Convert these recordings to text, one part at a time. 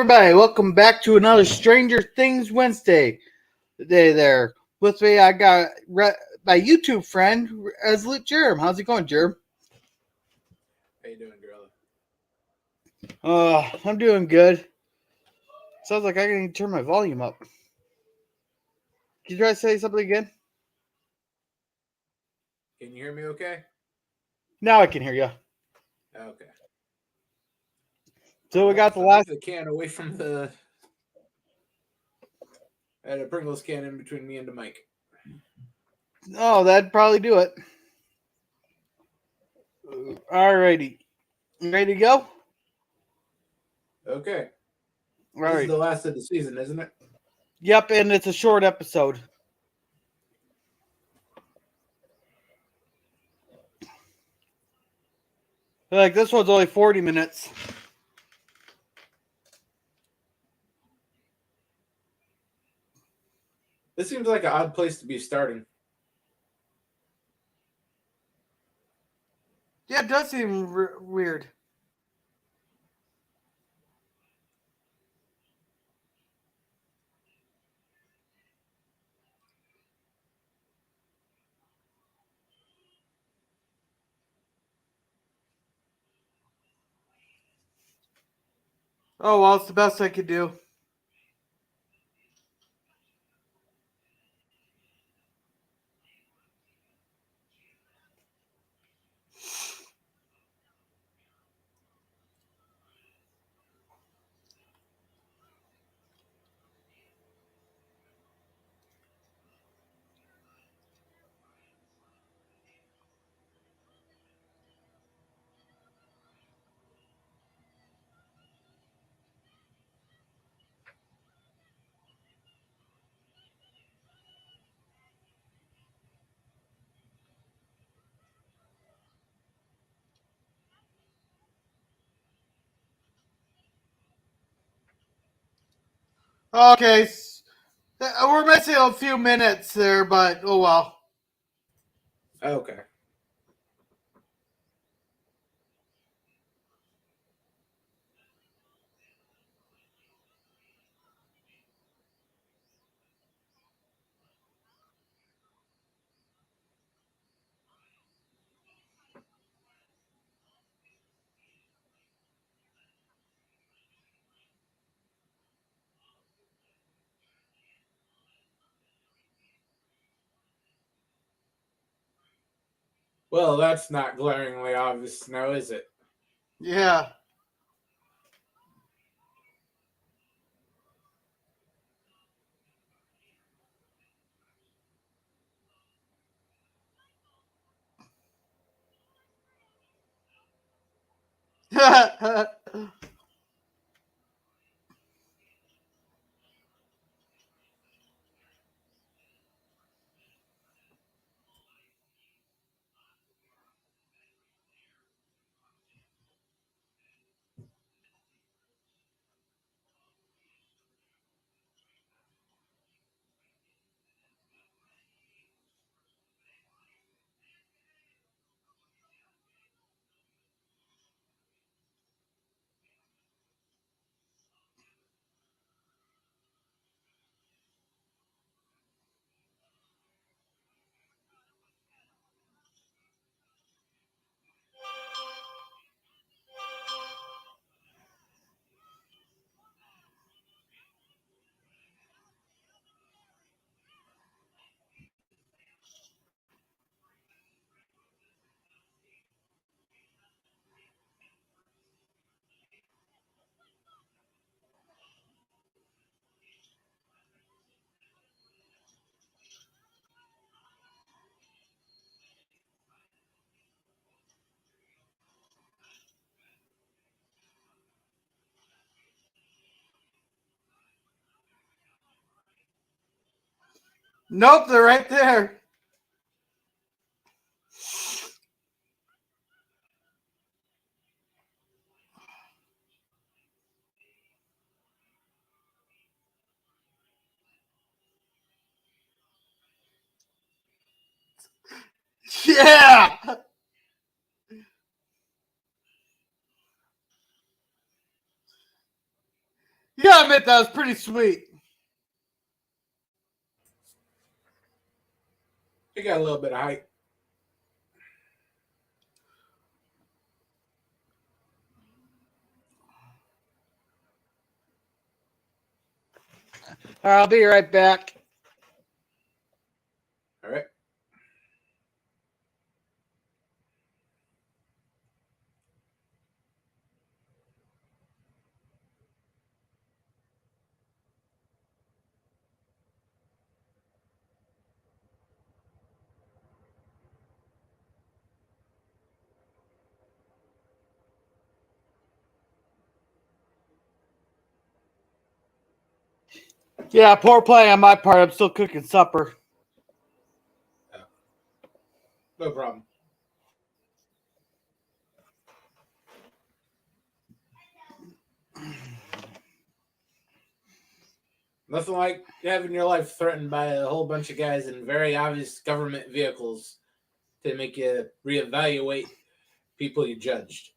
everybody, welcome back to another Stranger Things Wednesday. Today there. With me, I got my YouTube friend, Resolute Jerem. How's it going, Jerem? How you doing, girl? I'm doing good. Sounds like I can turn my volume up. Can you try to say something again? Can you hear me okay? Now I can hear you. Okay. So we got the last... the can away from the... I had a Pringles can in between me and the mic. Oh, that'd probably do it. Alrighty. You ready to go? Okay. All This right. is the last of the season, isn't it? Yep, and it's a short episode. Like, this one's only 40 minutes. This seems like an odd place to be starting. Yeah, it does seem weird. Oh, well, it's the best I could do. Okay, we're missing a few minutes there, but oh well. Okay. Well, that's not glaringly obvious now, is it? Yeah. Nope, they're right there. Yeah. admit that was pretty sweet. He got a little bit of height. All right, I'll be right back. All right. Yeah, poor play on my part. I'm still cooking supper. No problem. Nothing like having your life threatened by a whole bunch of guys in very obvious government vehicles to make you reevaluate people you judged.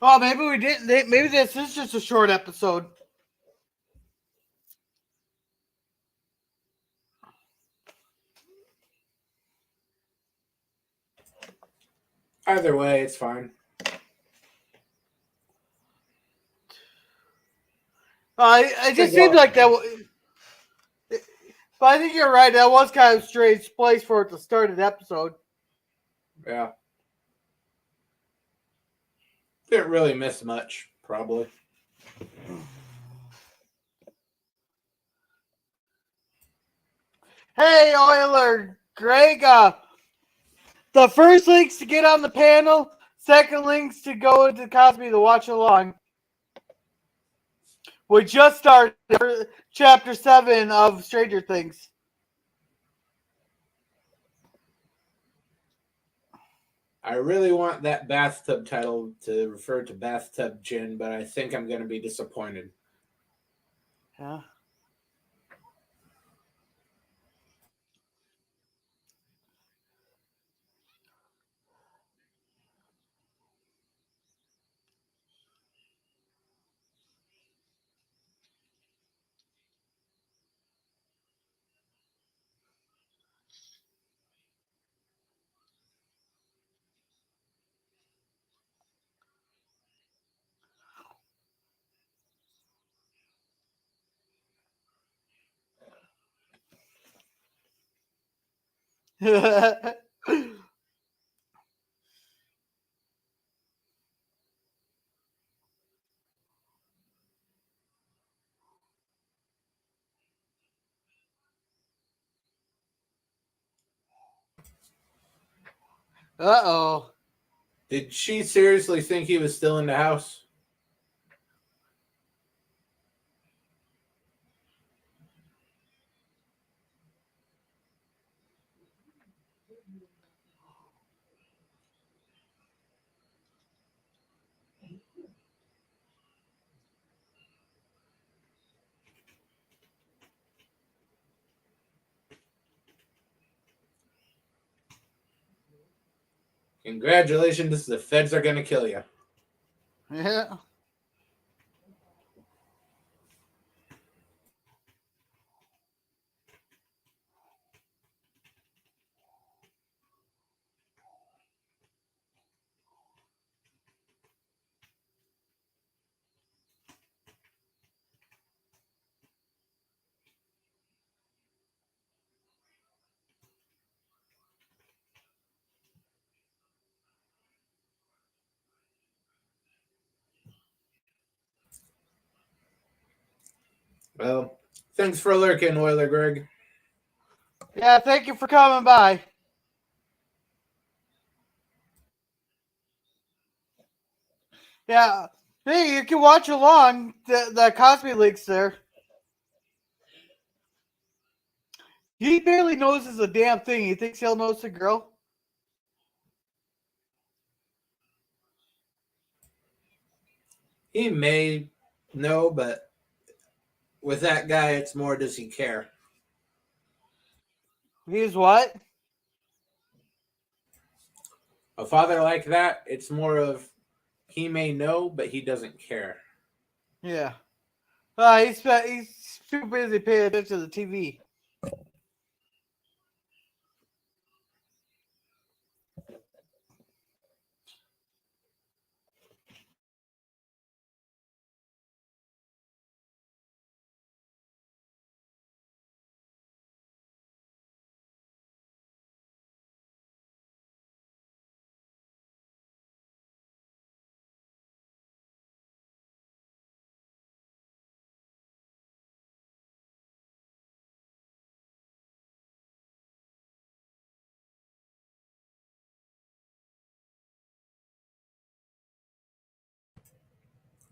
Oh, maybe we didn't. Maybe this is just a short episode. Either way, it's fine. It just seemed like that. But I think you're right. That was kind of a strange place for it to start an episode. Yeah. Didn't really miss much, probably. Hey, Euler, Greg. The first links to get on the panel. Second links to go into Cosby to watch along. We just started chapter 7 of Stranger Things. I really want that bathtub title to refer to Bathtub Gin, but I think I'm going to be disappointed. Yeah. Uh-oh. Did she seriously think he was still in the house? Congratulations, the feds are going to kill you. Yeah. Well, thanks for lurking, Euler Greg. Yeah, thank you for coming by. Yeah. Hey, you can watch along. The Cosby Leaks there. He barely knows a damn thing. He thinks he'll notice a girl. He may know, but with that guy, it's more does he care? He's what? A father like that, it's more of he may know, but he doesn't care. Yeah. He's too busy paying attention to the TV.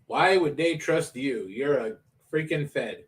Why would they trust you? You're a freaking Fed.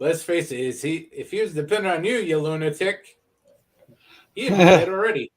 Let's face it, is he if he was depending on you, you lunatic, he'd be dead already.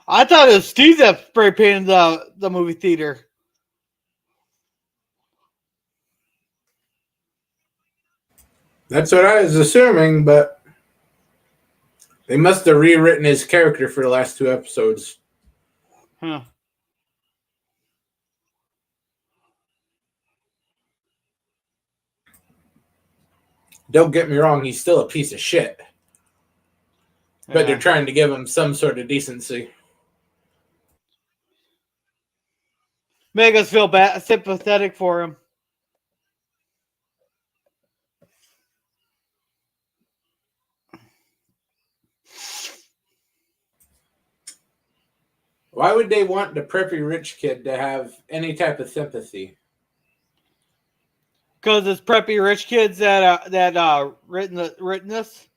I thought it was Steve that spray painted the movie theater. That's what I was assuming, but they must have rewritten his character for the last 2 episodes. Huh. Don't get me wrong, he's still a piece of shit. But they're trying to give him some sort of decency. Make us feel bad, sympathetic for him. Why would they want the preppy rich kid to have any type of sympathy? Because it's preppy rich kids that written this.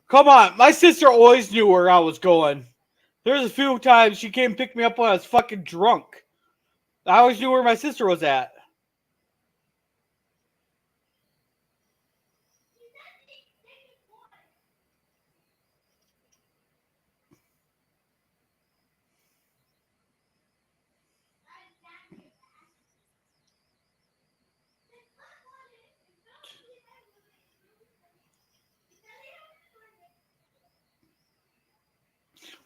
Come on, my sister always knew where I was going. There's a few times she came pick me up when I was fucking drunk. I always knew where my sister was at.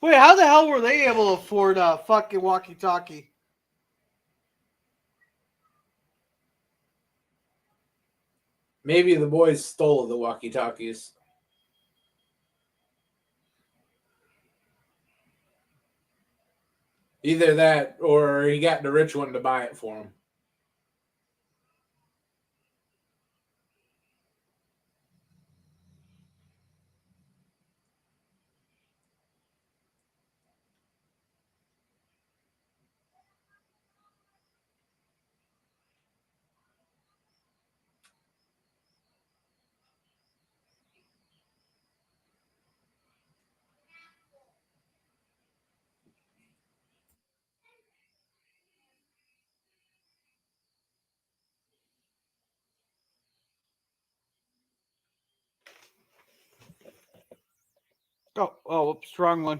Wait, how the hell were they able to afford a fucking walkie-talkie? Maybe the boys stole the walkie-talkies. Either that, or he got the rich one to buy it for him. Oh, whoops, wrong one.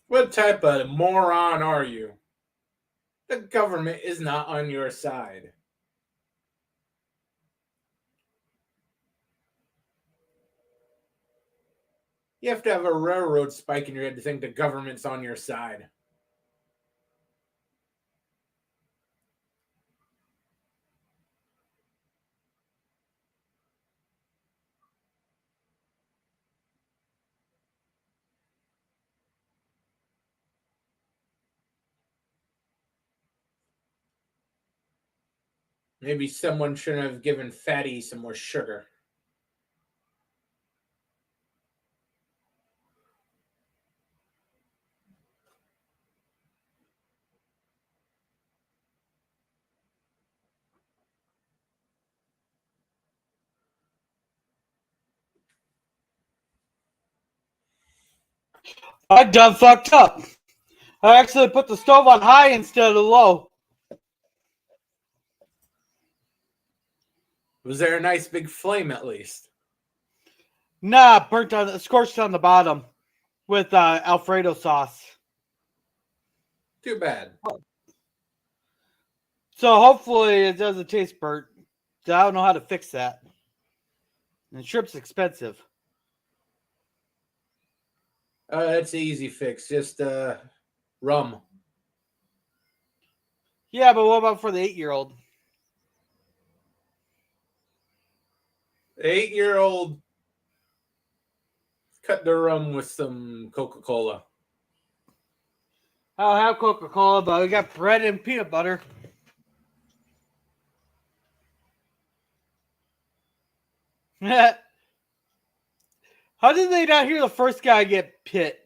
What type of moron are you? The government is not on your side. You have to have a railroad spike in your head to think the government's on your side. Maybe someone shouldn't have given Fatty some more sugar. I done fucked up. I actually put the stove on high instead of low. Was there a nice big flame at least? Nah, burnt on, scorched on the bottom with Alfredo sauce. Too bad. So hopefully it doesn't taste burnt. I don't know how to fix that. And shrimp's expensive. That's an easy fix. Just rum. Yeah, but what about for the 8-year-old? The 8-year-old cut the rum with some Coca-Cola. I'll have Coca-Cola, but we got bread and peanut butter. How did they not hear the first guy get hit?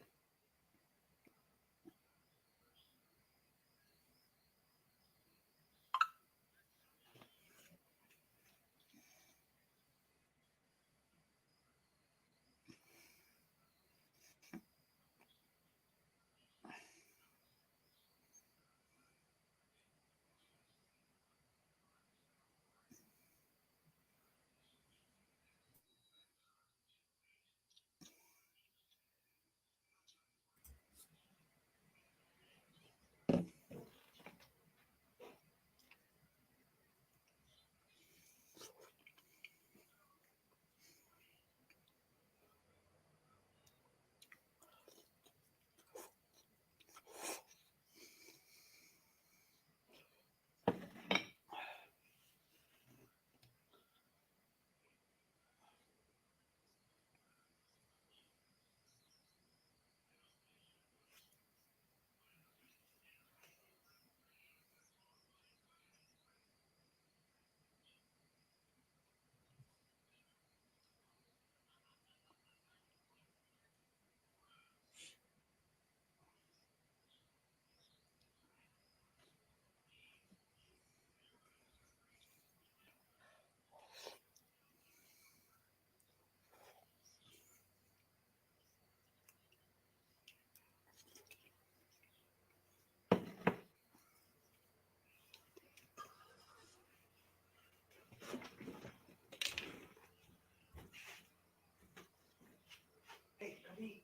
Hey, come eat.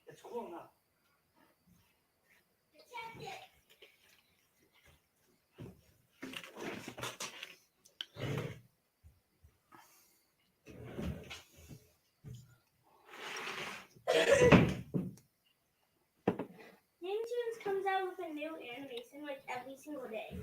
It's cool enough. Looney Tunes comes out with a new animation like every single day.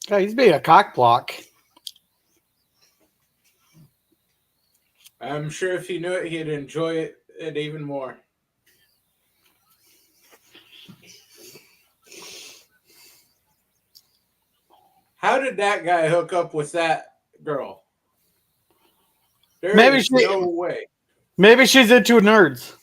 God, he's being a cock block. I'm sure if he knew it, he'd enjoy it even more. How did that guy hook up with that girl? There Maybe is no way. Maybe she's into nerds.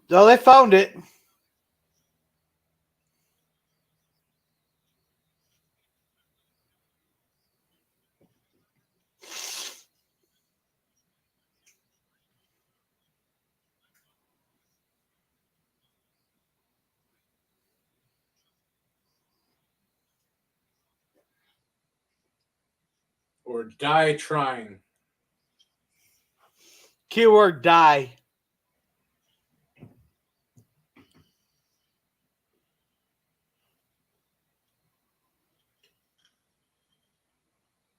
Oh, they found it. Or die trying. Keyword die.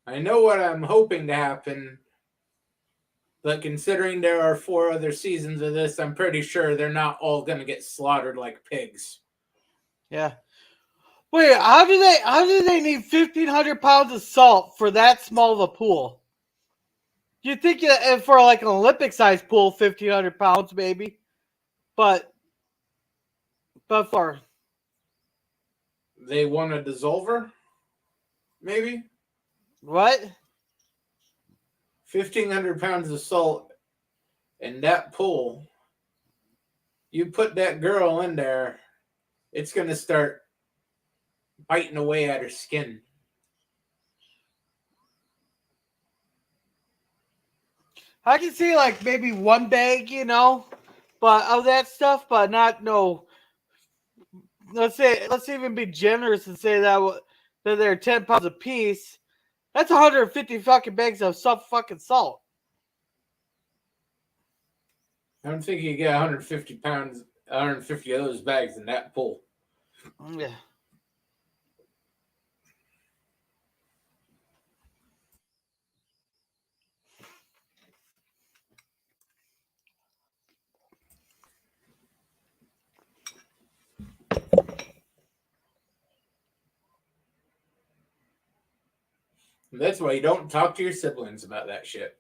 I know what I'm hoping to happen, but considering there are 4 other seasons of this, I'm pretty sure they're not all going to get slaughtered like pigs. Yeah. Wait, how do they need 1,500 pounds of salt for that small of a pool? You'd think for like an Olympic sized pool, 1,500 pounds maybe, but for They want a dissolver? Maybe? what? 1,500 pounds of salt in that pool. You put that girl in there, it's going to start biting away at her skin. I can see like maybe one bag, but of that stuff, but not no. Let's even be generous and say that they're 10 pounds a piece. That's 150 fucking bags of fucking salt. I don't think you get 150 pounds, 150 of those bags in that pool. Yeah. That's why you don't talk to your siblings about that shit.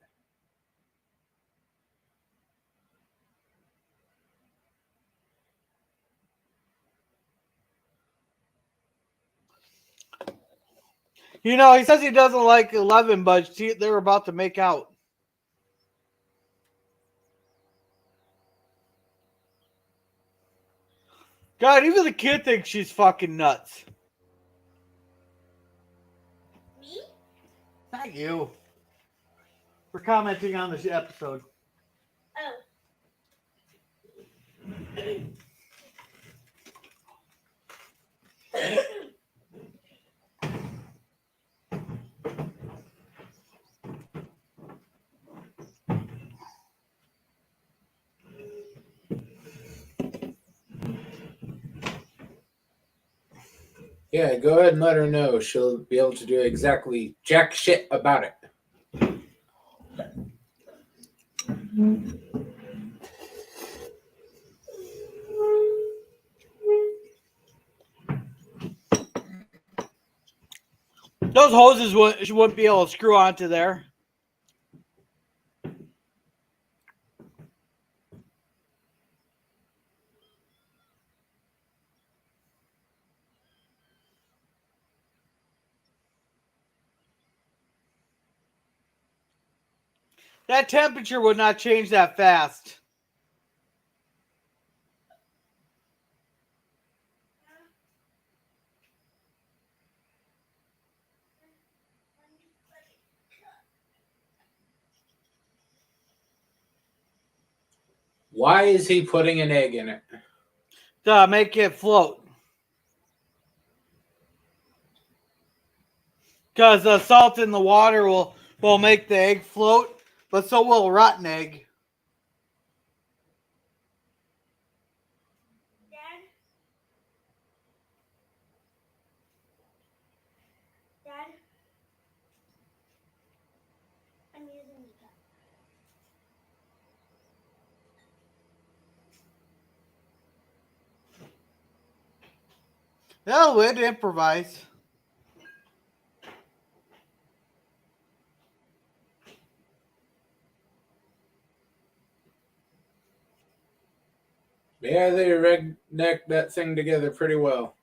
He says he doesn't like 11, but they're about to make out. God, even the kid thinks she's fucking nuts. Me? Not you. For commenting on this episode. Oh. Yeah, go ahead and let her know. She'll be able to do exactly jack shit about it. Those hoses she wouldn't be able to screw onto there. That temperature would not change that fast. Why is he putting an egg in it? To make it float. Because the salt in the water will make the egg float, but so will a rotten egg. Dad, Yeah, we'd improvise. Yeah, they redneck that thing together pretty well.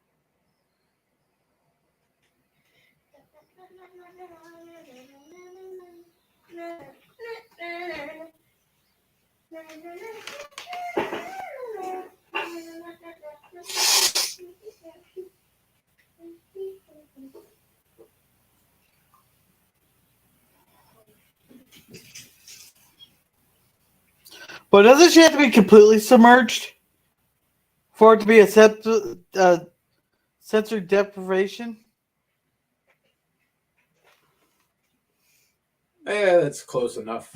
But doesn't she have to be completely submerged for it to be a sensory deprivation? Yeah, that's close enough.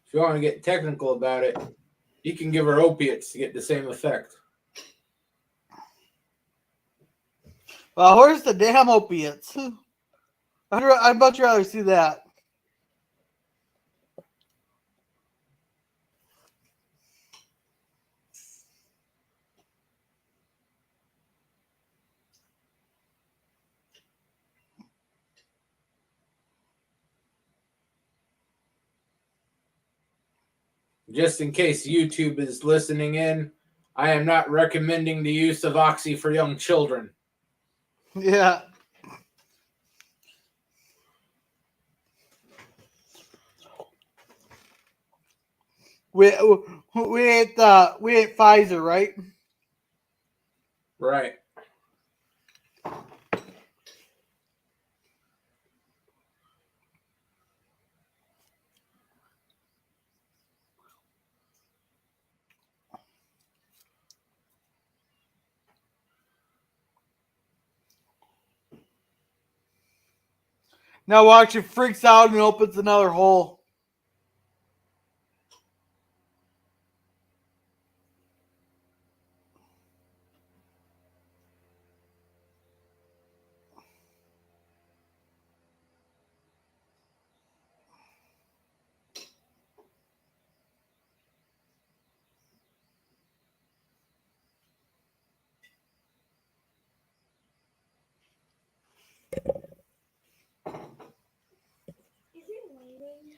If you want to get technical about it, you can give her opiates to get the same effect. Well, where's the damn opiates? I'd much rather see that. Just in case YouTube is listening in, I am not recommending the use of Oxy for young children. Yeah. We we ain't Pfizer, right? Right. Now watch, it freaks out and opens another hole. Is it raining?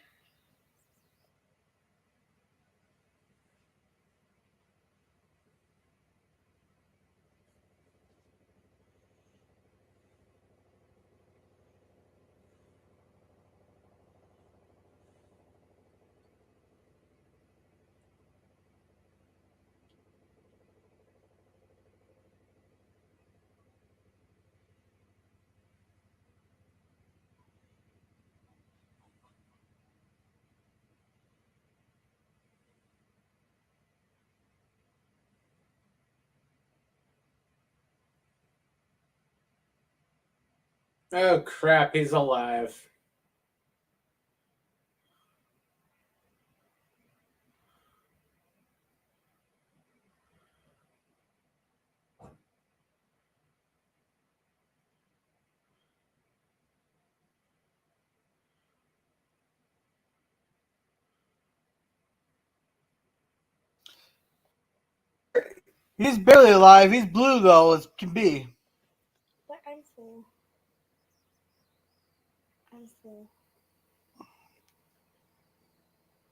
Oh crap, he's alive. He's barely alive. He's blue though, as can be. But I'm full. I'm full.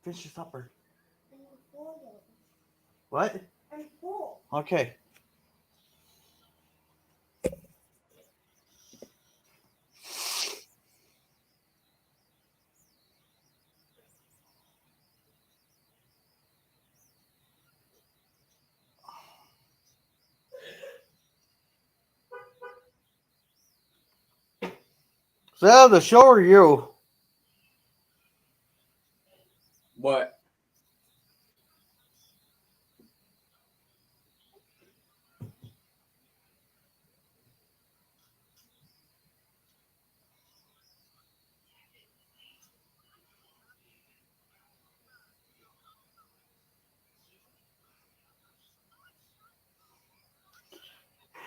Finish your supper. I'm full though. What? I'm full. Okay. So the show or you? What?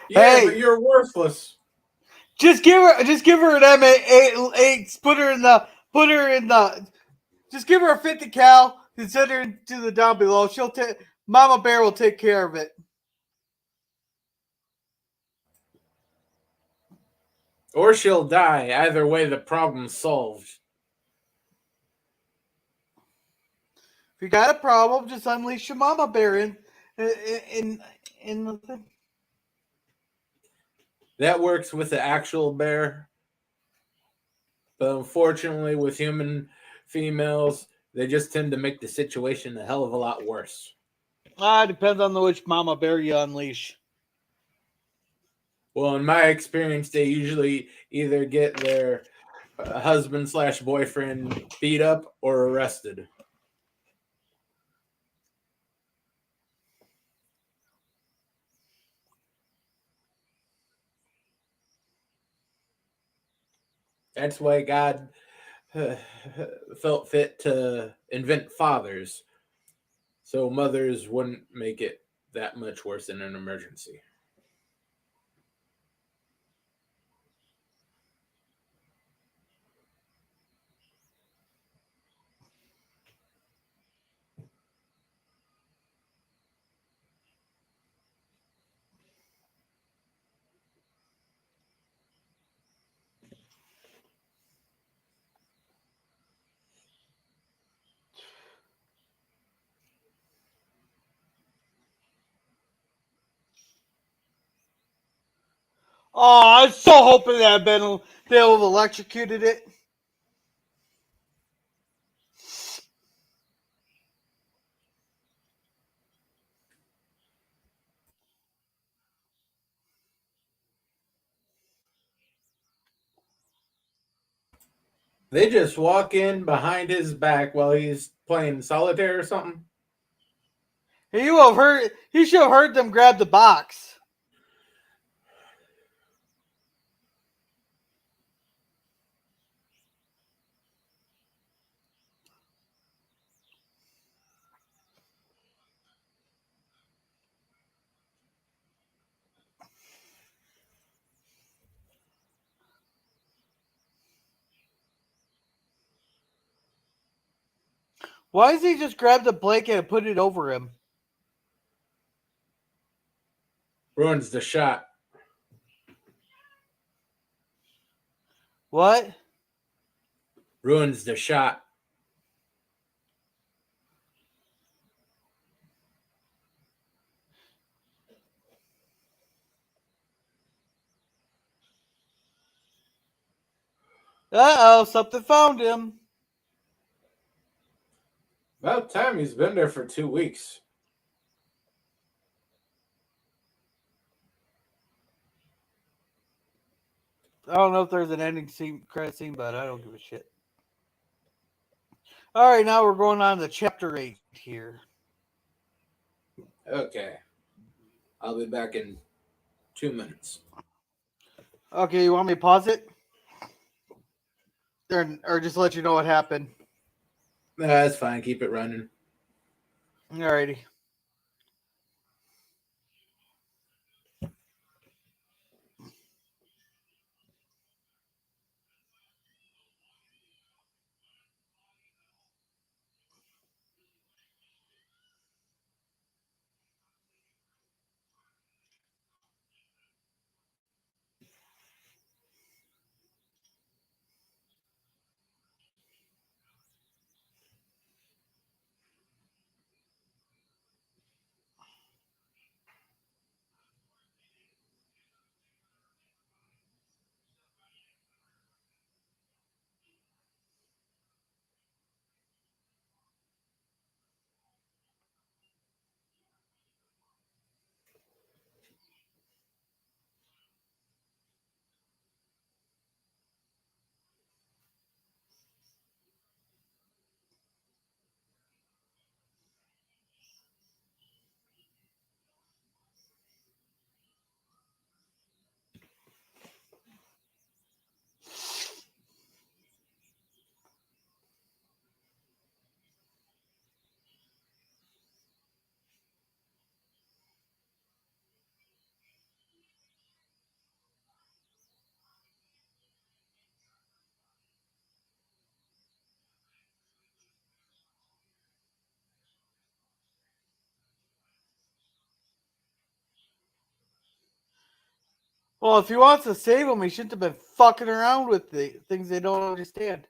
Yeah, but Hey, you're worthless. just give her an M8. Put her in the. Just give her a 50 cal and send her to the down below. She'll take. Mama Bear will take care of it. Or she'll die. Either way, the problem's solved. If you got a problem, just unleash your Mama Bear in the thing. That works with the actual bear. But unfortunately, with human females, they just tend to make the situation a hell of a lot worse. Depends on which Mama Bear you unleash. Well, in my experience, they usually either get their husband slash boyfriend beat up or arrested. That's why God felt fit to invent fathers, so mothers wouldn't make it that much worse in an emergency. Oh, I was so hoping that they'd have electrocuted it. They just walk in behind his back while he's playing solitaire or something. He should have heard them grab the box. Why does he just grab the blanket and put it over him? Ruins the shot. What? Ruins the shot. Something found him. About time, he's been there for 2 weeks. I don't know if there's an ending scene, credit scene, but I don't give a shit. All right, now we're going on to chapter 8 here. Okay. I'll be back in 2 minutes. Okay, you want me to pause it? Or just let you know what happened? That's fine. Keep it running. Alrighty. Well, if he wants to save them, he shouldn't have been fucking around with the things they don't understand.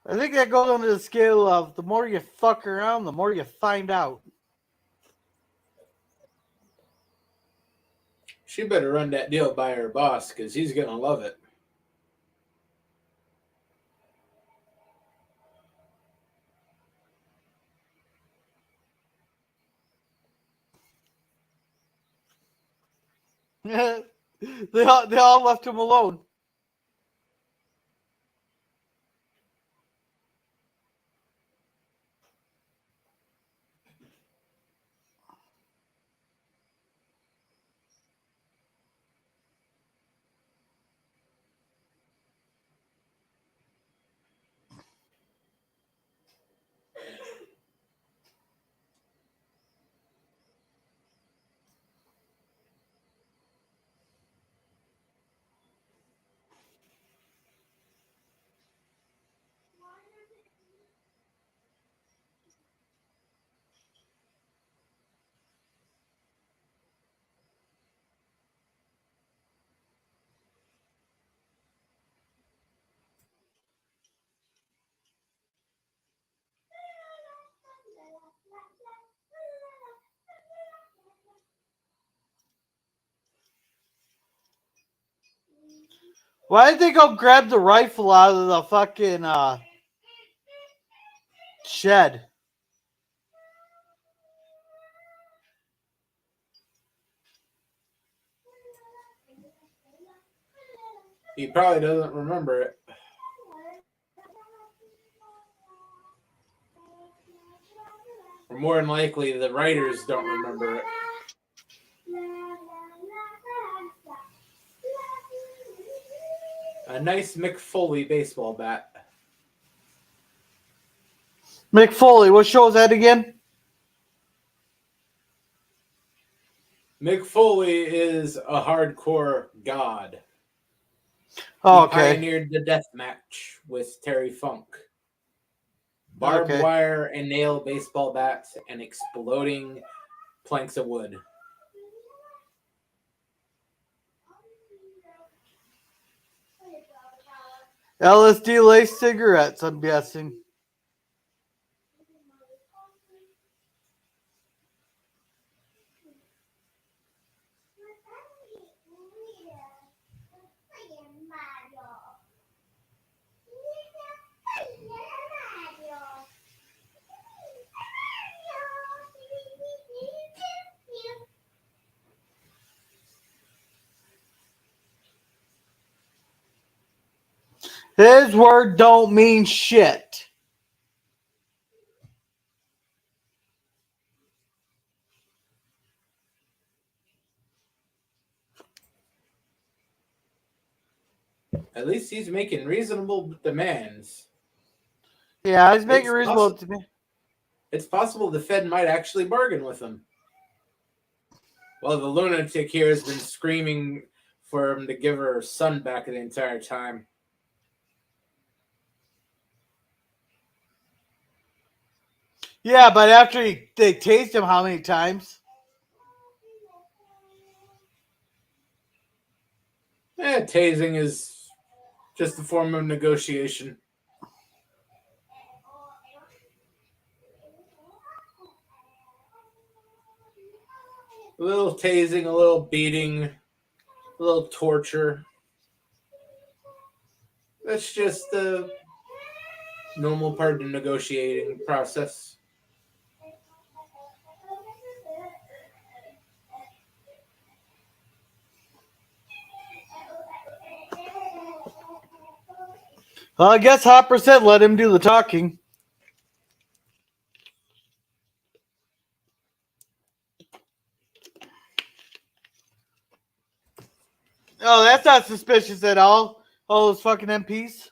I think that goes on to the scale of the more you fuck around, the more you find out. She better run that deal by her boss because he's going to love it. They all left him alone. Why did they go grab the rifle out of the fucking shed? He probably doesn't remember it. Or more than likely, the writers don't remember it. A nice Mick Foley baseball bat. Mick Foley, what show is that again? Mick Foley is a hardcore god. Oh, He okay. pioneered the death match with Terry Funk. Barbed Okay. wire and nail baseball bats and exploding planks of wood. LSD laced cigarettes, I'm guessing. His word don't mean shit. At least he's making reasonable demands. Yeah, he's making It's reasonable possi- to me. It's possible the Fed might actually bargain with him. Well, the lunatic here has been screaming for him to give her son back the entire time. Yeah, but after they tased him how many times? Tasing is just a form of negotiation. A little tasing, a little beating, a little torture. That's just the normal part of the negotiating process. Well, I guess Hopper said let him do the talking. Oh, that's not suspicious at all. All those fucking MPs.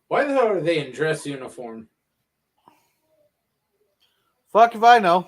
Why the hell are they in dress uniform? Fuck if I know.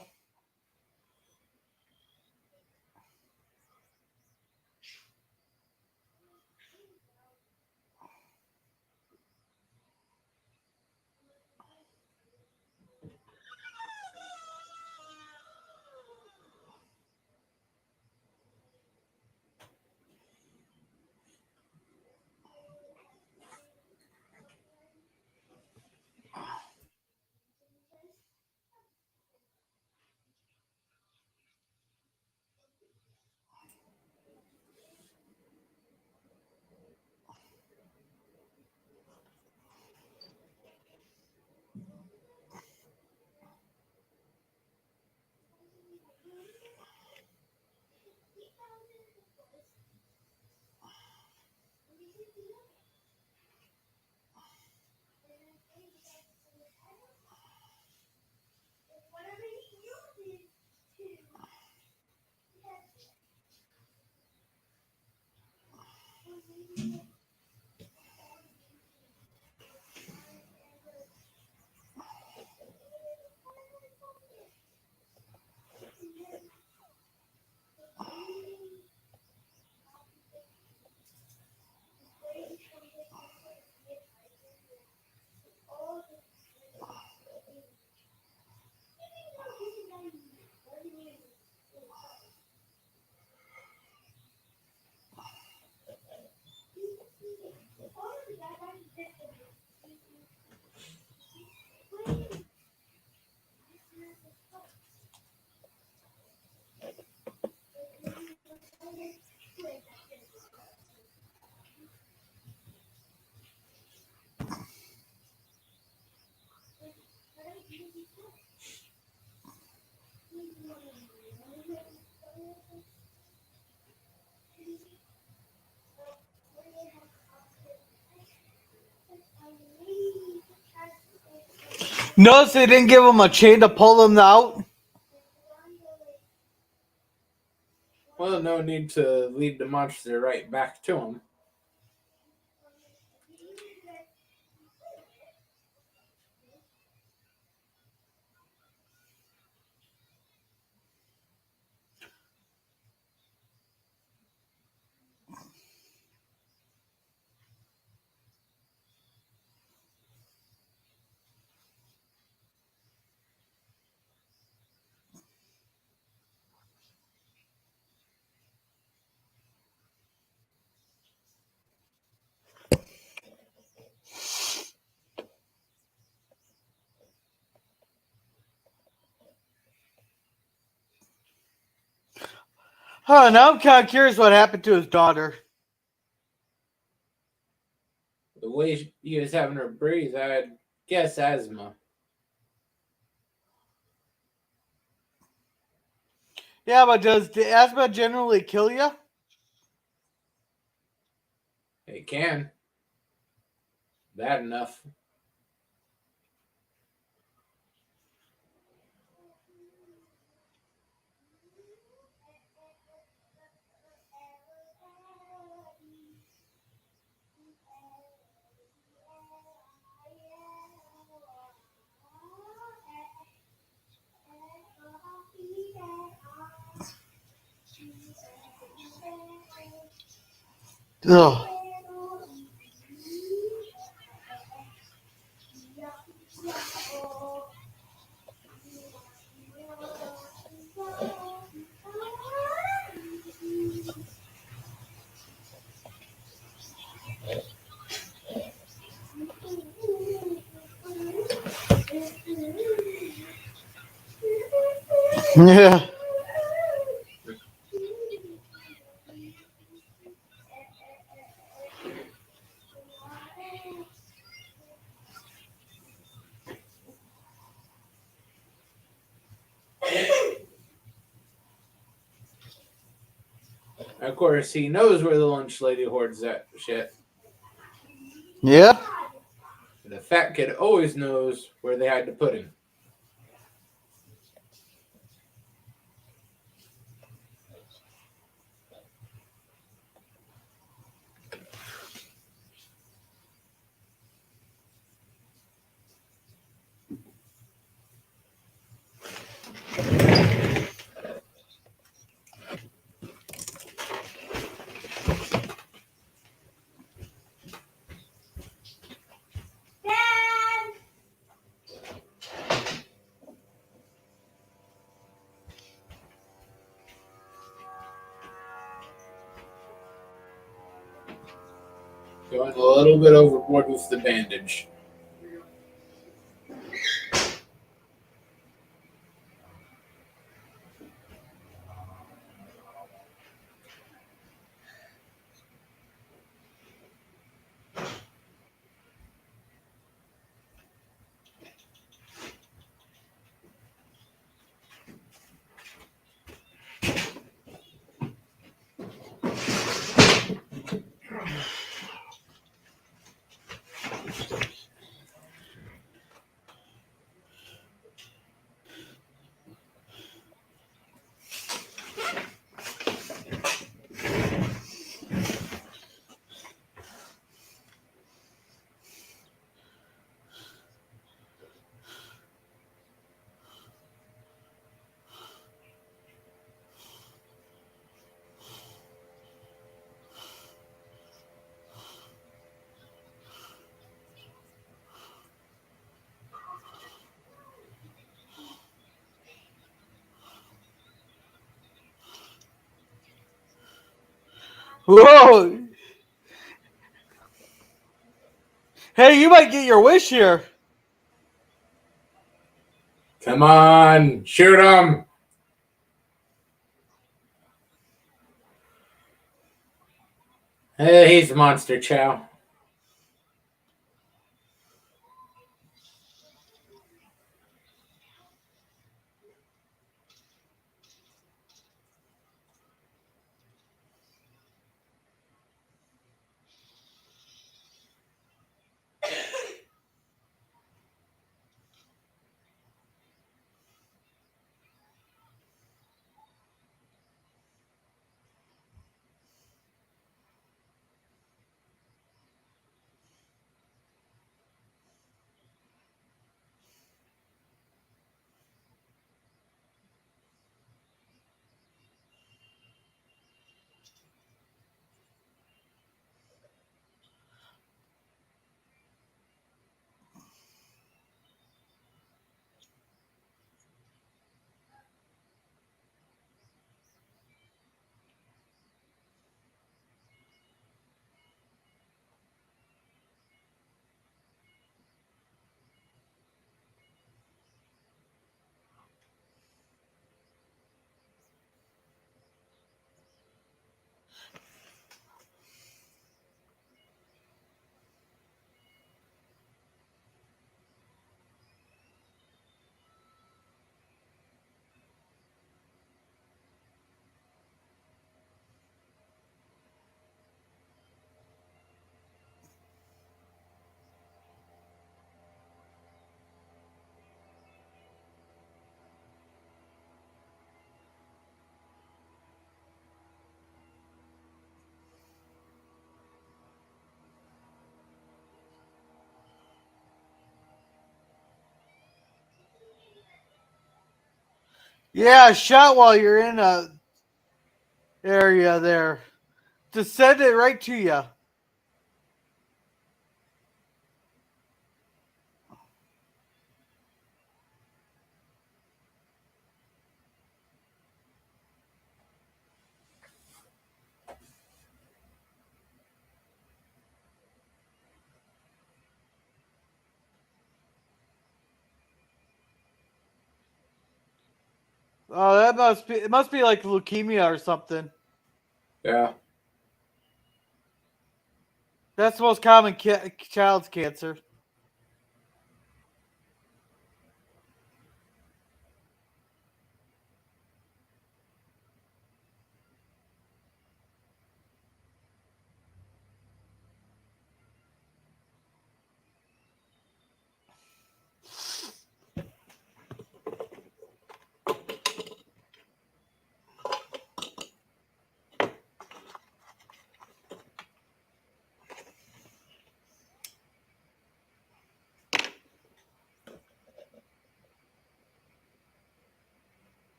Notice they didn't give him a chain to pull him out. Well, no need to lead the monster right back to him. Huh, now I'm kind of curious what happened to his daughter. The way he was having her breathe, I'd guess asthma. Yeah, but does the asthma generally kill you? It can. Bad enough. Ugh. Yeah. Of course, he knows where the lunch lady hoards that shit. Yeah. The fat kid always knows where they hide the pudding. Dad! Going a little bit overboard with the bandage. Whoa. Hey, you might get your wish here. Come on, shoot him! Hey, he's a monster, Chow. Yeah, shot while you're in a area there. Just send it right to you. Oh, that must be. It must be like leukemia or something. Yeah. That's the most common child's cancer.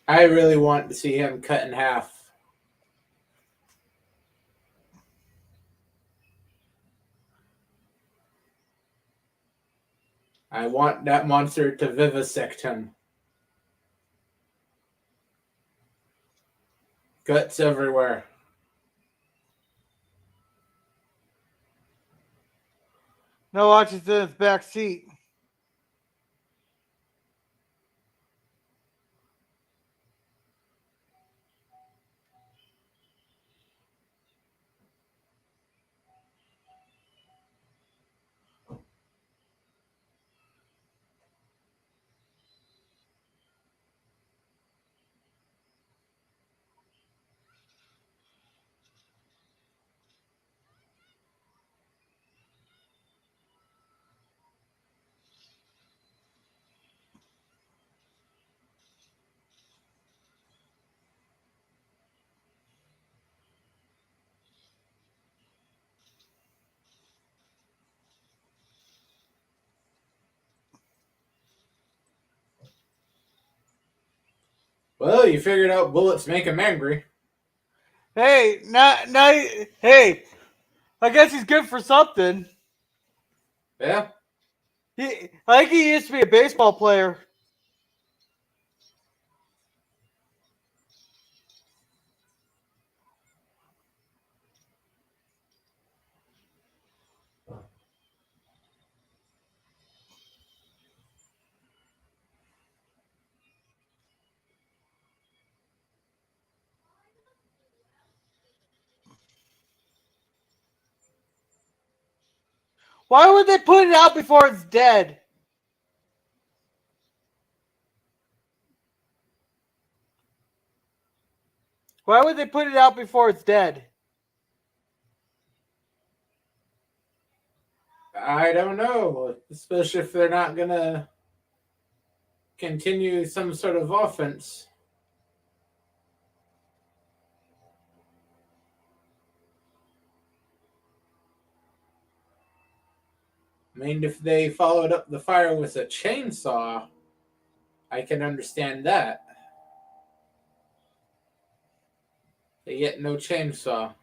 I really want to see him cut in half. I want that monster to vivisect him. Guts everywhere. No, watch it's in its back seat. Well, you figured out bullets make him angry. Hey, not. Hey, I guess he's good for something. Yeah. I think he used to be a baseball player. Why would they put it out before it's dead? Why would they put it out before it's dead? I don't know. Especially if they're not going to continue some sort of offense. I mean, if they followed up the fire with a chainsaw, I can understand that. They get no chainsaw.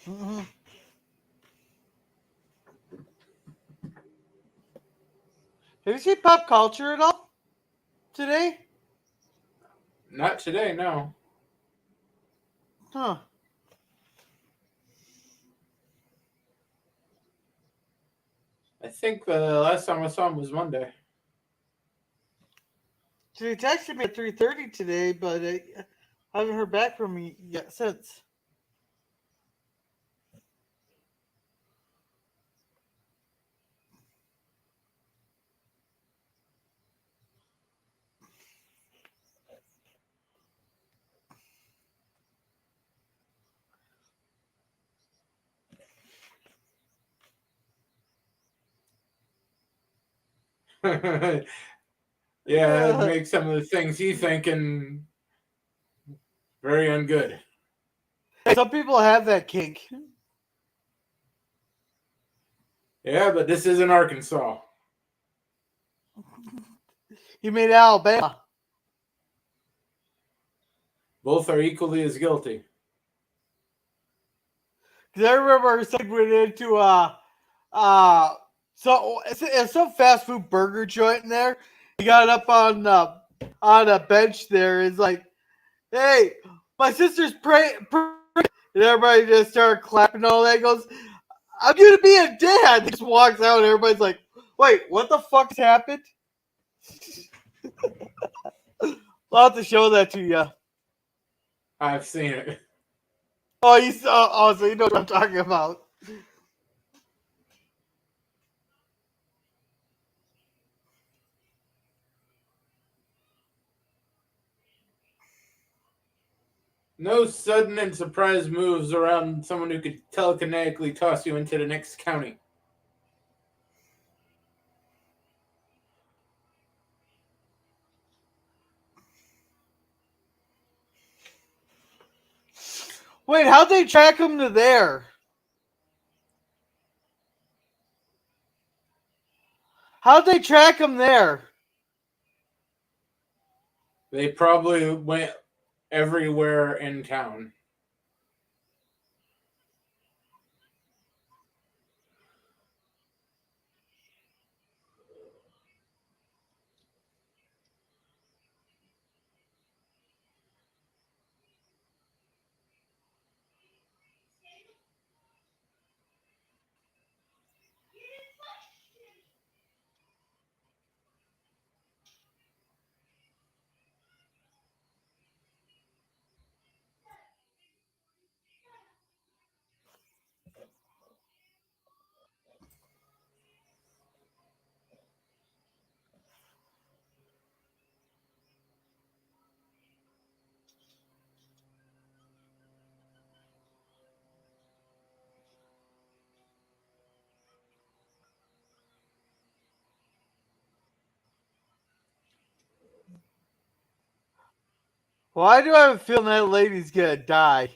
Mhm. Have you seen pop culture at all today? Not today, no. Huh. I think the last time I saw him was Monday. She texted me at 3:30 today, but I haven't heard back from me yet since. Yeah, that makes some of the things he's thinking very ungood. Some people have that kink. Yeah, but this isn't Arkansas. You made Alabama. Both are equally as guilty. Because I remember someone went into uh so it's some fast food burger joint in there. He got up on a bench there. Is like, hey, my sister's praying, and everybody just started clapping and all that. He goes, I'm gonna be a dad. He just walks out, and everybody's like, wait, what the fuck's happened? I'll have to show that to you. I've seen it. Oh, so you know what I'm talking about. No sudden and surprise moves around someone who could telekinetically toss you into the next county. Wait, how'd they track him to there? How'd they track him there? They probably went everywhere in town. Why do I have a feeling that lady's gonna die?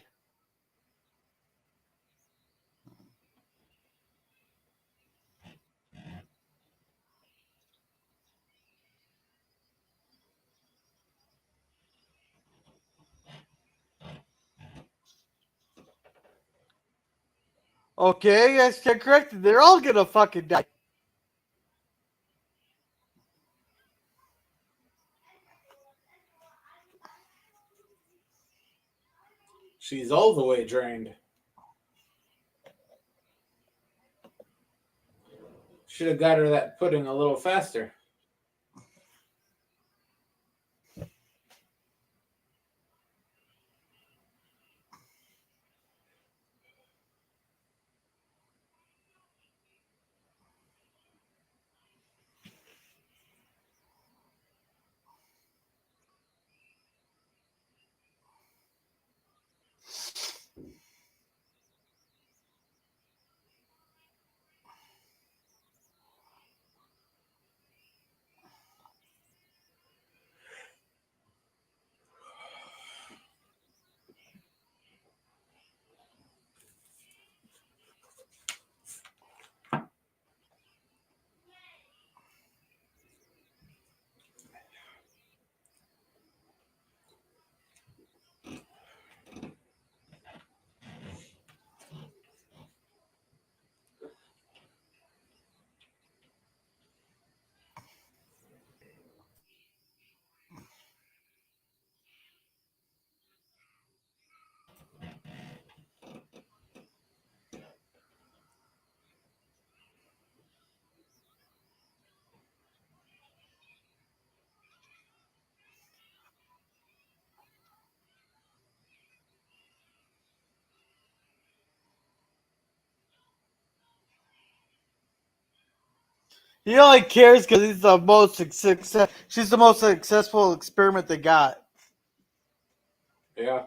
Okay, I stand corrected. They're all gonna fucking die. She's all the way drained. Should have got her that pudding a little faster. He only cares because he's the most success. She's the most successful experiment they got. Yeah.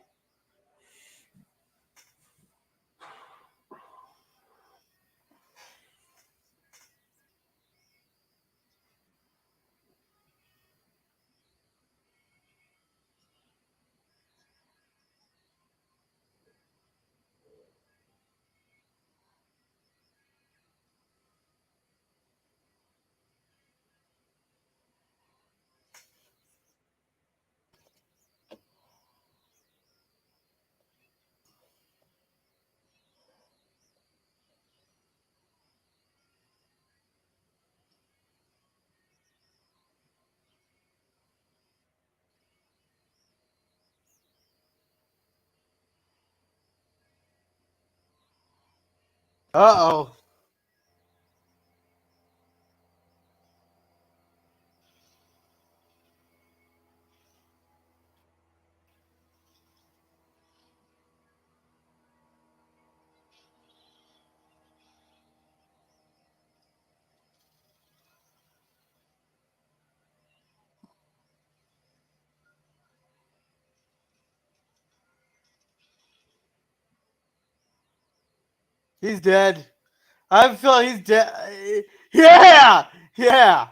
Uh oh. He's dead. I feel he's dead. Yeah! Yeah!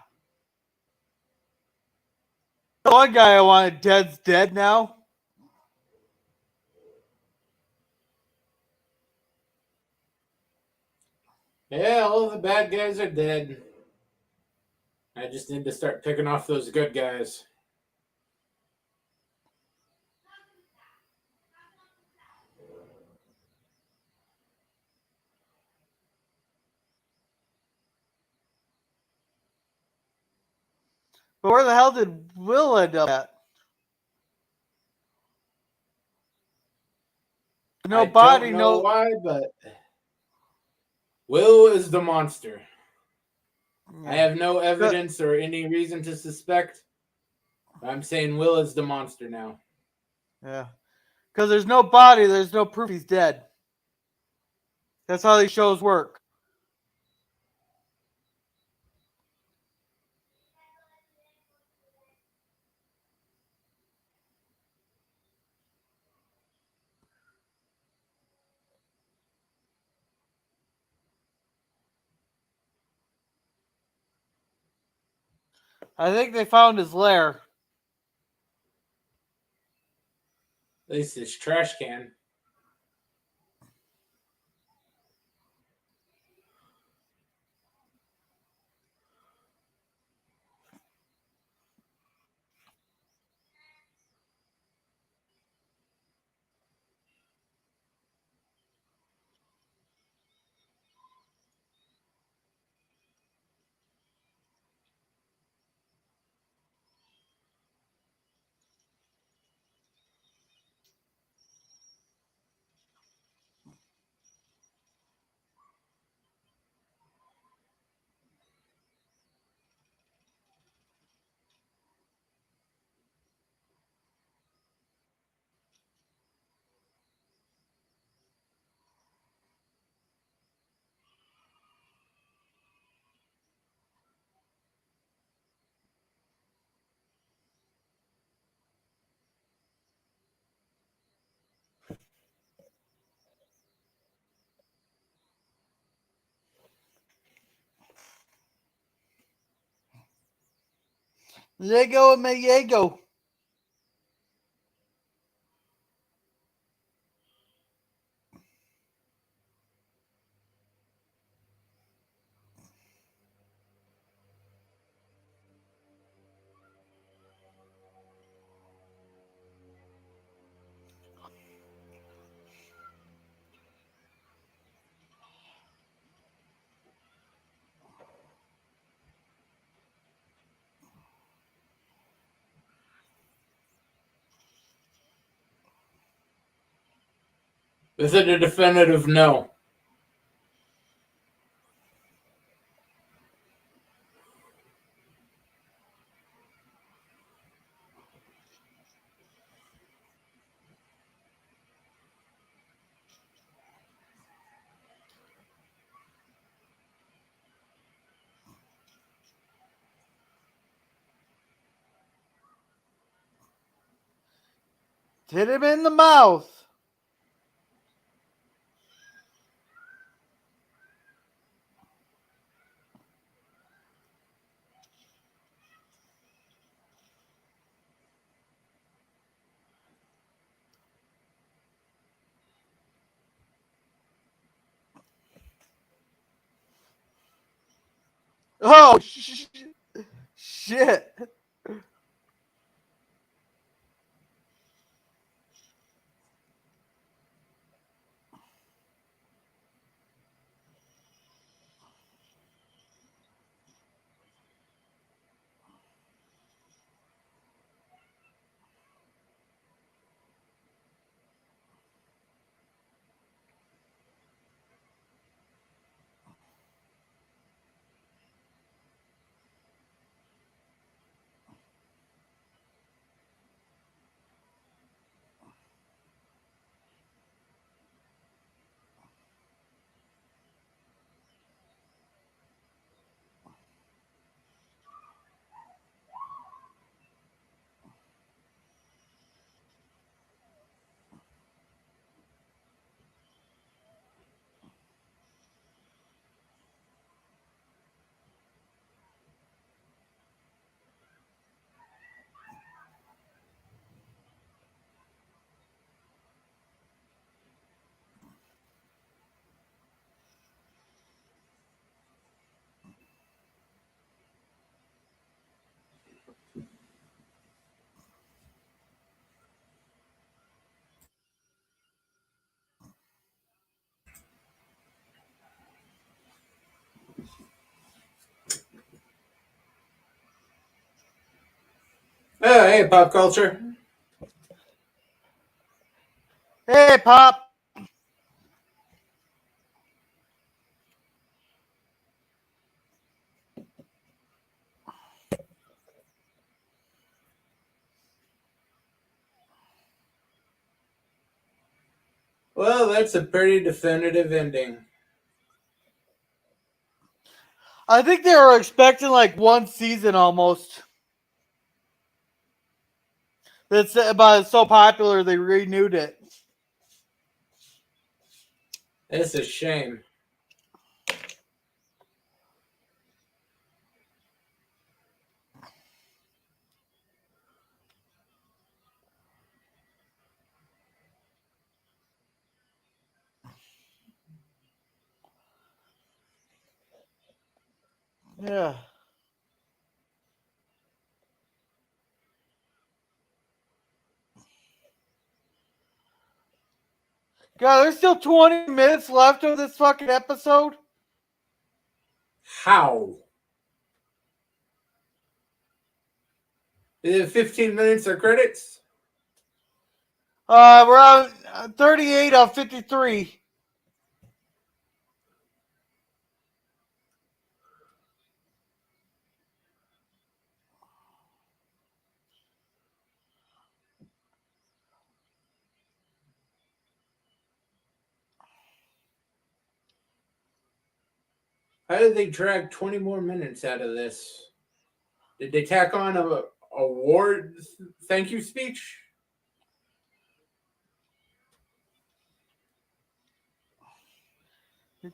The one guy I wanted dead's dead now. Yeah, all the bad guys are dead. I just need to start picking off those good guys. But where the hell did Will end up at? No I body, don't know no. why, but Will is the monster. I Yeah. have no evidence or any reason to suspect. I'm saying Will is the monster now. Yeah. Because there's no body, there's no proof he's dead. That's how these shows work. I think they found his lair. At least his trash can. Lego and Mayego. Is it a definitive no? Hit him in the mouth. Oh, shit. Oh, hey, pop culture. Hey, Pop. Well, that's a pretty definitive ending. I think they were expecting like one season almost. That's but it's so popular they renewed it. It's a shame. Yeah. God, there's still 20 minutes left of this fucking episode. How? Is it 15 minutes of credits? We're on 38 of 53. How did they drag 20 more minutes out of this? Did they tack on a award thank you speech?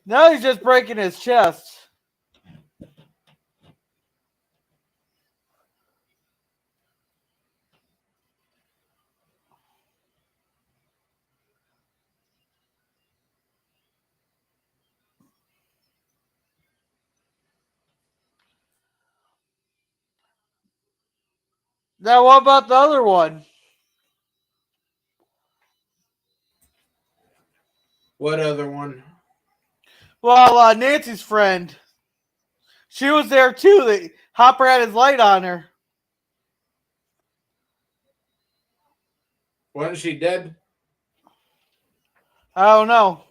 Now he's just breaking his chest. Now, what about the other one? What other one? Well, Nancy's friend. She was there too. Hopper had his light on her. Wasn't she dead? I don't know.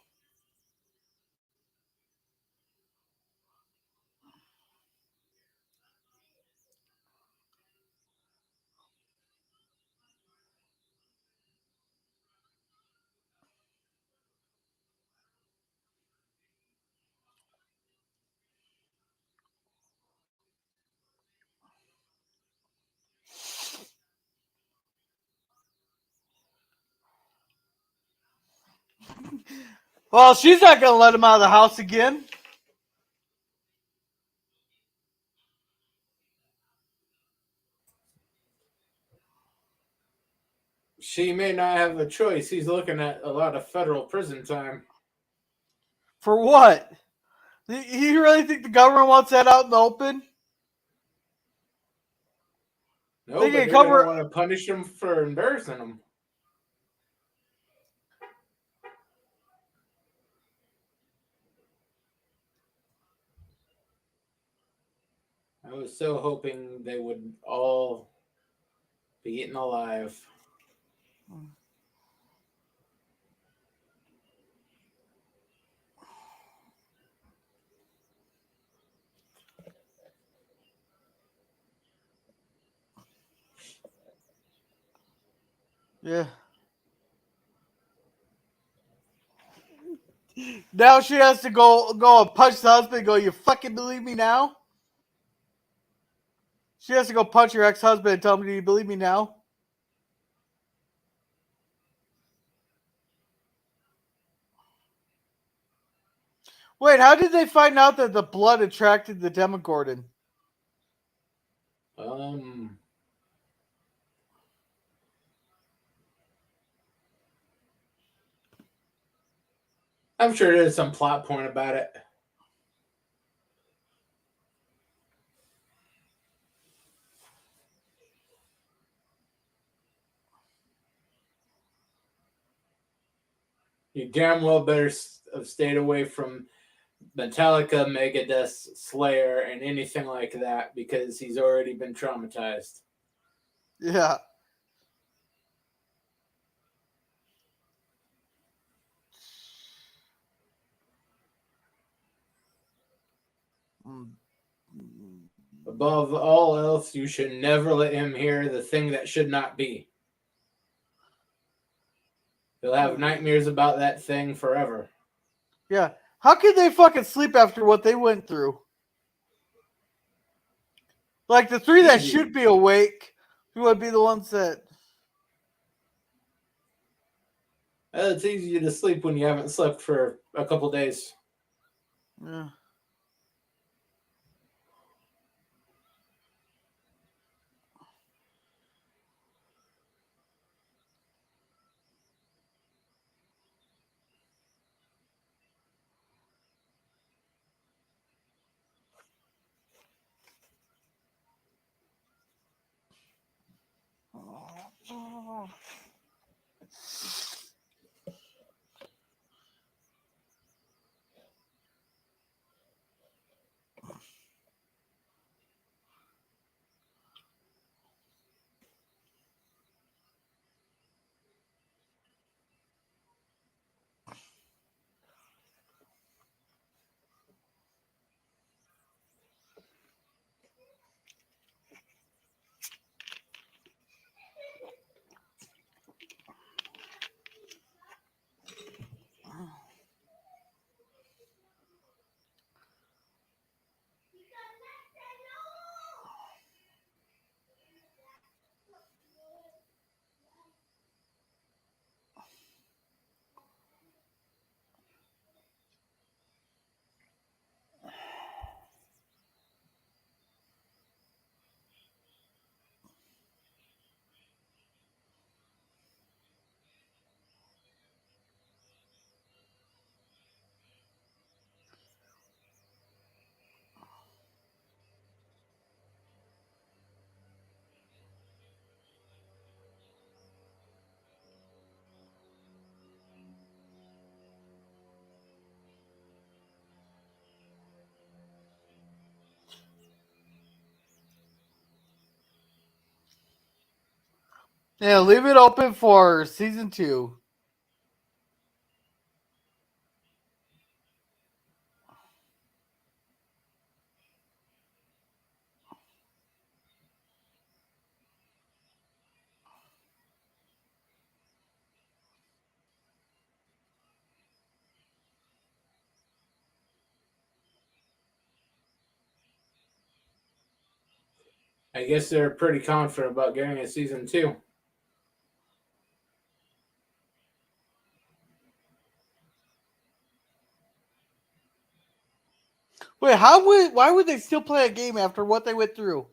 Well, she's not going to let him out of the house again. She may not have a choice. He's looking at a lot of federal prison time. For what? You really think the government wants that out in the open? No, They but can they're going to cover. want to punish him for embarrassing him. I was so hoping they would all be eaten alive. Yeah. Now she has to go and punch the husband and go, you fucking believe me now? She has to go punch her ex-husband and tell him, do you believe me now? Wait, how did they find out that the blood attracted the Demogorgon? I'm sure there's some plot point about it. You damn well better have stayed away from Metallica, Megadeth, Slayer, and anything like that because he's already been traumatized. Yeah. Above all else, you should never let him hear the thing that should not be. He'll have nightmares about that thing forever. Yeah. How could they fucking sleep after what they went through? Like the three that Easy. should be awake would be the ones that. It's easy to sleep when you haven't slept for a couple days. Yeah. Yeah, leave it open for season 2. I guess they're pretty confident about getting a season 2. Wait, why would they still play a game after what they went through?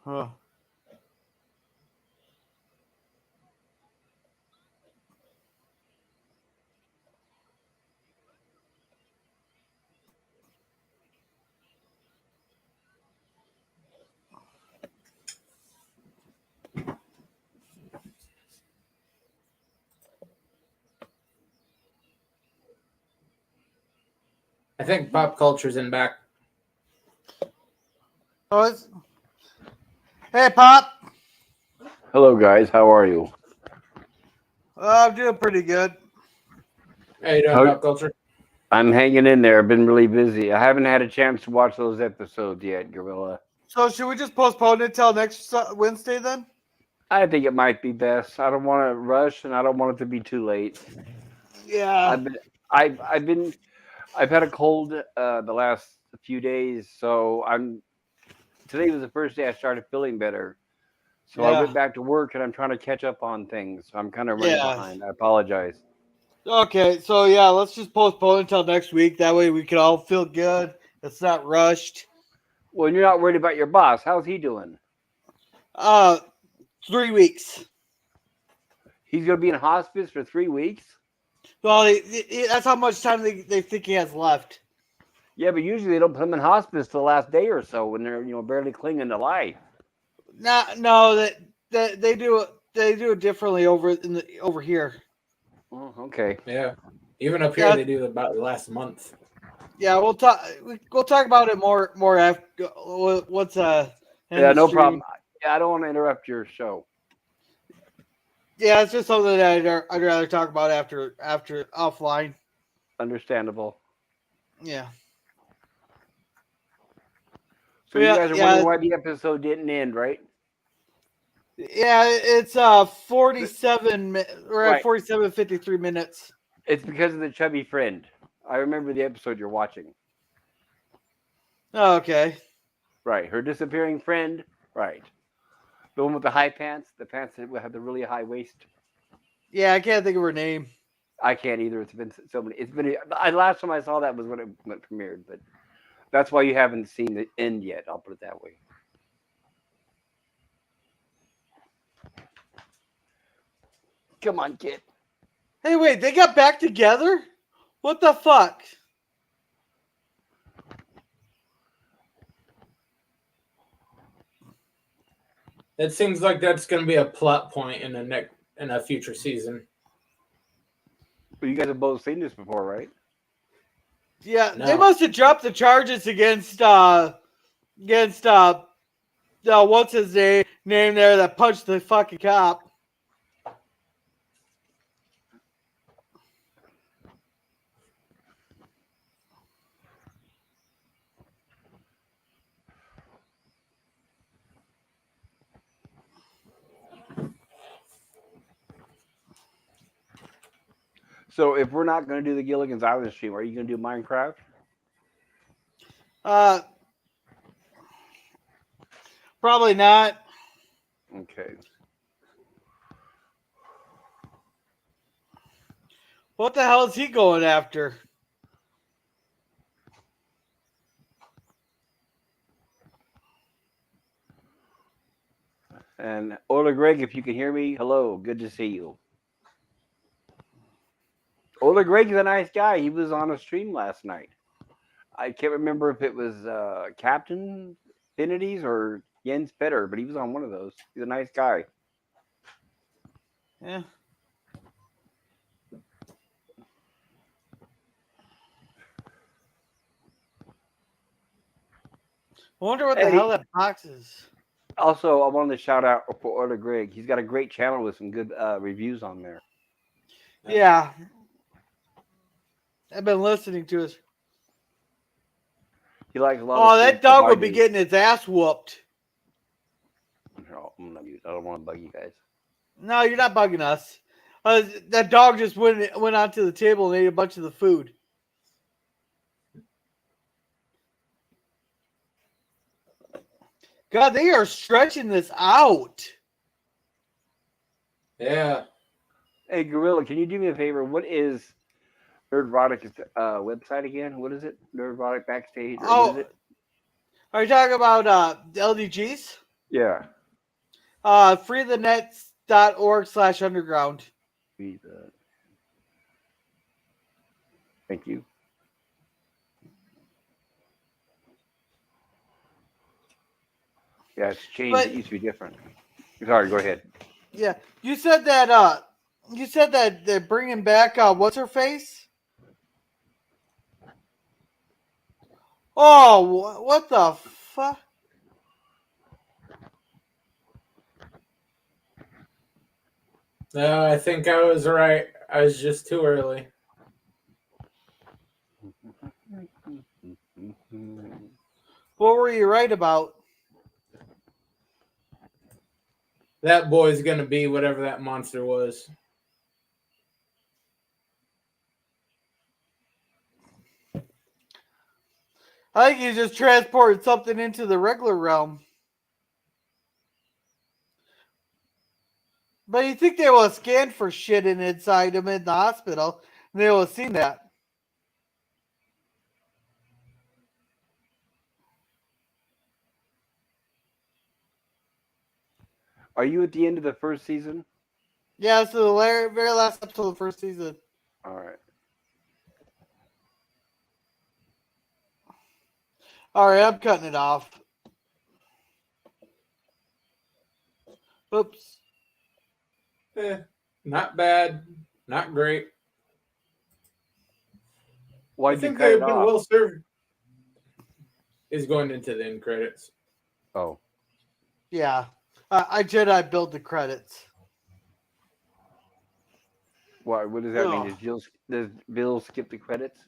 Huh. I think pop culture's in back. Oh, hey, Pop. Hello, guys. How are you? I'm doing pretty good. How you doing, How- pop culture? I'm hanging in there. I've been really busy. I haven't had a chance to watch those episodes yet, Gorilla. So should we just postpone it till next Wednesday then? I think it might be best. I don't want to rush, and I don't want it to be too late. Yeah. I've been, I've been, I've had a cold the last few days, so Today was the first day I started feeling better. So I Yeah. went back to work, and I'm trying to catch up on things. So I'm kind of running Yeah. behind. I apologize. Okay, so yeah, let's just postpone until next week. That way we can all feel good. It's not rushed. Well, you're not worried about your boss. How's he doing? Uh, 3 weeks. He's going to be in hospice for 3 weeks. Well, that's how much time they think he has left. Yeah, but usually they don't put them in hospice for the last day or so when they're barely clinging to life. No, that they do it differently over here. Oh, okay. Yeah. Even up here, Yeah, they do about the last month. yeah. We'll talk about it more after what's in Yeah, the no stream. problem. Yeah, I don't want to interrupt your show. Yeah, it's just something that I'd rather talk about after offline. Understandable. Yeah. So you Yeah, guys are wondering yeah, why the episode didn't end, right? yeah. It's 47. We're at Right. 47:53 minutes. It's because of the chubby friend. I remember the episode you're watching. Oh, okay. Right. Her disappearing friend. Right. The one with the high pants. The pants that have the really high waist. Yeah, I can't think of her name. I can't either. It's been so many. It's been. Last time I saw that was when it went premiered, but that's why you haven't seen the end yet. I'll put it that way. Come on, kid. Hey, wait, they got back together? What the fuck? It seems like that's going to be a plot point in a future season. Well, you guys have both seen this before, right? Yeah, No. they must have dropped the charges against what's his name there that punched the fucking cop. So if we're not going to do the Gilligan's Island stream, are you going to do Minecraft? Probably not. Okay. What the hell is he going after? And Ola Greg, if you can hear me, hello. Good to see you. Ola Greg is a nice guy. He was on a stream last night. I can't remember if it was Captain Affinities or Jens Petter, but he was on one of those. He's a nice guy. Yeah. I wonder what the Hey. hell that box is. Also, I wanted to shout out for Ola Greg. He's got a great channel with some good reviews on there. Yeah. I've been listening to his. He likes a lot Oh, of that stuff dog I would be do. getting its ass whooped. I'm not mute. I don't want to bug you guys. No, you're not bugging us. That dog just went onto the table and ate a bunch of the food. God, they are stretching this out. Yeah. Hey, Gorilla, can you do me a favor? What is Nerdrotic's website again? What is it? Nerdrotic Backstage? Or what is Oh, it? are you talking about LDGs? Yeah. freethenets.org/underground. Thank you. Yeah, it's changed. But It used to be different. Sorry, go ahead. yeah, you said that they're bringing back what's her face? Oh, what the fuck? No, I think I was right. I was just too early. What were you right about? That boy's gonna be whatever that monster was. I think you just transported something into the regular realm. But you think they will have scanned for shit inside him in the hospital, and they will have seen that. Are you at the end of the first season? Yeah, it's the very last episode of the first season. All right. All right, I'm cutting it off. Oops. Not bad, not great. Why'd I you think cut they've it been off? well served. Is going into the end credits. Oh. Yeah, I Jedi build the credits. Why? What does that mean? Ugh. Does Bill skip the credits?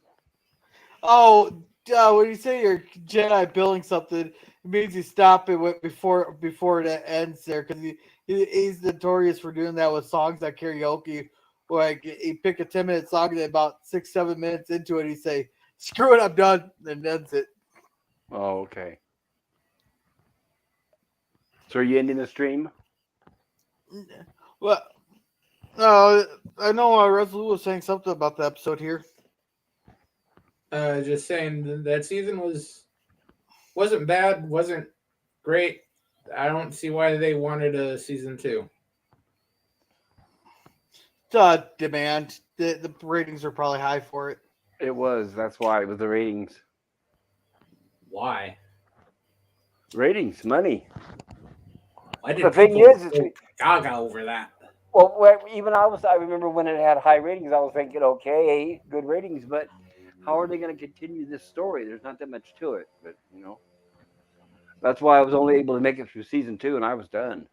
Oh, when you say you're Jedi building something, it means you stop it before it ends there, because he's notorious for doing that with songs at karaoke. Like he pick a 10-minute song and about 6-7 minutes into it, he say, "Screw it, I'm done," and ends it. Oh, okay. So are you ending the stream? Well, no, I know Resolute was saying something about the episode here. Just saying that season wasn't bad, wasn't great. I don't see why they wanted a season 2. Demand. The ratings are probably high for it. It was. That's why it was the ratings. Why? Ratings, money. Why did The thing people is go gaga over that? well, even I remember when it had high ratings, I was thinking, okay, good ratings, but how are they going to continue this story? There's not that much to it, but that's why I was only able to make it through season 2, and I was done.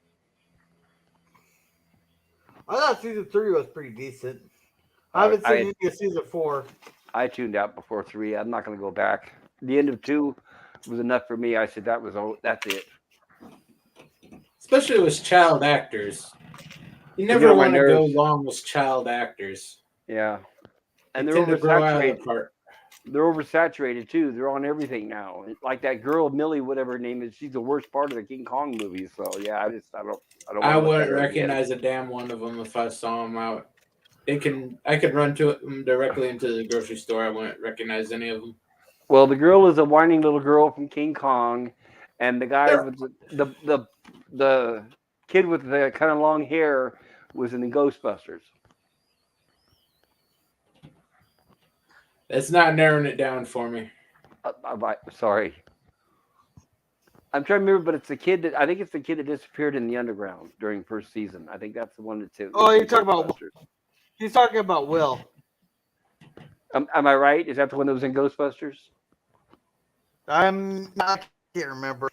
I thought season 3 was pretty decent. I haven't seen any of season 4. I tuned out before 3. I'm not going to go back. The end of 2 was enough for me. I said that's it. Especially with child actors. You never want to go long with child actors. Yeah. And they they're tend to grow out of oversaturated. the part. They're oversaturated too. They're on everything now. Like that girl Millie, whatever her name is, she's the worst part of the King Kong movies. So yeah, I don't I want to look at wouldn't her again. recognize a damn one of them if I saw them out. I could run to them directly into the grocery store. I wouldn't recognize any of them. Well, the girl is a whining little girl from King Kong, and the guy with the kid with the kind of long hair was in the Ghostbusters. That's not narrowing it down for me. Sorry, I'm trying to remember, but it's the kid that I think it's the kid that disappeared in the underground during first season. I think that's the one that's. Oh, you're talking about? He's talking about Will. Am I right? Is that the one that was in Ghostbusters? I can't remember.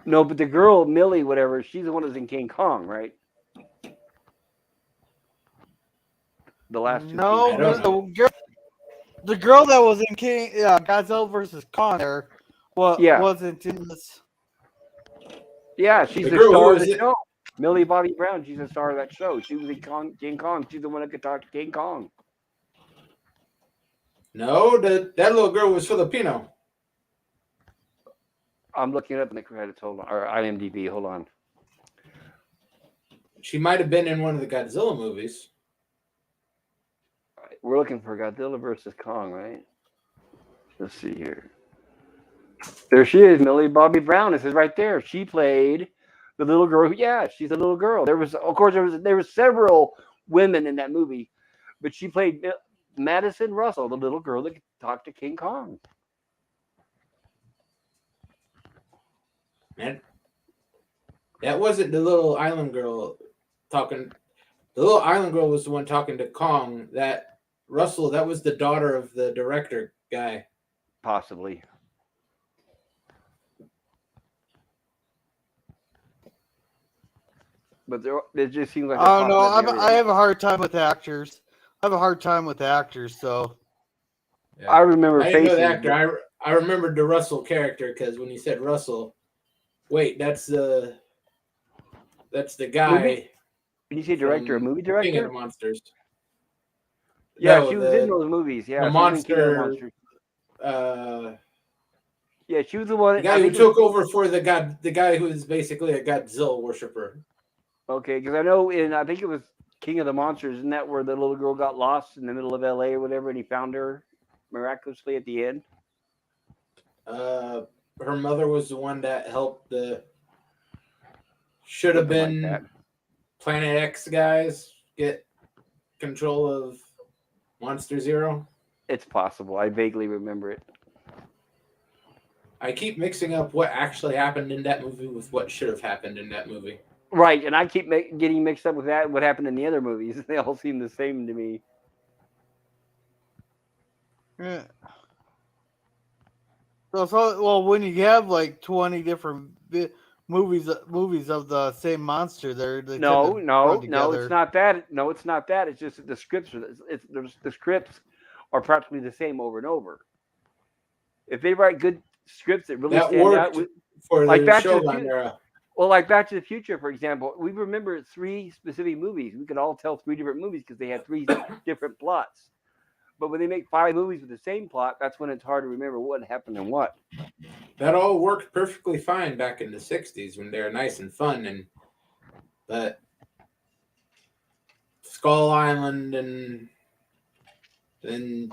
No, but the girl Millie, whatever, she's the one who's in King Kong, right? The last two. No, the girl that was in Godzilla versus Kong there wasn't in this. Yeah, she's the star of the show. Millie Bobby Brown, she's the star of that show. She was in King Kong. She's the one that could talk to King Kong. No, that little girl was Filipino. I'm looking up in the credits. Hold on, or IMDb. Hold on. She might have been in one of the Godzilla movies. We're looking for Godzilla versus Kong, right? Let's see here. There she is, Millie Bobby Brown. It says right there. She played the little girl. Yeah, she's a little girl. There were several women in that movie, but she played Madison Russell, the little girl that could talk to King Kong. Man, that wasn't the little island girl talking. The little island girl was the one talking to Kong. That Russell, that was the daughter of the director guy. Possibly. But it just seems like. I don't know. I have a hard time with actors. So. Yeah. I remember I didn't know the actor. I remembered the Russell character because when you said Russell, wait, that's the guy. When you say director, a movie director? King of the Monsters. Yeah, No, she was in those movies. Yeah, the monster. Yeah, she was the one. The guy who took over for the guy who is basically a Godzilla worshiper. Okay, because I know I think it was King of the Monsters. Isn't that where the little girl got lost in the middle of LA or whatever, and he found her miraculously at the end? Her mother was the one that helped should have been like Planet X guys get control of Monster Zero. It's possible. I vaguely remember it. I keep mixing up what actually happened in that movie with what should have happened in that movie. Right, and I keep getting mixed up with that. What happened in the other movies? They all seem the same to me. Yeah. So when you have like 20 different movies of the same monster, No, it's not that. No, it's not that. It's just that the scripts the scripts are practically the same over and over. If they write good scripts that really stand out, for like the Back to the Shogun Future. era. Well, like Back to the Future, for example, we remember 3 specific movies. We could all tell 3 different movies because they had 3 different plots. But when they make 5 movies with the same plot, that's when it's hard to remember what happened and what. That all worked perfectly fine back in the 60s when they were nice and fun, but Skull Island and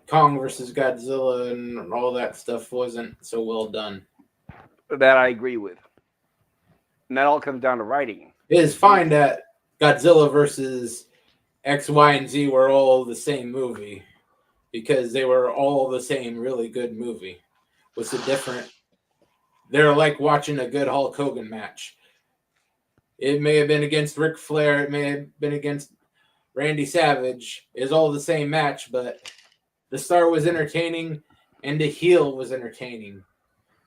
Kong versus Godzilla and all that stuff wasn't so well done. That I agree with. And that all comes down to writing. It is fine that Godzilla versus X, Y, and Z were all the same movie because they were all the same really good movie. What's the difference? They're like watching a good Hulk Hogan match. It may have been against Ric Flair. It may have been against Randy Savage. It's all the same match, but the star was entertaining and the heel was entertaining.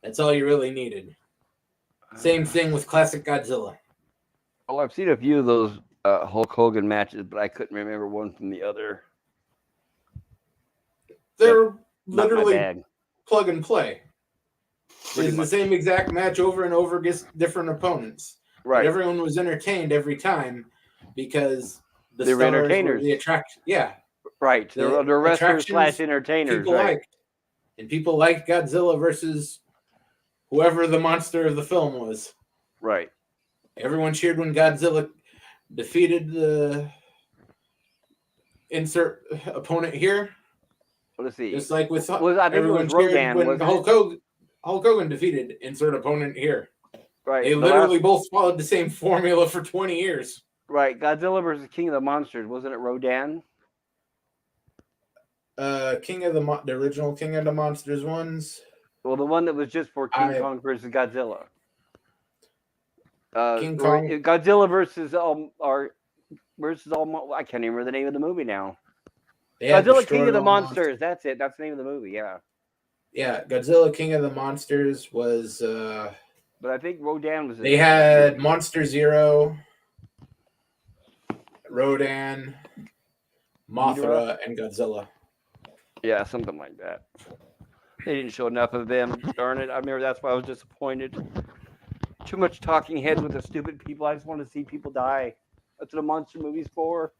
That's all you really needed. Same thing with classic Godzilla. Oh, I've seen a few of those Hulk Hogan matches, but I couldn't remember one from the other. They're literally plug and play. It's the same exact match over and over against different opponents. Right. But everyone was entertained every time because they were entertainers. The attraction. Yeah. Right. The The wrestlers attractions / entertainers. people Right. liked. And people liked Godzilla versus whoever the monster of the film was. Right. Everyone cheered when Godzilla defeated the insert opponent here. Let's see. Just like with I think it everyone was cheered Rodan, when wasn't it? Hulk Hogan defeated insert opponent here. Right. They the literally last- both followed the same formula for 20 years. Right. Godzilla versus King of the Monsters. Wasn't it Rodan? The original King of the Monsters ones. Well, the one that was just for King I- Kong versus Godzilla. King or Kong. Godzilla versus I can't even remember the name of the movie now. They had Godzilla King destroyed of the all Monsters. That's it. That's the name of the movie. Yeah. Yeah, Godzilla King of the Monsters was. But I think Rodan was. They had Monster Zero, Rodan, Mothra, and Godzilla. Yeah, something like that. They didn't show enough of them. Darn it! I remember that's why I was disappointed. Too much talking heads with the stupid people. I just want to see people die. That's what a monster movie's for.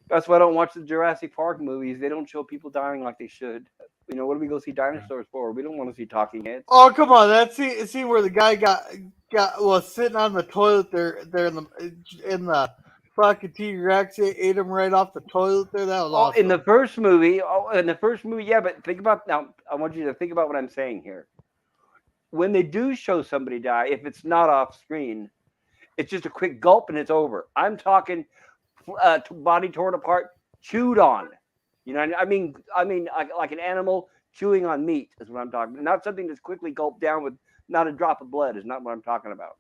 That's why I don't watch the Jurassic Park movies. They don't show people dying like they should. You know, what do we go see dinosaurs for? We don't want to see talking heads. Oh, come on! That scene where the guy was sitting on the toilet there in the fucking T-Rex ate him right off the toilet there. That was awesome. In the first movie, yeah. But think about now. I want you to think about what I'm saying here. When they do show somebody die, if it's not off screen, it's just a quick gulp and it's over. I'm talking body torn apart, chewed on. You know, I mean, like an animal chewing on meat is what I'm talking. Not something that's quickly gulped down with not a drop of blood is not what I'm talking about.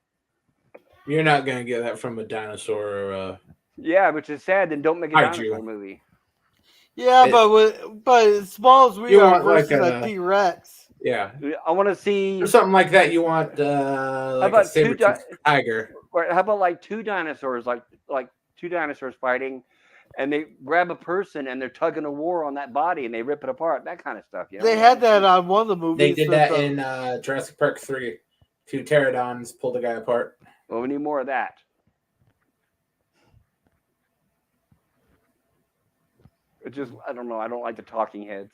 You're not gonna get that from a dinosaur or Yeah, which is sad. Then don't make a Kaiju. dinosaur movie. Yeah, but as small as we You are want like versus a T-Rex. yeah, I want to see. or something like that. You want like about a saber-toothed tiger. Right, how about like two dinosaurs, like two dinosaurs fighting, and they grab a person and they're tugging a war on that body and they rip it apart. That kind of stuff. You know? They had that on one of the movies. They did that in Jurassic Park 3. 2 pterodons pulled a guy apart. Well, we need more of that. It just, I don't know. I don't like the talking heads.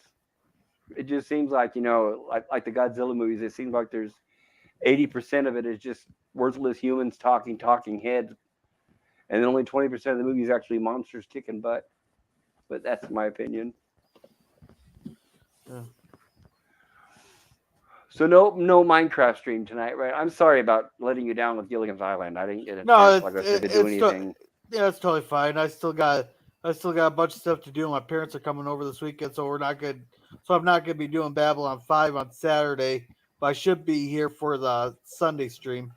It just seems like, you know, like the Godzilla movies, it seems like there's 80% of it is just worthless humans talking heads. And then only 20% of the movie is actually monsters kicking butt. But that's my opinion. Yeah. So no Minecraft stream tonight, right? I'm sorry about letting you down with Gilligan's Island. I didn't get a chance, like I said, to do anything. Yeah, it's totally fine. I still got a bunch of stuff to do. My parents are coming over this weekend, so I'm not gonna be doing Babylon 5 on Saturday, but I should be here for the Sunday stream.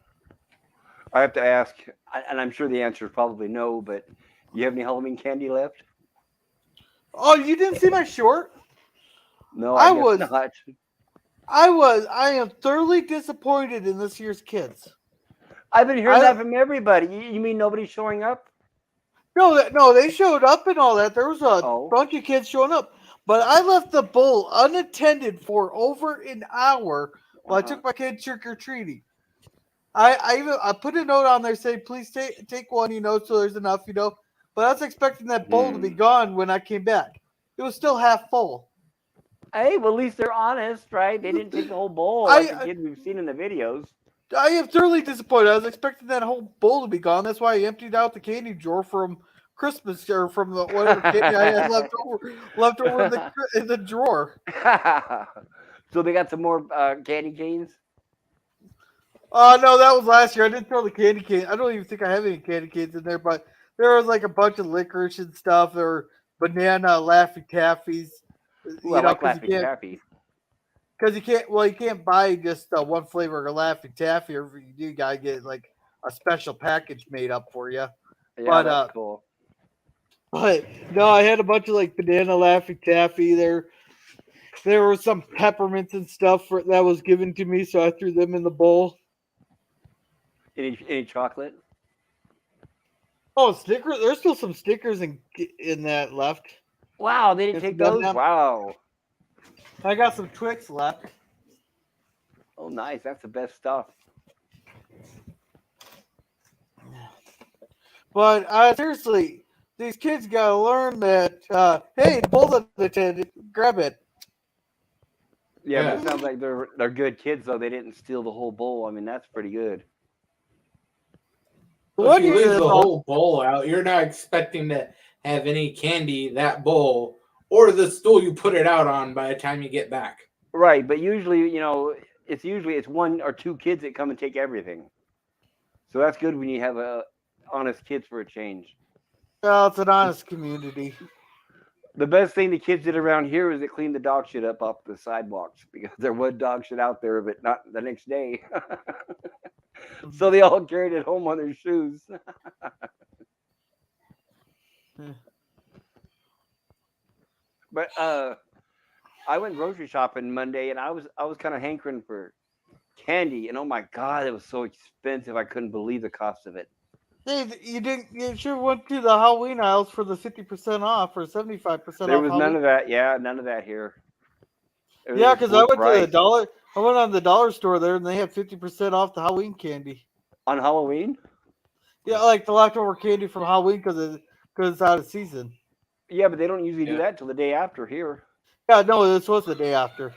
I have to ask, and I'm sure the answer is probably no, but you have any Halloween candy left? Oh, you didn't see my short? No, I guess not. I am thoroughly disappointed in this year's kids. I've been hearing that from everybody. You mean nobody's showing up? No, they showed up and all that. There was a bunch of kids showing up, but I left the bowl unattended for over an hour while I took my kid trick or treating. I put a note on there saying, please take one, so there's enough, But I was expecting that bowl to be gone when I came back. It was still half full. Hey, well, at least they're honest, right? They didn't take the whole bowl like the kid we've seen in the videos. I am thoroughly disappointed. I was expecting that whole bowl to be gone. That's why I emptied out the candy drawer from Christmas or from the whatever candy I had left over in the drawer. So they got some more candy canes? No, that was last year. I didn't throw the candy cane. I don't even think I have any candy canes in there, but there was like a bunch of licorice and stuff. There were banana Laffy Taffies. Ooh, I like Laffy Taffy. Because you can't buy just one flavor of Laffy Taffy, or if you do, you gotta get like a special package made up for you. Yeah, that's cool. But no, I had a bunch of like banana Laffy Taffy. There were some peppermints and stuff that was given to me, so I threw them in the bowl. Any chocolate? Oh, stickers! There's still some stickers in that left. Wow, they didn't take those. Wow. I got some Twix left. Oh, nice. That's the best stuff. But seriously, these kids gotta learn that. Hey, the bowl's on the tin. Grab it. Yeah, but Yeah. it sounds like they're good kids though. They didn't steal the whole bowl. I mean, that's pretty good. Well, if What you do leave you the whole bowl out, you're not expecting to have any candy that bowl or the stool you put it out on by the time you get back. Right, but usually, it's one or two kids that come and take everything. So that's good when you have honest kids for a change. Well, it's an honest community. The best thing the kids did around here is they cleaned the dog shit up off the sidewalks because there was dog shit out there, but not the next day. So they all carried it home on their shoes. But I went grocery shopping Monday, and I was kind of hankering for candy, and oh my god, it was so expensive. I couldn't believe the cost of it. Hey, you sure went to the Halloween aisles for the 50% off or 75% There off was none Halloween? of that. Yeah, none of that here. It Yeah, was because I full went to the price dollar. I went on the dollar store there, and they had 50% off the Halloween candy. on Halloween. Yeah, like the leftover candy from Halloween because it's out of season. Yeah, but they don't usually do Yeah. that till the day after here. Yeah, no, this was the day after.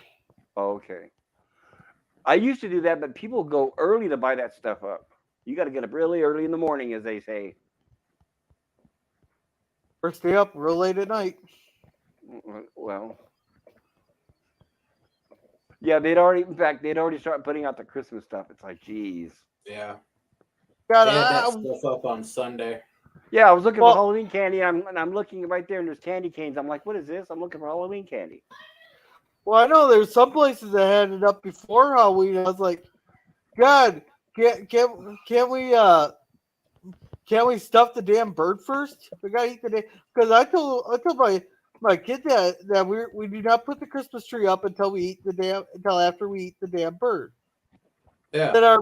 Okay. I used to do that, but people go early to buy that stuff up. You got to get up really early in the morning, as they say. First day up, real late at night. Well, yeah, they'd already started putting out the Christmas stuff. It's like, geez. Yeah. God, They had that stuff up on Sunday. Yeah, I was looking Well- for Halloween candy, and I'm looking right there, and there's candy canes. I'm like, what is this? I'm looking for Halloween candy. well, I know there's some places that had it up before Halloween. I was like, God, can't we stuff the damn bird first? We gotta eat the damn because I told my kid that we do not put the Christmas tree up until after we eat the damn bird. Yeah. Then I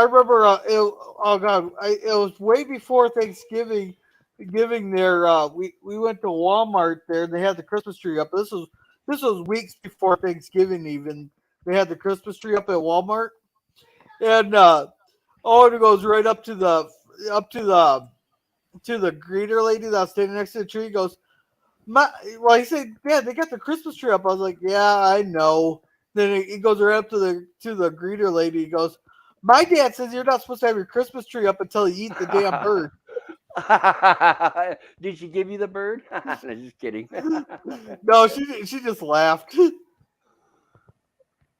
remember oh god it was way before Thanksgiving. Giving there we went to Walmart there and they had the Christmas tree up. This was weeks before Thanksgiving even. They had the Christmas tree up at Walmart and it goes right up to the greeter lady that was standing next to the tree. He goes, he said, "Yeah, they got the Christmas tree up." I was like, "Yeah, I know." Then he goes right up to the greeter lady. He goes, "My dad says you're not supposed to have your Christmas tree up until you eat the damn bird." Did she give you the bird? No, just kidding. No, she just laughed.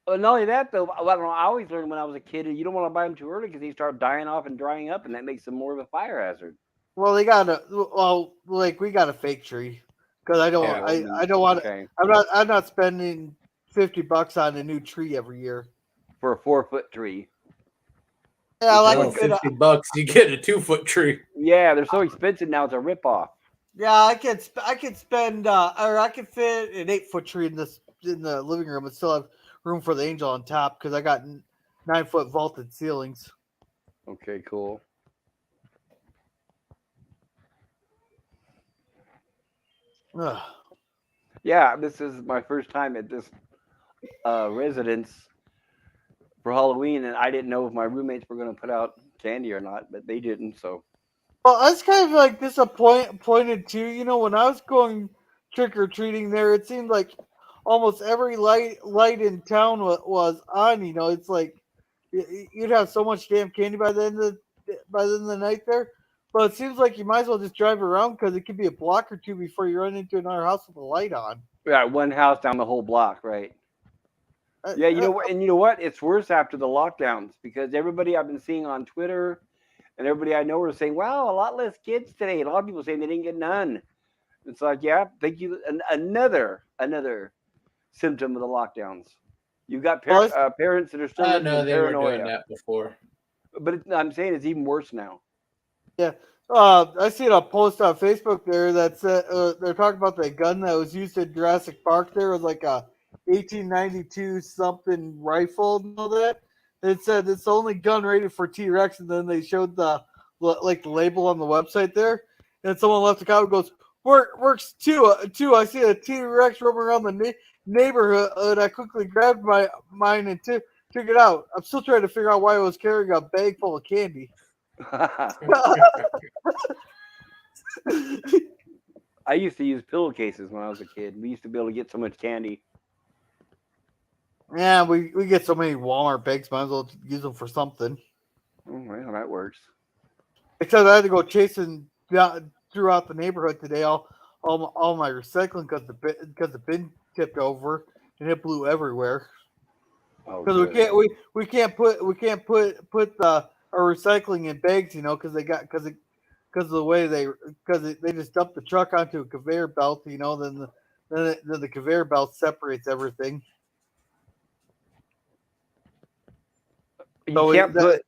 Well, not only that, though, I always learned when I was a kid, you don't want to buy them too early because they start dying off and drying up, and that makes them more of a fire hazard. Well, we got a fake tree because I don't Yeah, I don't want to. Okay. I'm not spending $50 on a new tree every year. For a 4-foot tree. Yeah, I like For a good. $50, you get a 2-foot tree. Yeah, they're so expensive now. It's a ripoff. Yeah, I could spend or I could fit an 8-foot tree in the living room and still have room for the angel on top because I got 9-foot vaulted ceilings. Okay, cool. Ugh. Yeah, this is my first time at this residence for Halloween, and I didn't know if my roommates were going to put out candy or not, but they didn't. So Well, I was kind of like disappointed too. You know, when I was going trick or treating there, it seemed like almost every light in town was on. You know, it's like you'd have so much damn candy by the end of the night there. But it seems like you might as well just drive around because it could be a block or two before you run into another house with a light on. yeah, one house down the whole block, right? Yeah, you know what? And you know what? It's worse after the lockdowns because everybody I've been seeing on Twitter and everybody I know are saying, "Wow, a lot less kids today." A lot of people saying they didn't get none. It's like, yeah, thank you. Another symptom of the lockdowns. You've got parents that are still I living know in they were doing paranoia, that before. but I'm saying it's even worse now. Yeah. I seen a post on Facebook there that said they're talking about the gun that was used in Jurassic Park. There was like a 1892 something rifle and all that. It said it's the only gun rated for T-Rex, and then they showed the label on the website there, and someone left a comment goes, "Works too. I see a T-Rex roaming around the neighborhood. I quickly grabbed mine and took it out. I'm still trying to figure out why I was carrying a bag full of candy." I used to use pillowcases when I was a kid. We used to be able to get so much candy. Yeah, we get so many Walmart bags, might as well use them for something. Oh, well, that works. Except I had to go chasing throughout the neighborhood today. All my recycling because the bin tipped over and it blew everywhere. Oh, Because good. we can't put the our recycling in bags, because because of the way they just dump the truck onto a conveyor belt, then the conveyor belt separates everything. You So can't put.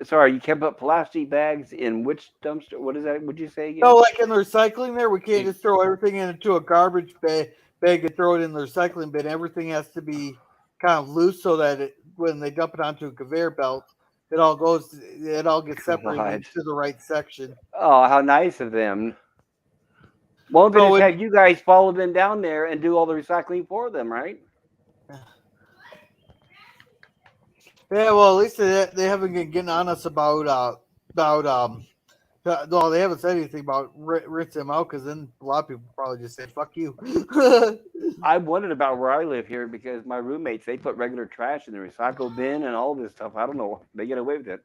Sorry, you can't put plastic bags in which dumpster? What is that? Would you say again? so like in the recycling there, we can't just throw everything into a garbage bag and throw it in the recycling bin. Everything has to be kind of loose so that when they dump it onto a conveyor belt, it all gets separated God. into the right section. Oh, how nice of them. Why don't they So just when have you guys follow them down there and do all the recycling for them, right? Yeah, well, at least they haven't been getting on us about well, they haven't said anything about rinsing them out because then a lot of people probably just say "fuck you." I wondered about where I live here because my roommates they put regular trash in the recycle bin and all this stuff. I don't know. They get away with it.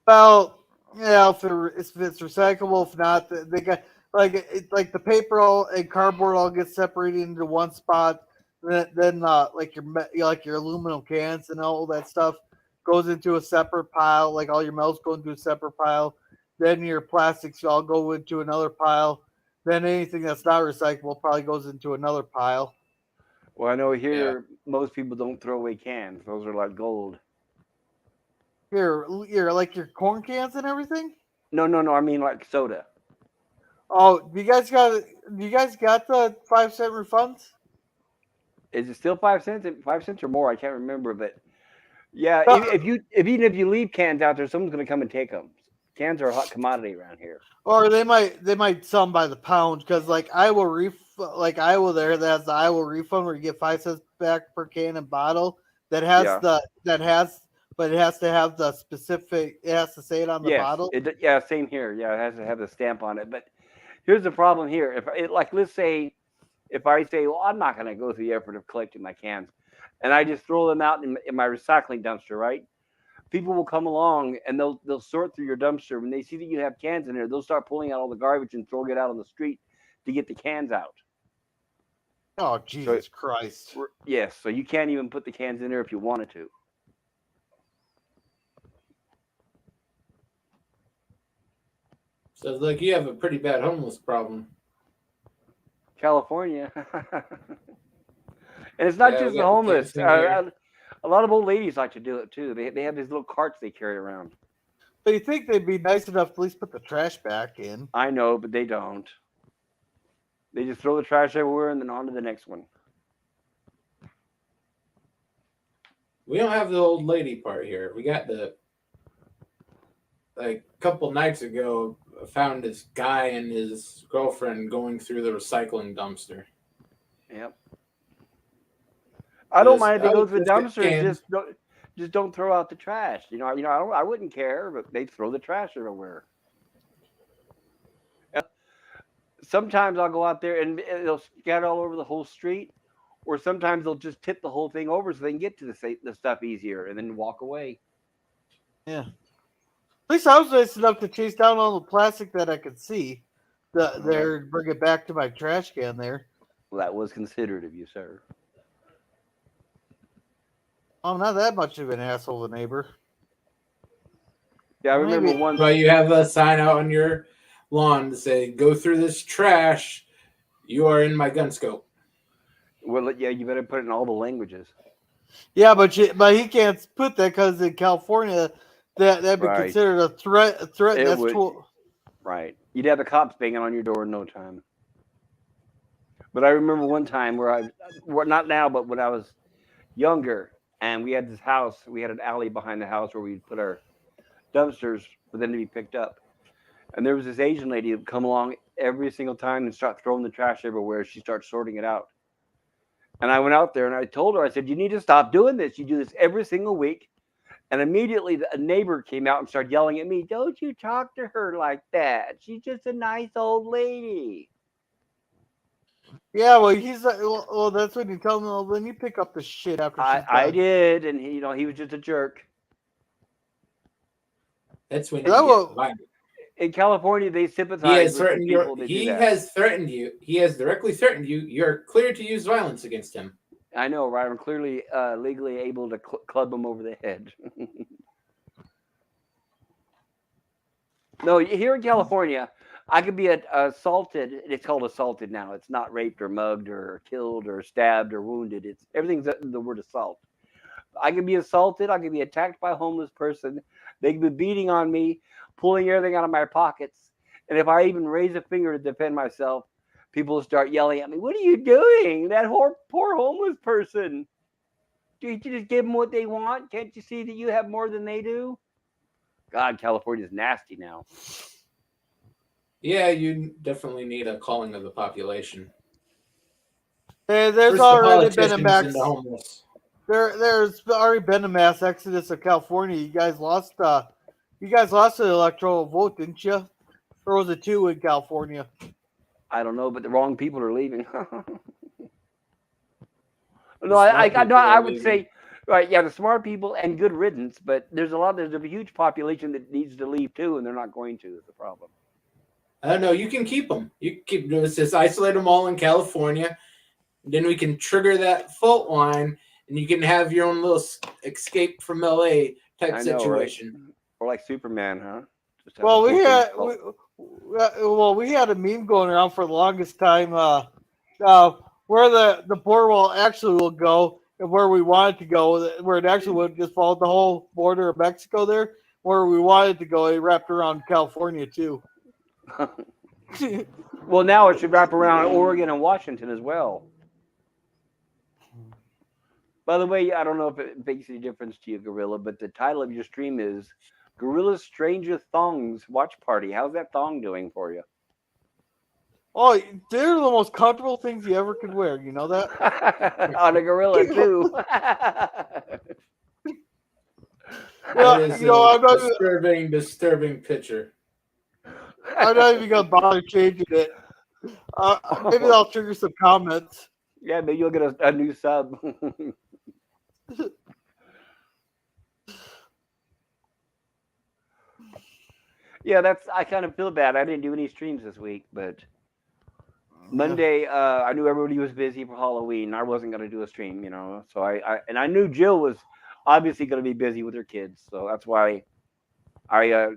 Well, yeah, if it's recyclable, if not, they got like the paper all and cardboard all get separated into one spot. Then like like your aluminum cans and all that stuff goes into a separate pile. Like all your metals go into a separate pile. Then your plastics all go into another pile. Then anything that's not recyclable probably goes into another pile. Well, I know Yeah. here most people don't throw away cans. Those are like gold. Your like your corn cans and everything. No, no, no. I mean like soda. Oh, you guys got the 5 cent refunds? Is it still 5 cents? 5 cents or more? I can't remember. But yeah, Uh, even if you leave cans out there, someone's going to come and take them. Cans are a hot commodity around here. or they might sell 'em by the pound because like Iowa there that has the Iowa refund where you get 5 cents back per can and bottle that has Yeah. but it has to have the specific, it has to say it on the Yes. bottle. Yeah. Same here. Yeah. It has to have the stamp on it. But here's the problem here. If it, like, let's say, if I say, well, I'm not going to go through the effort of collecting my cans, and I just throw them out in my recycling dumpster, right? People will come along and they'll sort through your dumpster. When they see that you have cans in there, they'll start pulling out all the garbage and throwing it out on the street to get the cans out. Oh So Jesus Christ! yes, so you can't even put the cans in there if you wanted to. Sounds like you have a pretty bad homeless problem. California, and it's not Yeah, we just the got the homeless. same thing here. A lot of old ladies like to do it too. They have these little carts they carry around. But you think they'd be nice enough to at least put the trash back in? I know, but they don't. They just throw the trash everywhere and then on to the next one. We don't have the old lady part here. We got like a couple nights ago, I found this guy and his girlfriend going through the recycling dumpster. Yep. I don't Just, mind if they oh, go to the just get dumpster. cans. Just don't throw out the trash. I wouldn't care, but they throw the trash everywhere. Sometimes I'll go out there and they'll scatter all over the whole street, or sometimes they'll just tip the whole thing over so they can get to the stuff easier and then walk away. Yeah. At least I was nice enough to chase down all the plastic that I could see. There, bring it back to my trash can there. Well, that was considerate of you, sir. I'm not that much of an asshole, the neighbor. Yeah, I Well, remember maybe. once. But you have a sign out on your lawn to say, "Go through this trash. You are in my gun scope." Well, yeah, you better put it in all the languages. Yeah, but he can't put that because in California, that'd be Right. considered a threat. A threat. It That's would. Right. You'd have the cops banging on your door in no time. But I remember one time well, not now, but when I was younger, and we had this house, we had an alley behind the house where we'd put our dumpsters for them to be picked up. And there was this Asian lady who'd come along every single time and start throwing the trash everywhere. She starts sorting it out. And I went out there and I told her, I said, you need to stop doing this. You do this every single week. And immediately a neighbor came out and started yelling at me, don't you talk to her like that. She's just a nice old lady. Yeah, well, he's well, that's when you tell him, well, then you pick up the shit after she's I done. did, and he was just a jerk. That's when That you get will, violent. In California, they He sympathize has with the threatened people that do he that. has threatened you. He has directly threatened you. You're clear to use violence against him. I know, right? I'm clearly legally able to club him over the head. No, here in California, I could be assaulted. It's called assaulted now. It's not raped or mugged or killed or stabbed or wounded. It's everything's the word assault. I could be assaulted. I could be attacked by a homeless person. They could be beating on me, pulling everything out of my pockets. And if I even raise a finger to defend myself, people will start yelling at me, "What are you doing? That poor homeless person. Can't you just give them what they want? Can't you see that you have more than they do?" God, California's nasty now. Yeah, you definitely need a calling of the population. hey, there's First the already been a politicians max. and the homeless. There's already been a mass exodus of California. You guys lost. You guys lost the electoral vote, didn't you? Or was it 2 in California? I don't know, but the wrong people are leaving. The No, I, smart I, no, people I are would leaving. say, right, yeah, the smart people and good riddance, but there's a huge population that needs to leave too, and they're not going to. Is the problem. I don't know. You can keep them. You can keep just isolate them all in California. Then we can trigger that fault line, and you can have your own little escape from LA type I know, right? situation. Or like Superman, huh? Just have Well, the we whole thing had fault. we had a meme going around for the longest time. Where the border wall actually will go and where we want it to go, where it actually would just follow the whole border of Mexico there. Where we wanted to go, it wrapped around California too. Well, now it should wrap around Oregon and Washington as well. By the way, I don't know if it makes any difference to you, Gorilla, but the title of your stream is Gorilla's Stranger Thongs Watch Party. How's that thong doing for you? Oh, they're the most comfortable things you ever could wear. You know that? On a gorilla too. That is You know, a disturbing picture. I'm not even gonna bother changing it. Maybe I'll trigger some comments. Yeah, maybe you'll get a new sub. Yeah, I kind of feel bad. I didn't do any streams this week, but Monday, I knew everybody was busy for Halloween. I wasn't going to do a stream, So I knew Jill was obviously going to be busy with her kids, so that's why I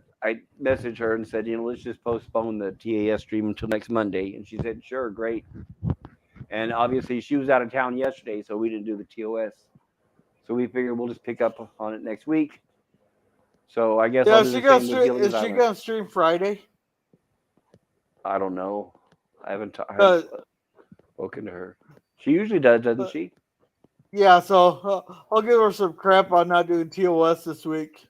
messaged her and said, let's just postpone the TAS stream until next Monday, and she said, sure, great. And obviously, she was out of town yesterday, so we didn't do the TOS. So we figured we'll just pick up on it next week. So I guess I'll do the same with Gilligan's is she Island. gonna stream Friday? I don't know. I haven't spoken to her. She usually does, doesn't she? Yeah, so I'll give her some crap on not doing TOS this week.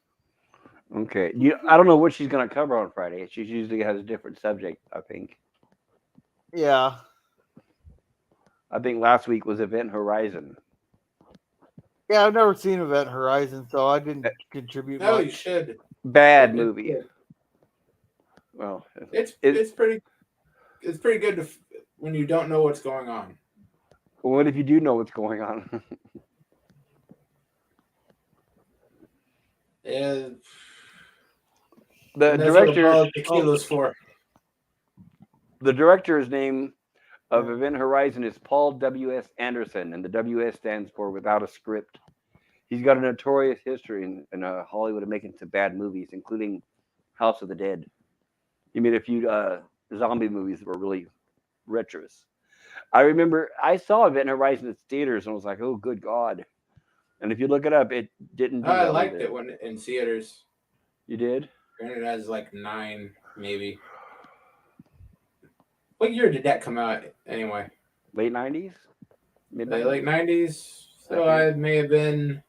Okay. I don't know what she's going to cover on Friday. She usually has a different subject, I think. Yeah. I think last week was Event Horizon. Yeah, I've never seen Event Horizon, so I didn't contribute No, much. you should. Bad movie. Well, it's pretty good when you don't know what's going on. What if you do know what's going on? Yeah. The And that's director. what tequila's for. The director's name of Event Horizon is Paul W.S. Anderson, and the W.S. stands for Without a Script. He's got a notorious history in Hollywood of making some bad movies, including House of the Dead. He made a few zombie movies that were really retros. I remember I saw Event Horizon at theaters and was like, oh, good God. And if you look it up, it didn't do I well liked either. it when in theaters. You did? Granted, it has like 9, maybe. What year did that come out anyway? Late 90s? Mid-90s? Late 90s. So I may have been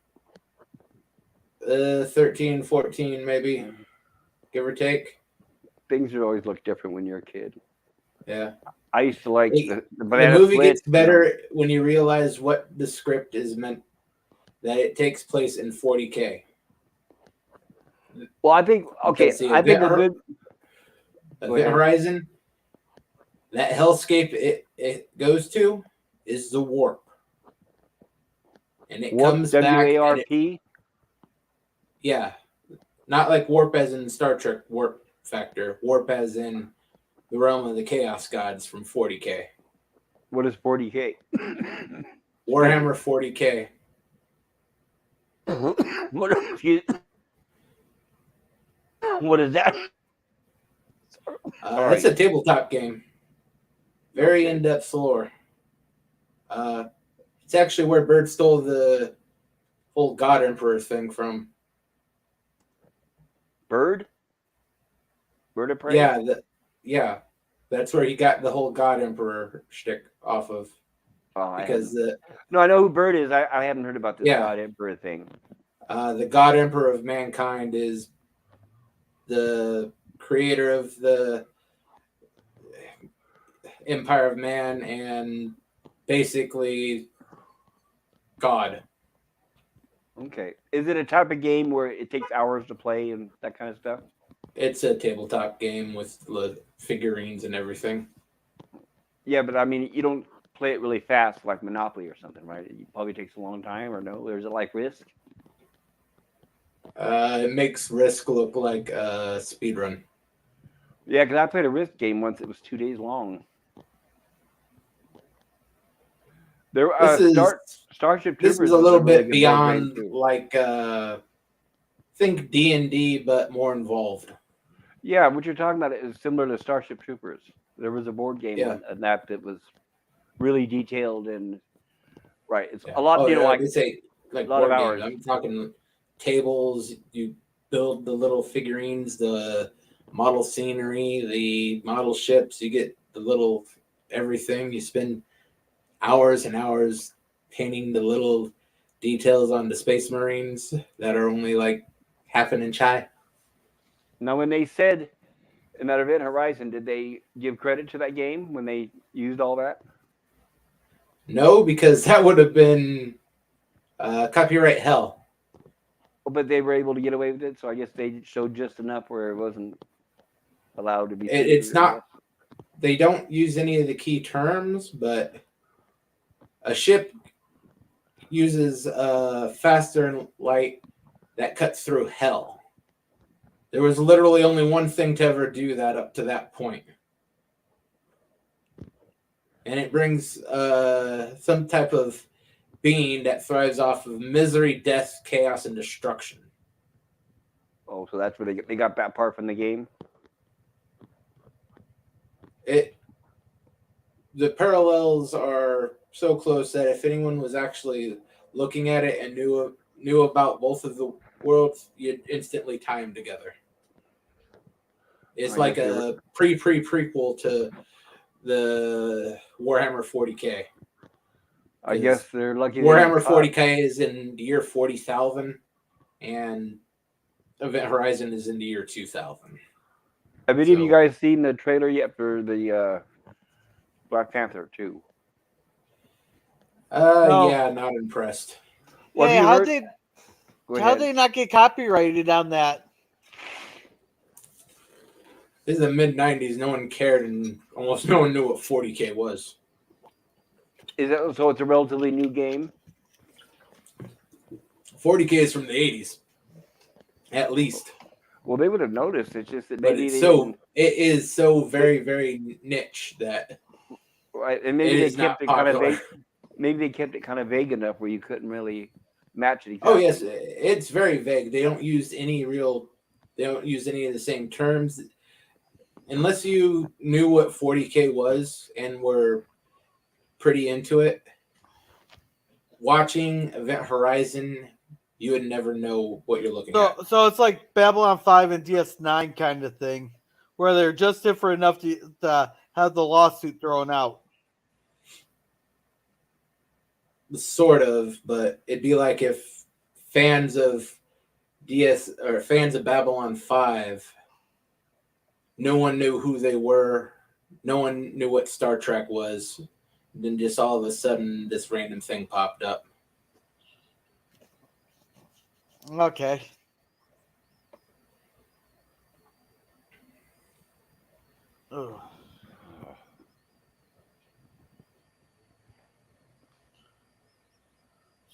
13, 14, maybe, give or take. Things always look different when you're a kid. Yeah. I used to like the banana movie split, gets better when you realize what the script is meant, that it takes place in 40K. Well, I think, okay, I think a good... Event Horizon, That hellscape it goes to is the warp. And it Warp, comes back and WARP. yeah. Not like warp as in Star Trek warp factor. Warp as in the realm of the Chaos Gods from 40K. What is 40K? Warhammer 40K. What is that? It's a tabletop game. Very Okay. in-depth lore. It's actually where Bird stole the whole God Emperor thing from. Bird of prey? Yeah. That's where he got the whole God Emperor shtick off of. Because no, I know who Bird is. I haven't heard about this God Emperor thing. The God Emperor of mankind is the creator of the Empire of Man and basically God. Okay. Is it a type of game where it takes hours to play and that kind of stuff? It's a tabletop game with the figurines and everything. Yeah, but I mean, you don't play it really fast like Monopoly or something, right? It probably takes a long time, or no? Or is it like Risk? It makes Risk look like a speedrun. Yeah, because I played a Risk game once. It was 2 days long. There, Starship Troopers. This is a little bit beyond like think D&D, but more involved. Yeah, what you're talking about is similar to Starship Troopers. There was a board game on that was really detailed and right. It's a lot. Like say like a lot of hours. I'm talking tables. You build the little figurines, the model scenery, the model ships. You get the little everything. You spend hours and hours painting the little details on the Space Marines that are only like half an inch high. Now, when they said in that Event Horizon, did they give credit to that game when they used all that? No, because that would have been copyright hell. But they were able to get away with it, so I guess they showed just enough where it wasn't allowed to be. It's not. They don't use any of the key terms, but a ship uses faster light that cuts through hell. There was literally only one thing to ever do that up to that point. And it brings some type of being that thrives off of misery, death, chaos, and destruction. Oh, so that's where they got that part from the game? The parallels are so close that if anyone was actually looking at it and knew about both of the worlds, you'd instantly tie them together. It's like a prequel to the Warhammer 40K. I guess they're lucky. Warhammer 40K is in the year 40,000, and Event Horizon is in the year 2000. Have any of you guys seen the trailer yet for the Black Panther 2? No. Yeah, not impressed. Hey, how'd they not get copyrighted on that? This is the mid-90s. No one cared, and almost no one knew what 40K was. Is it so? It's a relatively new game. 40K is from the 80s, at least. Well, they would have noticed. It's just that maybe it is so very, very niche that right, and maybe they kept it kind of vague. Maybe they kept it kind of vague enough where you couldn't really match it exactly. Oh yes, it's very vague. They don't use any of the same terms. Unless you knew what 40K was and were pretty into it, watching Event Horizon, you would never know what you're looking at. So it's like Babylon 5 and DS9 kind of thing, where they're just different enough to have the lawsuit thrown out. Sort of, but it'd be like if fans of Babylon 5, no one knew who they were, no one knew what Star Trek was, and then just all of a sudden this random thing popped up. Okay. Ugh.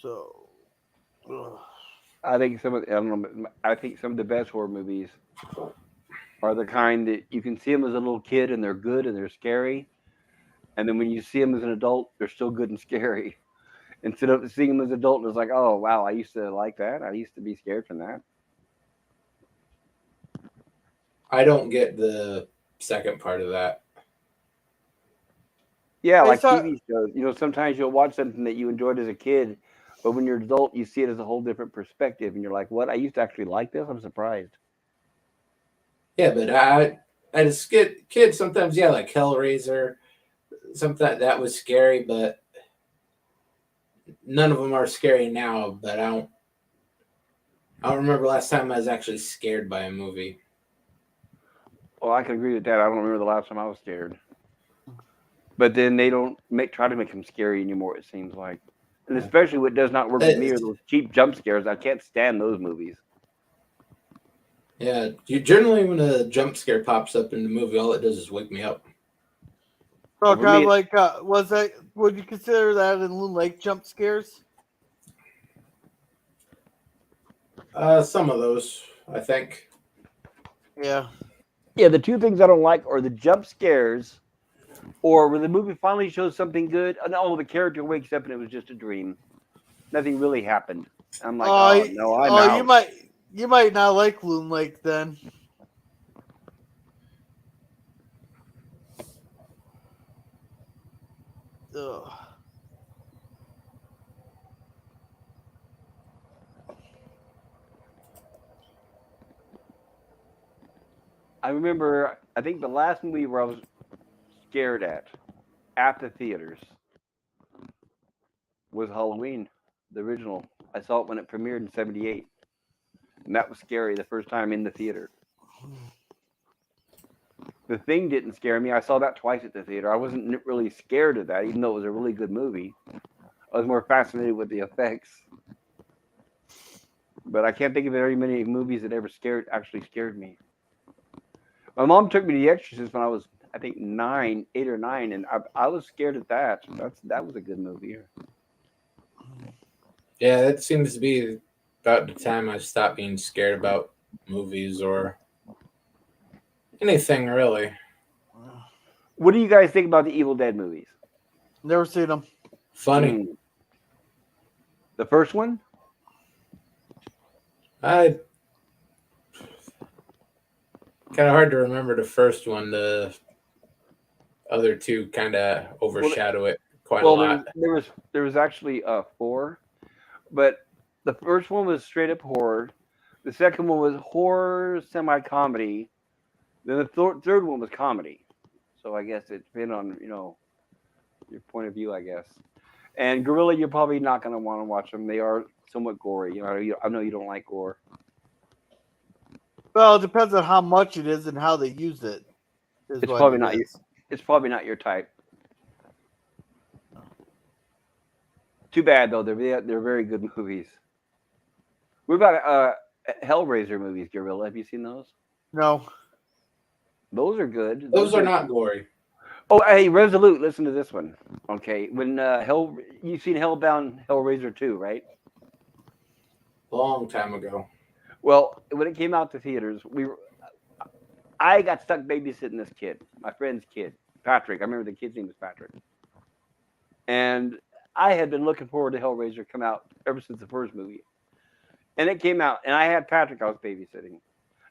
So, ugh. I think some of I don't know. I think some of the best horror movies are the kind that you can see them as a little kid and they're good and they're scary, and then when you see them as an adult, they're still good and scary. Instead of seeing them as an adult, it's like, oh wow, I used to like that. I used to be scared from that. I don't get the second part of that. Yeah, Hey, like so TV shows. Sometimes you'll watch something that you enjoyed as a kid, but when you're an adult, you see it as a whole different perspective, and you're like, "What? I used to actually like this. I'm surprised." Yeah, but I as a kid sometimes like Hellraiser, something that was scary, but none of them are scary now. But I don't remember last time I was actually scared by a movie. Well, I can agree with that. I don't remember the last time I was scared. But then they don't try to make them scary anymore. It seems like, and especially what does not work with me are those cheap jump scares. I can't stand those movies. Yeah, you generally when a jump scare pops up in the movie, all it does is wake me up. kind For of me, like, was that? Would you consider that in Loon Lake jump scares? Some of those, I think. Yeah. yeah, the two things I don't like are the jump scares, or when the movie finally shows something good, and oh, the character wakes up and it was just a dream. Nothing really happened. I'm like, Oh, oh no, I'm out. you might not like Loon Lake then. Ugh. I remember, I think the last movie where I was scared at the theaters was Halloween, the original. I saw it when it premiered in '78, and that was scary the first time in the theater. The Thing didn't scare me. I saw that twice at the theater. I wasn't really scared of that, even though it was a really good movie. I was more fascinated with the effects. But I can't think of very many movies that ever actually scared me. My mom took me to The Exorcist when I was, I think, 8 or 9, and I was scared at that. That was a good movie. Yeah, that seems to be about the time I stopped being scared about movies or anything really. What do you guys think about the Evil Dead movies? Never seen them. Funny. The first one? I kind of hard to remember the first one. The other two kind of overshadow it quite a lot. There was actually 4, but the first one was straight up horror. The second one was horror semi comedy. Then the third one was comedy. So I guess it depends on your point of view, I guess. And Gorilla, you're probably not going to want to watch them. They are somewhat gory. I know you don't like gore. Well, it depends on how much it is and how they use it. It's probably not. It's probably not your type. Too bad though. They're very good movies. What about Hellraiser movies, Gorilla? Have you seen those? No. Those are good. Those are not gory. Oh, hey, Resolute, listen to this one. Okay, when you've seen Hellbound Hellraiser 2, right? Long time ago. Well, when it came out to theaters, I got stuck babysitting this kid, my friend's kid, Patrick. I remember the kid's name was Patrick. And I had been looking forward to Hellraiser come out ever since the first movie. And it came out, and I had Patrick I was babysitting.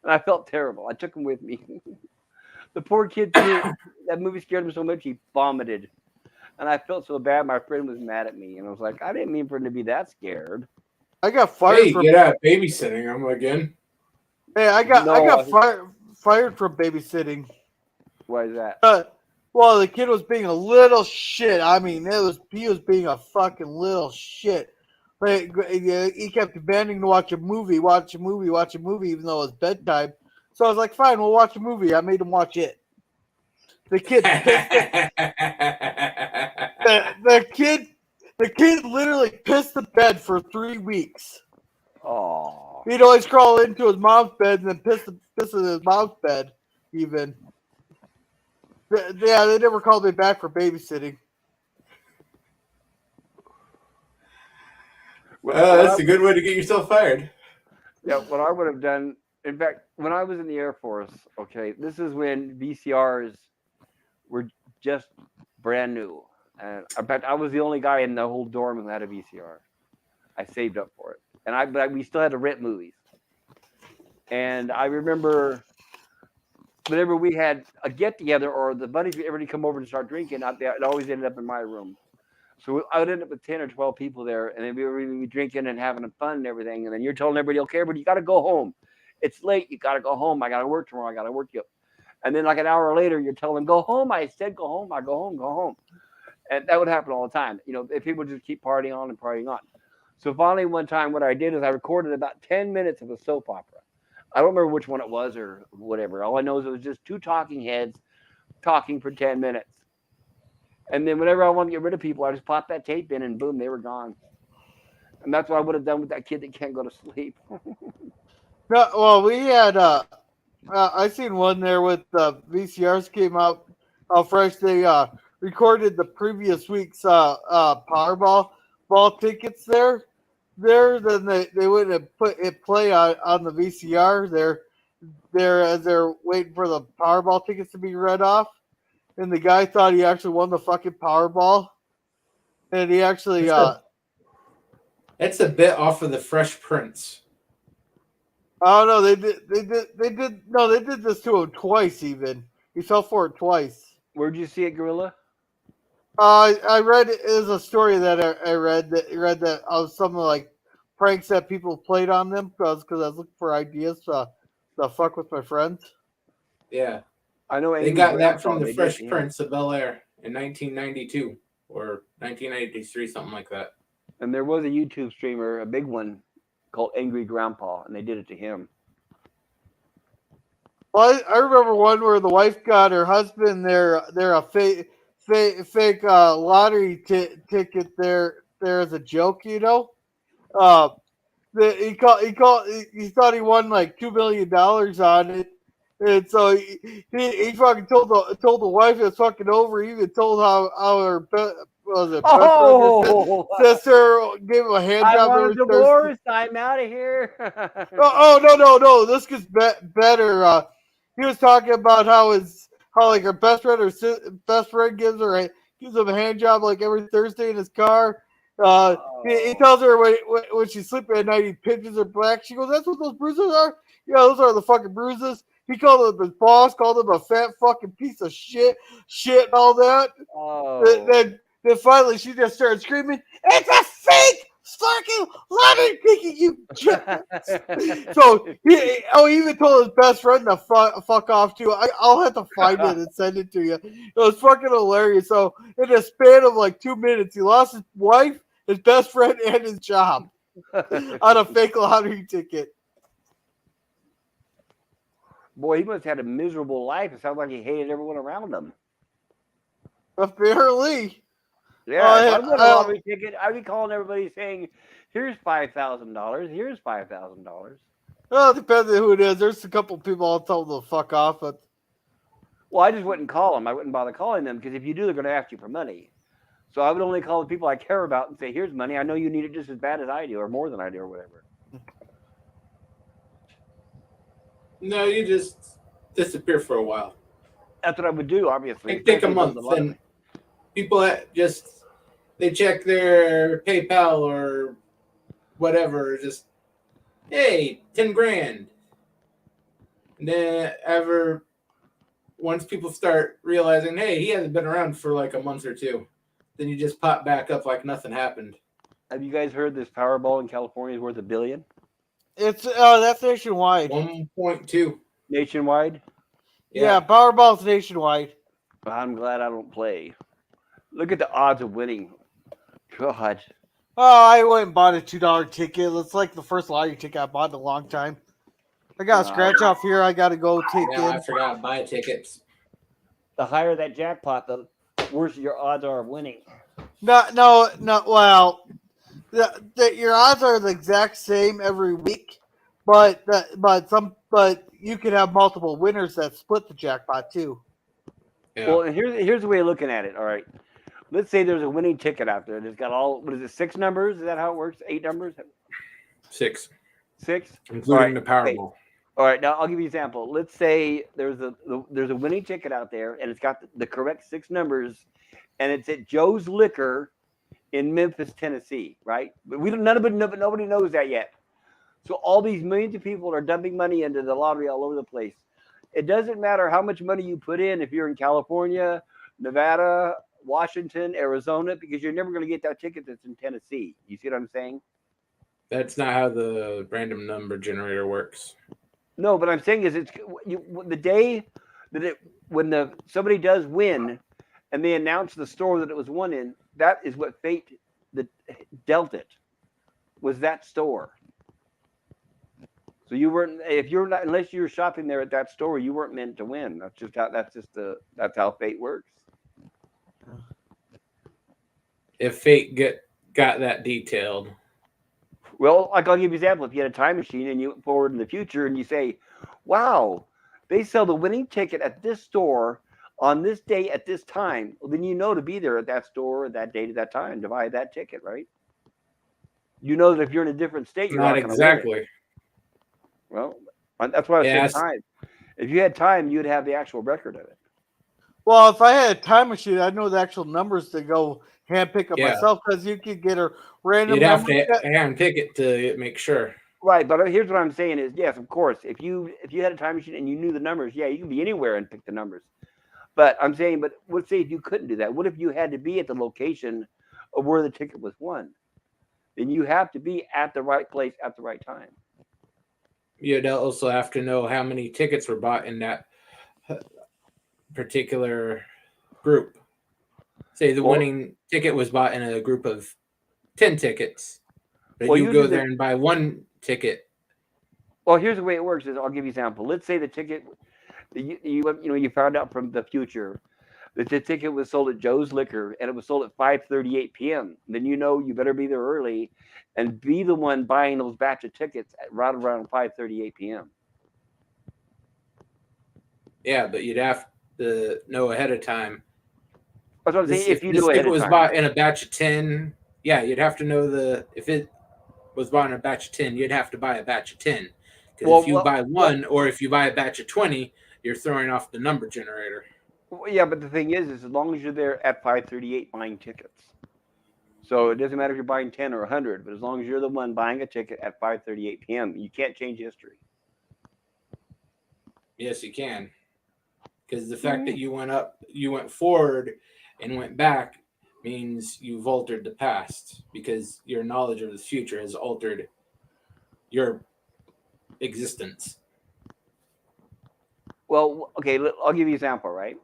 And I felt terrible. I took him with me. The poor kid, that movie scared him so much he vomited. And I felt so bad. My friend was mad at me. And I was like, I didn't mean for him to be that scared. I got fired from get out babysitting. I'm again. Hey, I got fired from babysitting. Why is that? Well, the kid was being a little shit. I mean, he was being a fucking little shit. But he kept demanding to watch a movie, even though it was bedtime. So I was like, fine, we'll watch a movie. I made him watch it. The kid pissed the kid literally pissed the bed for 3 weeks. Oh. He'd always crawl into his mom's bed and then piss in his mom's bed, even. Yeah, they never called me back for babysitting. That's a good way to get yourself fired. Yeah, what I would have done, in fact, when I was in the Air Force, okay, this is when VCRs were just brand new. And in fact, I was the only guy in the whole dorm who had a VCR. I saved up for it. But we still had to rent movies. And I remember whenever we had a get together or the buddies, everybody come over to start drinking, it always ended up in my room. So I would end up with 10 or 12 people there, and then we would be drinking and having fun and everything. And then you're telling everybody, okay, everybody, you got to go home. It's late. You got to go home. I got to work tomorrow. I got to work you. And then like an hour later, you're telling them, go home. I said, go home. I go home, go home. And that would happen all the time. You know, if people just keep partying on and partying on. So finally, one time, what I did is I recorded about 10 minutes of a soap opera. I don't remember which one it was or whatever. All I know is it was just two talking heads talking for 10 minutes. And then whenever I want to get rid of people, I just pop that tape in and boom, they were gone. And that's what I would have done with that kid that can't go to sleep. No, well, we had I seen one there with VCRs came out fresh. They recorded the previous week's Powerball tickets there. Then they went and put it play on the VCR there as they're waiting for the Powerball tickets to be read off. And the guy thought he actually won the fucking Powerball, and he actually It's a bit off of the Fresh Prince. Oh no, they did this to him twice even. He fell for it twice. Where'd you see it, Gorilla? I read it as a story that I read that of some like pranks that people played on them because I was looking for ideas to fuck with my friends. Yeah. I know they got that from the Fresh Prince of Bel-Air in 1992 or 1993, something like that. And there was a YouTube streamer, a big one, called Angry Grandpa, and they did it to him. Well, I remember one where the wife got her husband they're a fake lottery ticket there as a joke, you know. He thought he won like $2 million on it, and so he fucking told the wife it's fucking over. He even told how her best friend, sister gave him a hand job. I want a divorce. I'm out of here. No. This gets better. He was talking about how like her best friend best friend gives him a hand job like every Thursday in his car. He tells her when she's sleeping at night, he pinches her back. She goes, "That's what those bruises are? Yeah, those are the fucking bruises." He called him his boss, called him a fat fucking piece of shit and all that. Then finally she just started screaming, "It's a fake fucking lottery ticket, you jerk!" So he even told his best friend to fuck off too. I'll have to find it and send it to you. It was fucking hilarious. So in a span of like 2 minutes, he lost his wife, his best friend, and his job on a fake lottery ticket. Boy, he must have had a miserable life. It sounds like he hated everyone around him. Apparently. Yeah, if I got a lottery ticket, I'd be calling everybody saying, "Here's $5,000. Here's $5,000." Well, it depends on who it is. There's a couple people I'll tell them to fuck off, but well, I just wouldn't call them. I wouldn't bother calling them because if you do, they're going to ask you for money. So I would only call the people I care about and say, "Here's money. I know you need it just as bad as I do, or more than I do, or whatever." No, you just disappear for a while. That's what I would do, obviously. Take a month, and people they check their PayPal or whatever, just, hey, 10 grand. And then once people start realizing, hey, he hasn't been around for like a month or two, then you just pop back up like nothing happened. Have you guys heard this Powerball in California is worth $1 billion? It's that's nationwide. 1.2 nationwide. Yeah, Powerball's nationwide. I'm glad I don't play. Look at the odds of winning. God. Oh, I went and bought a $2 ticket. It's like the first lottery ticket I bought in a long time. I got a scratch off here. I got to go take in. I forgot to buy tickets. The higher that jackpot, the worse your odds are of winning. No. Well, your odds are the exact same every week, but you can have multiple winners that split the jackpot too. Yeah. Well, and here's the way of looking at it. All right, let's say there's a winning ticket out there. It's got all, what is it, 6 numbers? Is that how it works? 8 numbers? 6, 6? including the Okay. Powerball. All right, now I'll give you an example. Let's say there's a winning ticket out there, and it's got the correct 6 numbers, and it's at Joe's Liquor in Memphis, Tennessee, right? But nobody knows that yet. So all these millions of people are dumping money into the lottery all over the place. It doesn't matter how much money you put in if you're in California, Nevada, Washington, Arizona, because you're never going to get that ticket that's in Tennessee. You see what I'm saying? That's not how the random number generator works. No, but I'm saying is the day that somebody does win, and they announce the store that it was won in. That is what fate that dealt it. Was that store? So you weren't, if you're not, unless you were shopping there at that store, you weren't meant to win. That's how fate works. If fate got that detailed. Well, like I'll give you an example. If you had a time machine and you went forward in the future and you say, wow, they sell the winning ticket at this store on this day at this time, well, then you know to be there at that store at that date at that time to buy that ticket, right? You know that if you're in a different state, you're not going to exactly. win it. Well, that's why I said time. If you had time, you'd have the actual record of it. Well, if I had a time machine, I'd know the actual numbers to go hand pick up myself, because you could get a random. You'd have to hand pick it to make sure. Right, but here's what I'm saying is, yes, of course, if you had a time machine and you knew the numbers, yeah, you can be anywhere and pick the numbers. But I'm saying, but let's say if you couldn't do that, what if you had to be at the location of where the ticket was won? Then you have to be at the right place at the right time. You'd also have to know how many tickets were bought in that particular group. Say the winning ticket was bought in a group of 10 tickets, but you go there and buy one ticket. Well, here's the way it works. Is I'll give you an example. Let's say the ticket you found out from the future that the ticket was sold at Joe's Liquor and it was sold at 5:38 p.m. Then you better be there early and be the one buying those batch of tickets at right around 5:38 p.m. Yeah, but you'd have to know ahead of time. That's what I'm saying. If you knew ahead of time. If it was bought in a batch of 10, yeah, you'd have to know if it was bought in a batch of 10, you'd have to buy a batch of 10. Because if you buy one or if you buy a batch of 20, you're throwing off the number generator. Well, yeah, but the thing is as long as you're there at 5:38 buying tickets. So it doesn't matter if you're buying 10 or 100, but as long as you're the one buying a ticket at 5:38 p.m., you can't change history. Yes, you can. Because the fact that you went forward and went back means you've altered the past, because your knowledge of the future has altered your existence. Well, okay, I'll give you an example, right?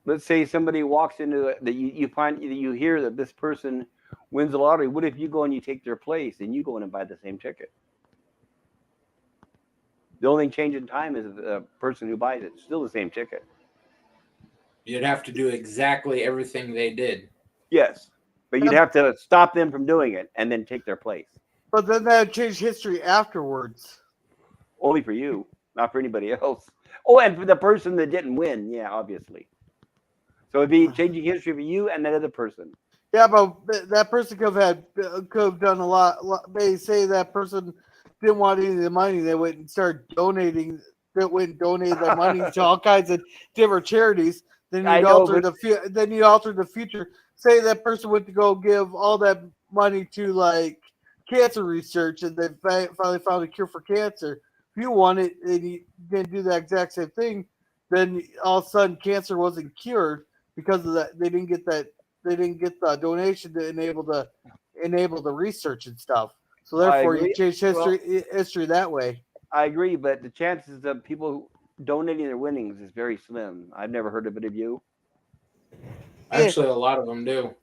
Let's say somebody walks into it that you find that you hear that this person wins the lottery. What if you go and you take their place and you go in and buy the same ticket? The only change in time is the person who buys it. It's still the same ticket. You'd have to do exactly everything they did. Yes, but you'd have to stop them from doing it and then take their place. But then that would change history afterwards. Only for you, not for anybody else. Oh, and for the person that didn't win, yeah, obviously. So it'd be changing history for you and that other person. Yeah, but that person could have done a lot. They say that person didn't want any of the money. They went and started donating. They went and donated their money to all kinds of different charities. Then you alter the future. Say that person went to go give all that money to like cancer research, and they finally found a cure for cancer. If you want it and you didn't do that exact same thing, then all of a sudden cancer wasn't cured because of that. They didn't get that. They didn't get the donation to enable the research and stuff. So therefore, you change history that way. I agree, but the chances of people donating their winnings is very slim. I've never heard of it. Have you? Actually, a lot of them do.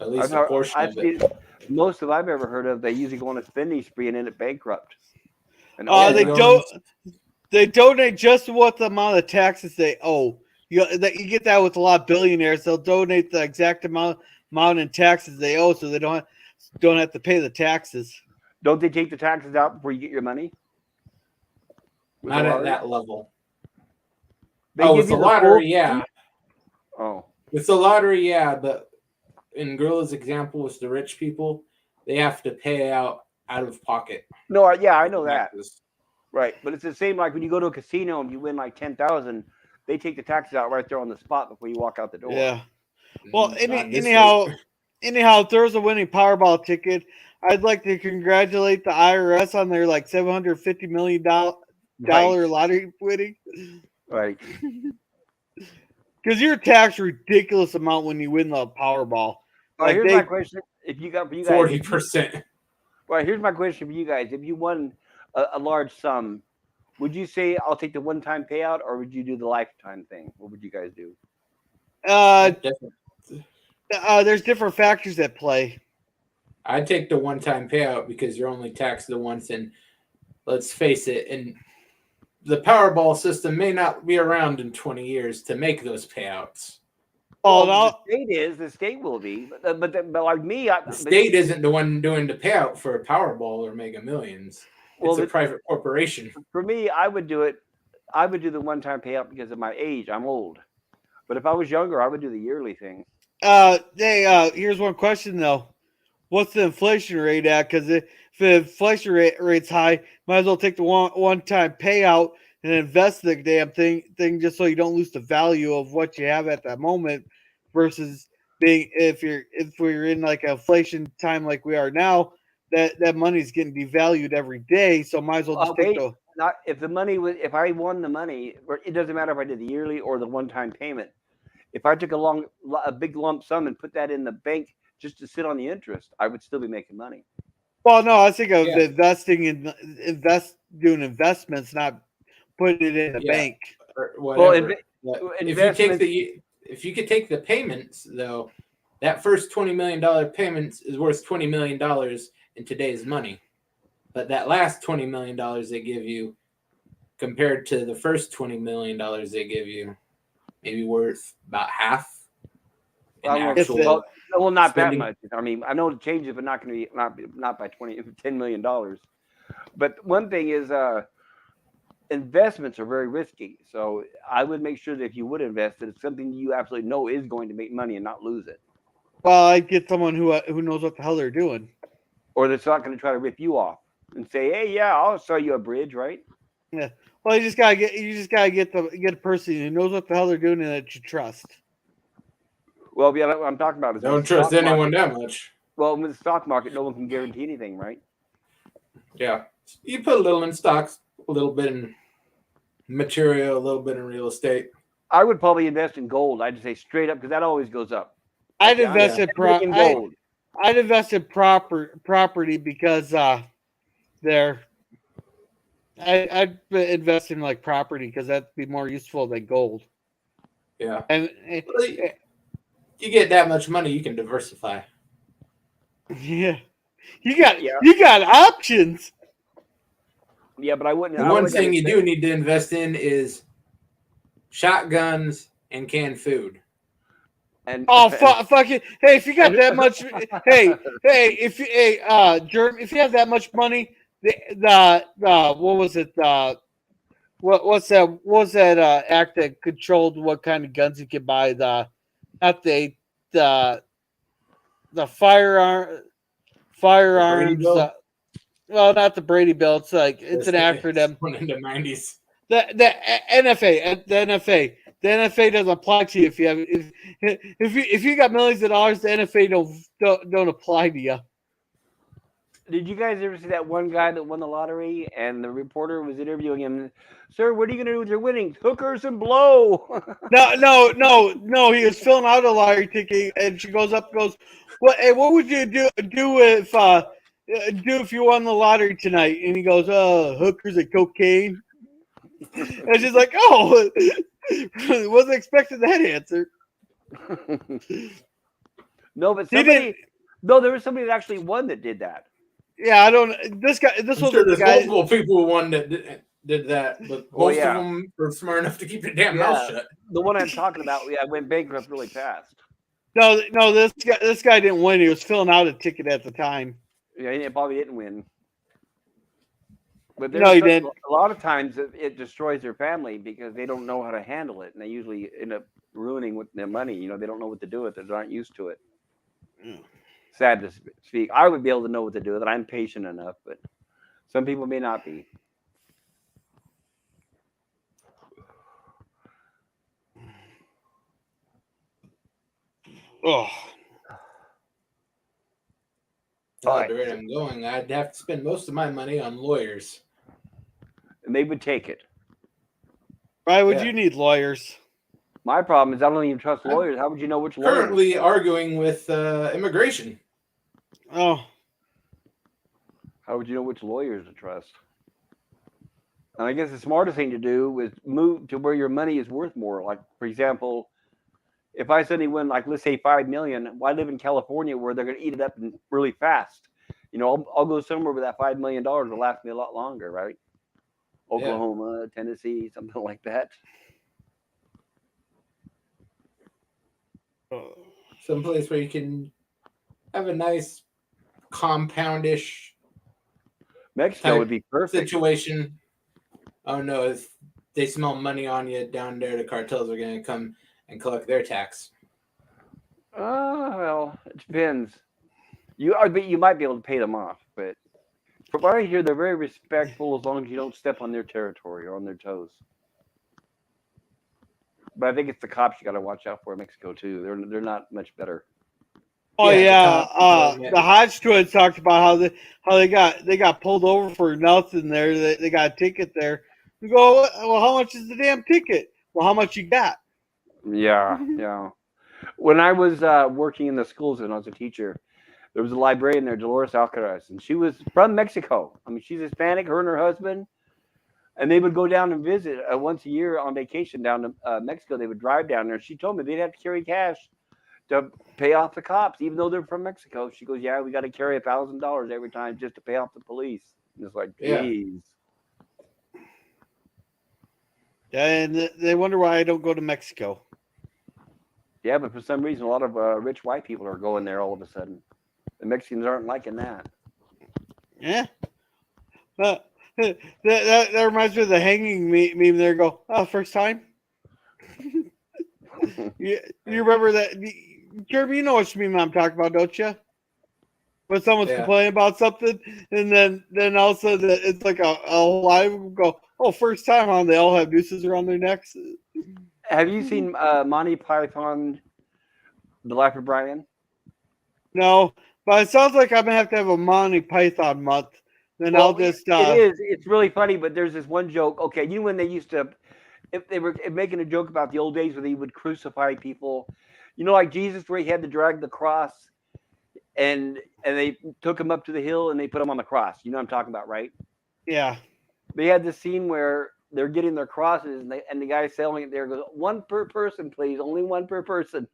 At least a portion of it. Most of I've ever heard of, they usually go on a spending spree and end up bankrupt. They donate just what the amount of taxes they owe. You get that with a lot of billionaires. They'll donate the exact amount in taxes they owe, so they don't have to pay the taxes. Don't they take the taxes out before you get your money? Not at that level. With the lottery, yeah. Oh. With the lottery, yeah, but in Gorilla's example with the rich people, they have to pay out of pocket. No, yeah, I know that. Taxes. Right, but it's the same like when you go to a casino and you win like 10,000, they take the taxes out right there on the spot before you walk out the door. Yeah. Well, Not this anyhow, state. if there's a winning Powerball ticket, I'd like to congratulate the IRS on their like $750 million Right, lottery winning, right. because you're taxed a ridiculous amount when you win the Powerball. All right, Like here's my question: if you got for you guys, 40%. right, here's my question for you guys: if you won a large sum, would you say I'll take the one-time payout, or would you do the lifetime thing? What would you guys do? There's different factors at play. I'd take the one-time payout because you're only taxed the once, and let's face it, and the Powerball system may not be around in 20 years to make those payouts. Oh, Well, the state will be, but like me, The state isn't the one doing the payout for a Powerball or Mega Millions. It's a private corporation. For me, I would do it. I would do the one-time payout because of my age. I'm old, but if I was younger, I would do the yearly thing. here's one question though. What's the inflation rate at? Because if the inflation rate's high, might as well take the one-time payout and invest the damn thing just so you don't lose the value of what you have at that moment. Versus being if we're in like an inflation time like we are now, that money's getting devalued every day. So might as well just take the. Not if the money was if I won the money, it doesn't matter if I did the yearly or the one-time payment. If I took a big lump sum and put that in the bank just to sit on the interest, I would still be making money. Well, no, I think of investing in doing investments, not putting it in the bank. Or whatever. Well, if you could take the payments though, that first $20 million payments is worth $20 million in today's money. But that last $20 million they give you compared to the first $20 million they give you, maybe worth about half. Not spending. That much. I mean, I know it changes, but not going to be not by $10 million. But one thing is, investments are very risky. So I would make sure that if you would invest, that it's something you absolutely know is going to make money and not lose it. Well, I'd get someone who knows what the hell they're doing, or that's not going to try to rip you off and say, "Hey, yeah, I'll sell you a bridge," right? Yeah. Well, you just gotta get a person who knows what the hell they're doing and that you trust. Well, yeah, what I'm talking about is don't trust anyone that much. Well, with the stock market, no one can guarantee anything, right? Yeah, you put a little in stocks, a little bit in material, a little bit in real estate. I would probably invest in gold. I'd say straight up because that always goes up. I'd invest in gold. I'd invest in property because I'd invest in like property because that'd be more useful than gold. Yeah, and you get that much money, you can diversify. Yeah, you got options. Yeah, but I wouldn't. The one thing you do need to invest in is shotguns and canned food. And fuck it! Hey, if you got that much, Jerm, if you have that much money, the what was it? What's that act that controlled what kind of guns you could buy? The firearms. Well, not the Brady Bill. It's like it's an acronym. One in the 90s. The NFA. The NFA doesn't apply to you if you got millions of dollars. The NFA don't apply to you. Did you guys ever see that one guy that won the lottery and the reporter was interviewing him? Sir, what are you going to do with your winnings? Hookers and blow. No. He was filling out a lottery ticket, and she goes up and goes, what would you do if you won the lottery tonight? And he goes, hookers and cocaine. And she's like, oh, wasn't expecting that answer. No, but there was somebody that actually won that did that. Yeah, I don't. This was the guy. Multiple people who won that did that, but most of them were smart enough to keep their damn mouth shut. The one I'm talking about, went bankrupt really fast. No, this guy didn't win. He was filling out a ticket at the time. Yeah, he probably didn't win. But no, he didn't. A lot of times it destroys their family because they don't know how to handle it, and they usually end up ruining with their money. You know, they don't know what to do with it. They aren't used to it. Mm. Sad to speak. I would be able to know what to do with it. I'm patient enough, but some people may not be. Oh, Oh, All the rate I'm going, I'd have to spend most of my money on lawyers. And they would take it. why would Yeah. you need lawyers? My problem is I don't even trust I'm lawyers. How would you know which lawyer? Currently arguing with immigration. Oh, How would you know which lawyers to trust? And I guess the smartest thing to do is move to where your money is worth more. Like, for example, if I suddenly win, like, let's say 5 million, well, I live in California where they're going to eat it up really fast. You know, I'll go somewhere where that $5 million will last me a lot longer, right? Oklahoma, Tennessee, something like that. Someplace where you can have a nice compoundish Mexico would be perfect. situation. Oh no, if they smell money on you down there, the cartels are going to come and collect their tax. Well, it depends. You might be able to pay them off, but from what I hear, they're very respectful as long as you don't step on their territory or on their toes. But I think it's the cops you got to watch out for in Mexico too. They're not much better. oh Yeah, the yeah. cops, The Hodge twins talked about how they got pulled over for nothing there. They got a ticket there. You go, well, how much is the damn ticket? Well, how much you got? Yeah, yeah. When I was working in the schools and I was a teacher, there was a librarian there, Dolores Alcaraz, and she was from Mexico. I mean, she's Hispanic, her and her husband, and they would go down and visit once a year on vacation down to Mexico. They would drive down there. She told me they'd have to carry cash to pay off the cops, even though they're from Mexico. She goes, "Yeah, we got to carry $1,000 every time just to pay off the police." And it's like, Yeah. geez. And they wonder why I don't go to Mexico. Yeah, but for some reason, a lot of rich white people are going there all of a sudden. The Mexicans aren't liking that. Yeah. That reminds me of the hanging meme. There, go. Oh, first time. you remember that, Jeremy? You know what meme I'm talking about, don't you? When someone's complaining about something, and then all of a sudden it's like a whole lot of them go, "Oh, first time on." They all have nooses around their necks. Have you seen Monty Python, The Life of Brian? No, but it sounds like I'm gonna have to have a Monty Python month. Then Well, I'll just. It is. It's really funny, but there's this one joke. Okay, you know when they used to, if they were making a joke about the old days where they would crucify people, you know, like Jesus, where he had to drag the cross, and they took him up to the hill and they put him on the cross. You know what I'm talking about, right? Yeah. They had this scene where they're getting their crosses, and the guy selling it there goes, "One per person, please. Only one per person."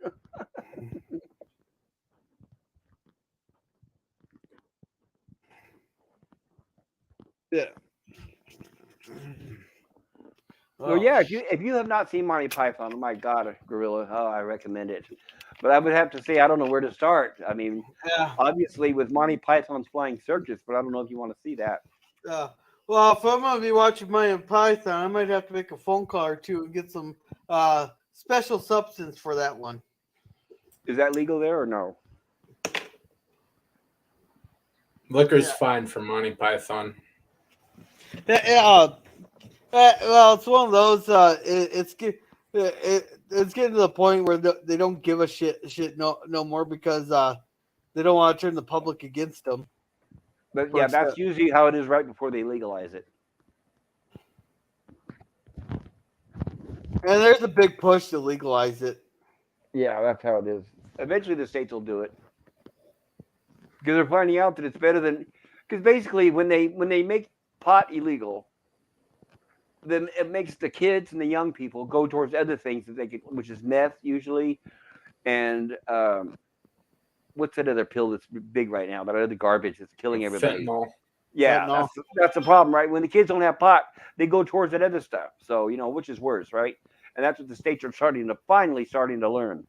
Yeah. So yeah, if you have not seen Monty Python, oh my God, Gorilla, oh, I recommend it. But I would have to say I don't know where to start. I mean, Yeah. obviously with Monty Python's Flying Circus, but I don't know if you want to see that. Well, if I'm gonna be watching Monty Python, I might have to make a phone call or two and get some special substance for that one. Is that legal there or no? Liquor's fine for Monty Python. Well, it's one of those. It's getting to the point where they don't give a shit no more because they don't want to turn the public against them. But yeah, that's usually how it is right before they legalize it. And there's a big push to legalize it. Yeah, that's how it is. Eventually, the states will do it because they're finding out that it's better than. Because basically, when they make pot illegal, then it makes the kids and the young people go towards other things that they can, which is meth usually, and what's that other pill that's big right now? That other garbage that's killing everybody. Fentanyl. Yeah, that's the problem, right? When the kids don't have pot, they go towards that other stuff. So which is worse, right? And that's what the states are finally starting to learn.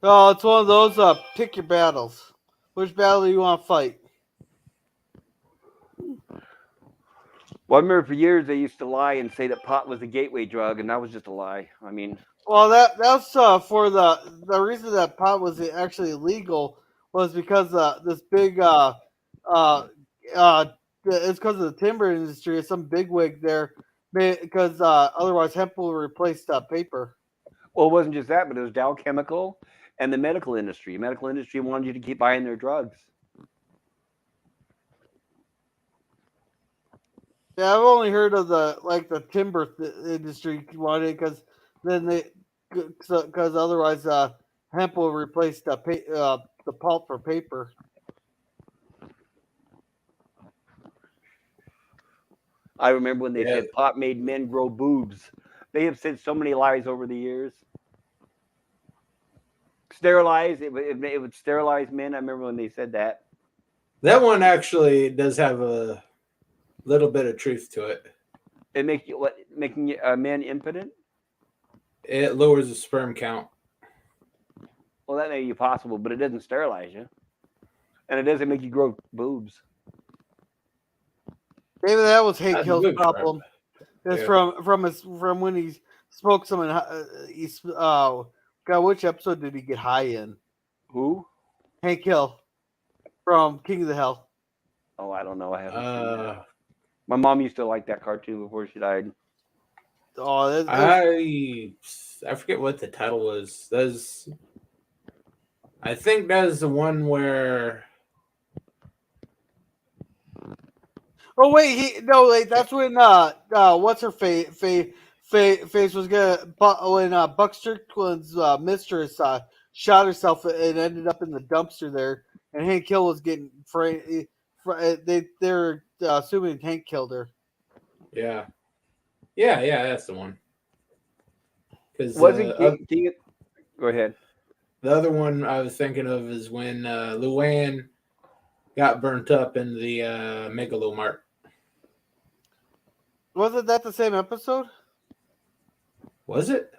Oh, it's one of those. Pick your battles. Which battle do you want to fight? Well, I remember for years they used to lie and say that pot was a gateway drug, and that was just a lie. I mean, Well, that's for the reason that pot was actually illegal was because this big uh uh it's because of the timber industry. Some bigwig there because otherwise hemp will replace paper. Well, it wasn't just that, but it was Dow Chemical and the medical industry. Medical industry wanted you to keep buying their drugs. Yeah, I've only heard of the timber industry wanted because then they because otherwise hemp will replace the pulp for paper. I remember when they Yeah, said pot made men grow boobs. They have said so many lies over the years. Sterilize it would sterilize men. I remember when they said that. that one actually does have a little bit of truth to it. It make you what making men impotent. It lowers the sperm count. Well, that may be possible, but it doesn't sterilize you, and it doesn't make you grow boobs. Maybe that was Hank That's Hill's boobs, right? problem. It's Yeah. from when he smoked some. God, which episode did he get high in? Who? Hank Hill from King of the Hill. Oh, I don't know. I haven't seen that. Uh, My mom used to like that cartoon before she died. Oh, I forget what the title was. I think that's the one where oh wait, wait. That's when what's her face was gonna when Buck Strickland's mistress shot herself and ended up in the dumpster there, and Hank Hill was getting they're assuming Hank killed her. yeah, that's the one. Because Wasn't King Go ahead. the other one I was thinking of is when Luann got burnt up in the Megalomart. Wasn't that the same episode? Was it?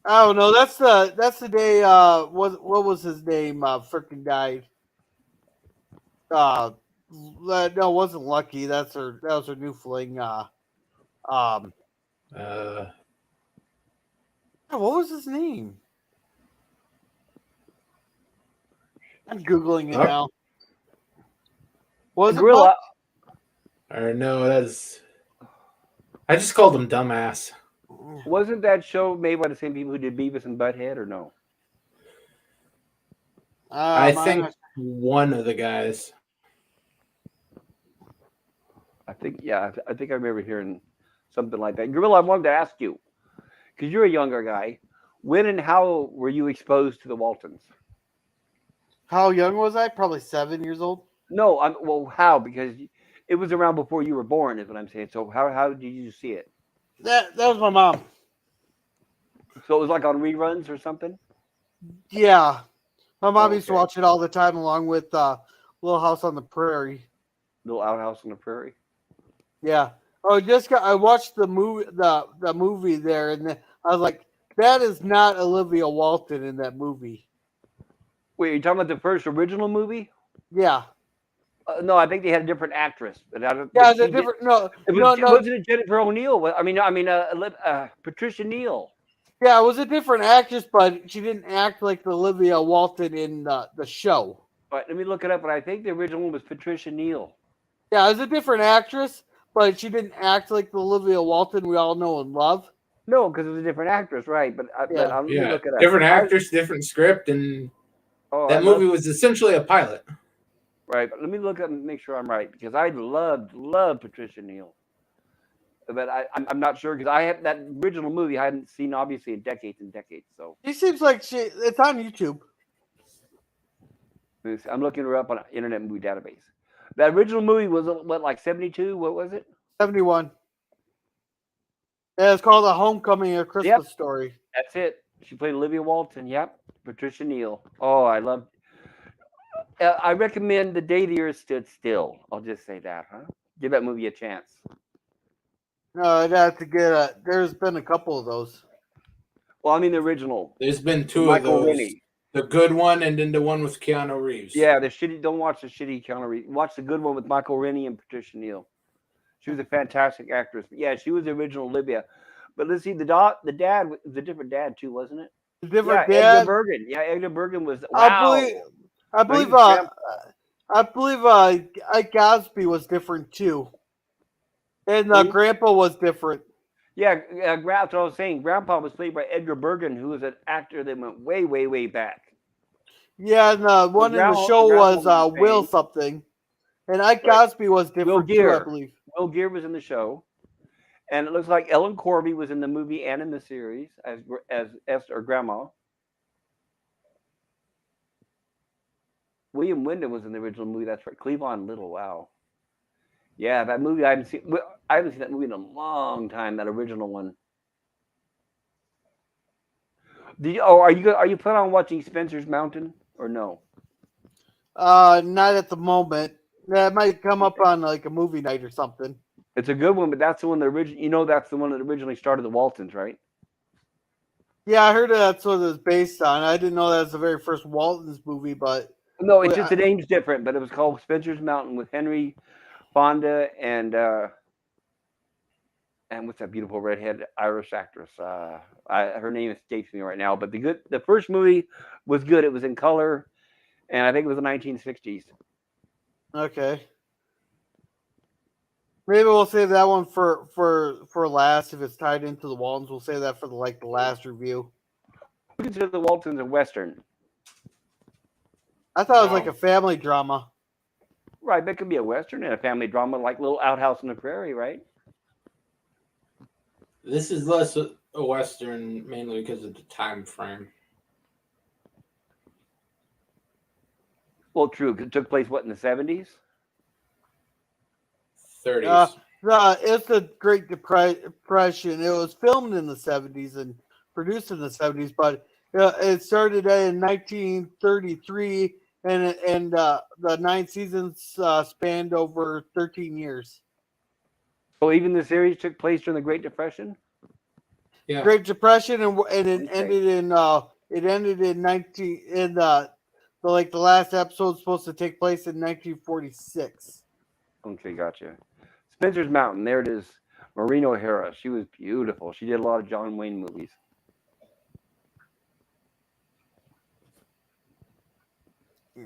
I don't know. That's the day. What was his name? Freaking died. No, it wasn't Lucky. That was her new fling. Um, Uh, what was his name? I'm googling it Oh. now. Was it Gorilla. or no, that's. I just called him dumbass. Buck? Wasn't that show made by the same people who did Beavis and Butthead, or no? I think one of the guys. I think I think I remember hearing something like that. Gorilla, I wanted to ask you because you're a younger guy. When and how were you exposed to the Waltons? How young was I? Probably 7 years old. No, how? Because it was around before you were born, is what I'm saying. So how did you see it? That was my mom. So it was like on reruns or something. Yeah, my mom used to Okay. watch it all the time, along with Little House on the Prairie. Little Outhouse on the Prairie. Yeah. Oh, I watched the movie there, and then I was like, that is not Olivia Walton in that movie. Wait, are you talking about the first original movie? Yeah. No, I think they had a different actress. But Yeah, it's a different. No, no. Wasn't it Jennifer O'Neill? Patricia Neal. Yeah, it was a different actress, but she didn't act like the Olivia Walton in the show. All right, let me look it up. But I think the original one was Patricia Neal. Yeah, it was a different actress, but she didn't act like the Olivia Walton we all know and love. No, because it was a different actress, right? But Yeah. let me Yeah, look it up. different actress, different script, and that movie was essentially a pilot. Right, but let me look up and make sure I'm right because I loved Patricia Neal. But I'm not sure because I have that original movie I hadn't seen obviously in decades and decades. So She seems like it's on YouTube. I'm looking her up on Internet Movie Database. That original movie was what, like 72? What was it? 71. Yeah, it's called A Homecoming, A Christmas Story. That's it. She played Olivia Walton. Yep, Patricia Neal. Oh, I loved. I recommend The Day the Earth Stood Still. I'll just say that, huh? Give that movie a chance. No, I'd have to get there's been a couple of those. Well, I mean the original. There's been two Michael of those. Rennie. The good one and then the one with Keanu Reeves. Yeah, the shitty. Don't watch the shitty Keanu Reeves. Watch the good one with Michael Rennie and Patricia Neal. She was a fantastic actress. But yeah, she was the original Olivia. But let's see, the dad was a different dad too, wasn't it? Different Yeah, Edgar dad. Bergen. Yeah, Edgar Bergen was I wow. believe. I No, he believe. was Grandpa. I believe. Ike Cosby was different too, and Who? Grandpa was different. Yeah, that's what I was saying. Grandpa was played by Edgar Bergen, who was an actor that went way, way, way back. Yeah, and the So one in the show Grandpa was was the Will same. something, and Ike Right. Cosby was Will different too. I Gear. believe. Will Gear was in the show, and it looks like Ellen Corby was in the movie and in the series as Esther or Grandma. William Wyndham was in the original movie. That's right. Cleavon Little. Wow. Yeah, that movie I haven't seen. I haven't seen that movie in a long time. That original one. Are you planning on watching Spencer's Mountain or no? Not at the moment. That might come up Okay. on like a movie night or something. It's a good one, but that's the one that that's the one that originally started the Waltons, right? Yeah, I heard that's what it was based on. I didn't know that was the very first Walton's movie, but No, it's wait, just the name's different, but it was called Spencer's Mountain with Henry Fonda and what's that beautiful redhead Irish actress? Her name escapes me right now. But the first movie was good. It was in color, and I think it was the 1960s. okay. Maybe we'll save that one for last if it's tied into the Waltons. We'll save that for the last review. I consider the Waltons a western, I thought it was like No. a family drama. right? That could be a western and a family drama, like Little Outhouse on the Prairie, right? This is less a western, mainly because of the time frame. Well, true. It took place what in the 70s? 30s. It's the Great Depression. It was filmed in the 70s and produced in the 70s, but it started in 1933, and the 9 seasons spanned over 13 years. So even the series took place during the Great Depression. Yeah. Great Depression, and it Okay. ended in 19 in the last episode supposed to take place in 1946. Okay, gotcha. Spencer's Mountain. There it is. Maureen O'Hara. She was beautiful. She did a lot of John Wayne movies. Yeah.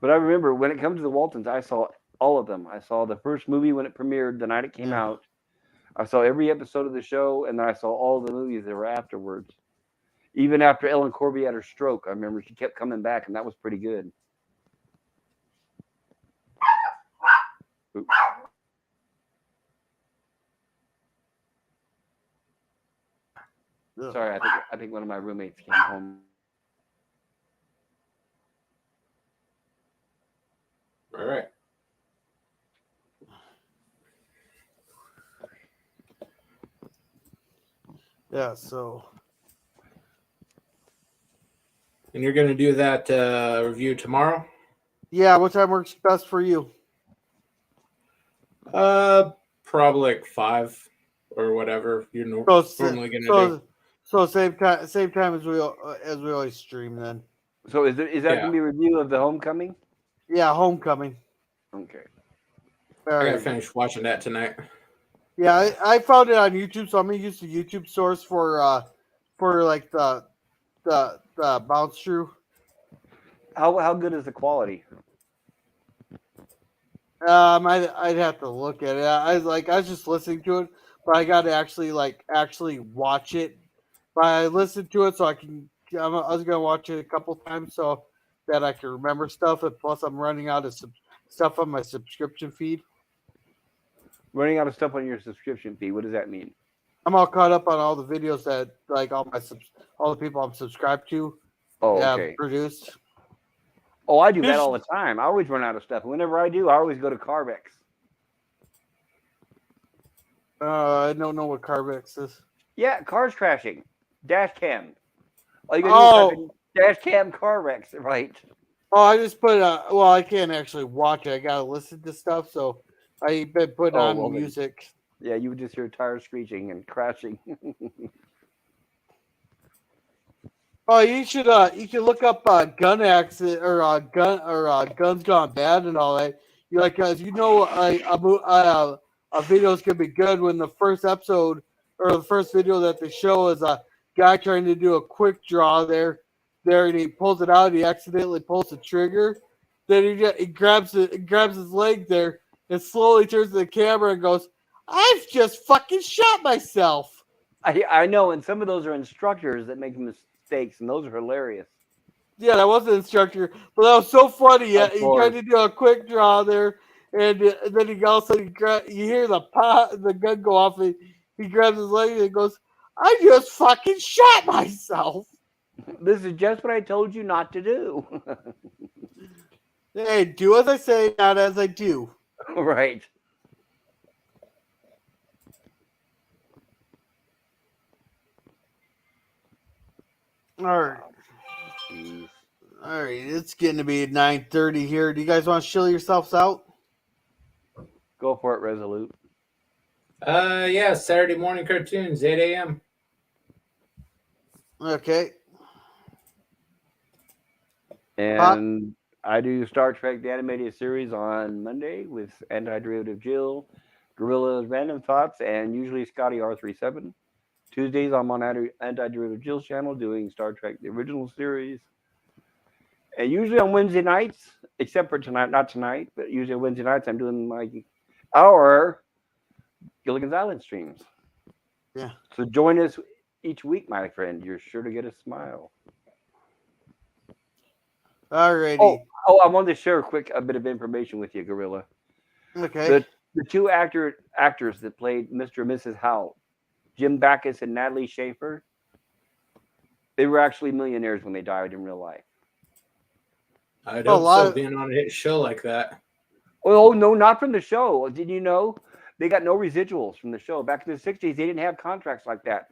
But I remember when it comes to the Waltons, I saw all of them. I saw the first movie when it premiered, the night it came out. I saw every episode of the show, and then I saw all the movies that were afterwards. Even after Ellen Corby had her stroke, I remember she kept coming back, and that was pretty good. Oops. Ugh. Sorry, I think one of my roommates came home. All right. Yeah, so And you're going to do that review tomorrow? yeah, what time works best for you? Probably like 5 or whatever you're normally going to do. So same time as we always stream then. So is that going to be a review of The Homecoming? Yeah, Homecoming. Okay. All I got to right. finish watching that tonight. Yeah, I found it on YouTube, so I'm gonna use the YouTube source for like the bounce through. How good is the quality? I'd have to look at it. I was just listening to it, but I got to actually watch it. But I listened to it so I was gonna watch it a couple times so that I can remember stuff. And plus, I'm running out of stuff on my subscription feed. Running out of stuff on your subscription fee. What does that mean? I'm all caught up on all the videos that all the people I'm subscribed to. Oh, okay. Produced. Oh, I do that all the time. I always run out of stuff. Whenever I do, I always go to Carvex. I don't know what Carvex is. Yeah, cars crashing. Dash cam. All you gotta do is type in dash cam Carvex, right? Oh, I just put well, I can't actually watch it. I gotta listen to stuff, so I've been putting on music. Yeah, you would just hear tires screeching and crashing. Oh, you can look up gun accident or guns gone bad and all that. You like, as you know, a video is gonna be good when the first episode or the first video that they show is a guy trying to do a quick draw there, and he pulls it out. He accidentally pulls the trigger. Then he grabs his leg there, and slowly turns to the camera and goes, "I've just fucking shot myself." I know, and some of those are instructors that make mistakes, and those are hilarious. Yeah, that was the instructor, but that was so funny. Yeah, Of he course. tried to do a quick draw there, and then he all of a sudden you hear the gun go off, and he grabs his leg and he goes, "I just fucking shot myself." This is just what I told you not to do. Hey, do as I say, not as I do. Right. All right, Jeez. all right. It's getting to be 9:30 here. Do you guys want to chill yourselves out? Go for it, Resolute. Yeah, Saturday morning cartoons, 8 a.m. Okay. And I do Star Trek the animated series on Monday with Anti-Derivative Jill, Gorilla's Random Thoughts, and usually Scotty R37. Tuesdays I'm on Anti-Derivative Jill's channel doing Star Trek the original series. And usually on Wednesday nights, except for tonight, not tonight, but usually on Wednesday nights I'm doing my hour Gilligan's Island streams. Yeah. So join us each week, my friend. You're sure to get a smile. Alrighty. Oh, I wanted to share a bit of information with you, Gorilla. Okay. The two actors that played Mr. and Mrs. Howe, Jim Backus and Natalie Schaefer, they were actually millionaires when they died in real life. I'd Well, a hope lot so, of- being on a hit show like that. Oh, no, not from the show. Did you know they got no residuals from the show? Back in the 60s, they didn't have contracts like that.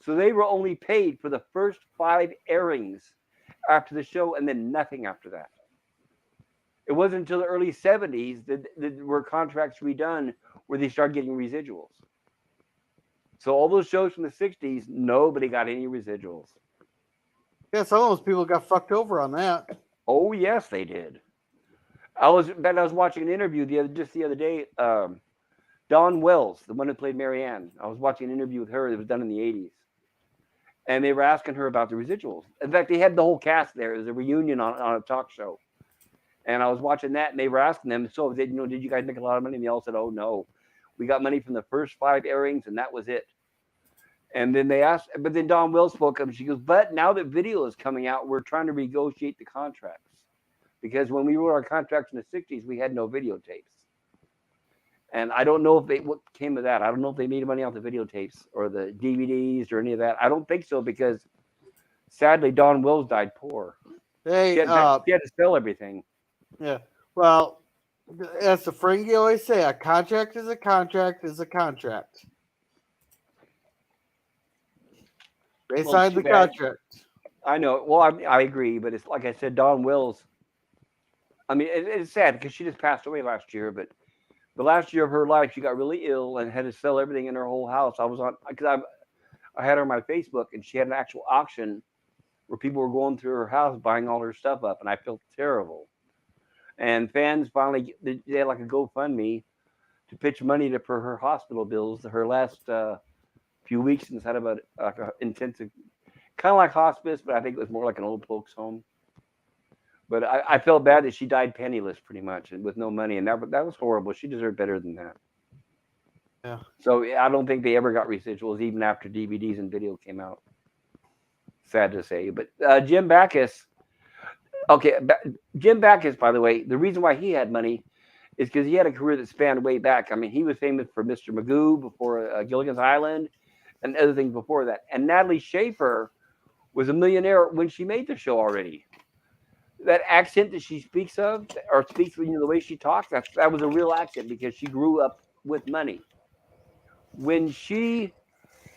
So they were only paid for the first 5 airings after the show and then nothing after that. It wasn't until the early 70s that were contracts redone where they started getting residuals. So all those shows from the 60s, nobody got any residuals. Yeah, some of those people got fucked over on that. Oh, yes, they did. I was watching an interview just the other day. Dawn Wells, the one who played Mary Ann. I was watching an interview with her that was done in the 80s. And they were asking her about the residuals. In fact, they had the whole cast there. It was a reunion on a talk show. And I was watching that, and they were asking them, so did you guys make a lot of money? And they all said, oh, no. We got money from the first 5 airings, and that was it. And then they asked, but then Dawn Wells spoke up, and she goes, but now that video is coming out, we're trying to negotiate the contracts. Because when we wrote our contracts in the 60s, we had no videotapes. And I don't know what came of that. I don't know if they made money off the videotapes or the DVDs or any of that. I don't think so because, sadly, Dawn Wells died poor. Hey, She had to sell everything. yeah. Well, as the Ferengi always say, a contract is a contract is a contract. They Well, signed too the bad. contract. I know. Well, I agree, but it's like I said, Dawn Wells. I mean, it's sad because she just passed away last year, but the last year of her life, she got really ill and had to sell everything in her whole house. I was on because I had her on my Facebook, and she had an actual auction where people were going through her house buying all her stuff up, and I felt terrible. And fans finally they had like a GoFundMe to pitch money for her hospital bills. Her last few weeks inside of an intensive, kind of like hospice, but I think it was more like an old folks home. But I felt bad that she died penniless, pretty much, and with no money, and that was horrible. She deserved better than that. Yeah. So I don't think they ever got residuals, even after DVDs and video came out. Sad to say, but Jim Backus. Okay, Jim Backus, by the way, the reason why he had money is because he had a career that spanned way back. I mean, he was famous for Mr. Magoo before Gilligan's Island and other things before that. And Natalie Schaefer was a millionaire when she made the show already. That accent that she speaks of, or speaks, the way she talks, that was a real accent because she grew up with money. When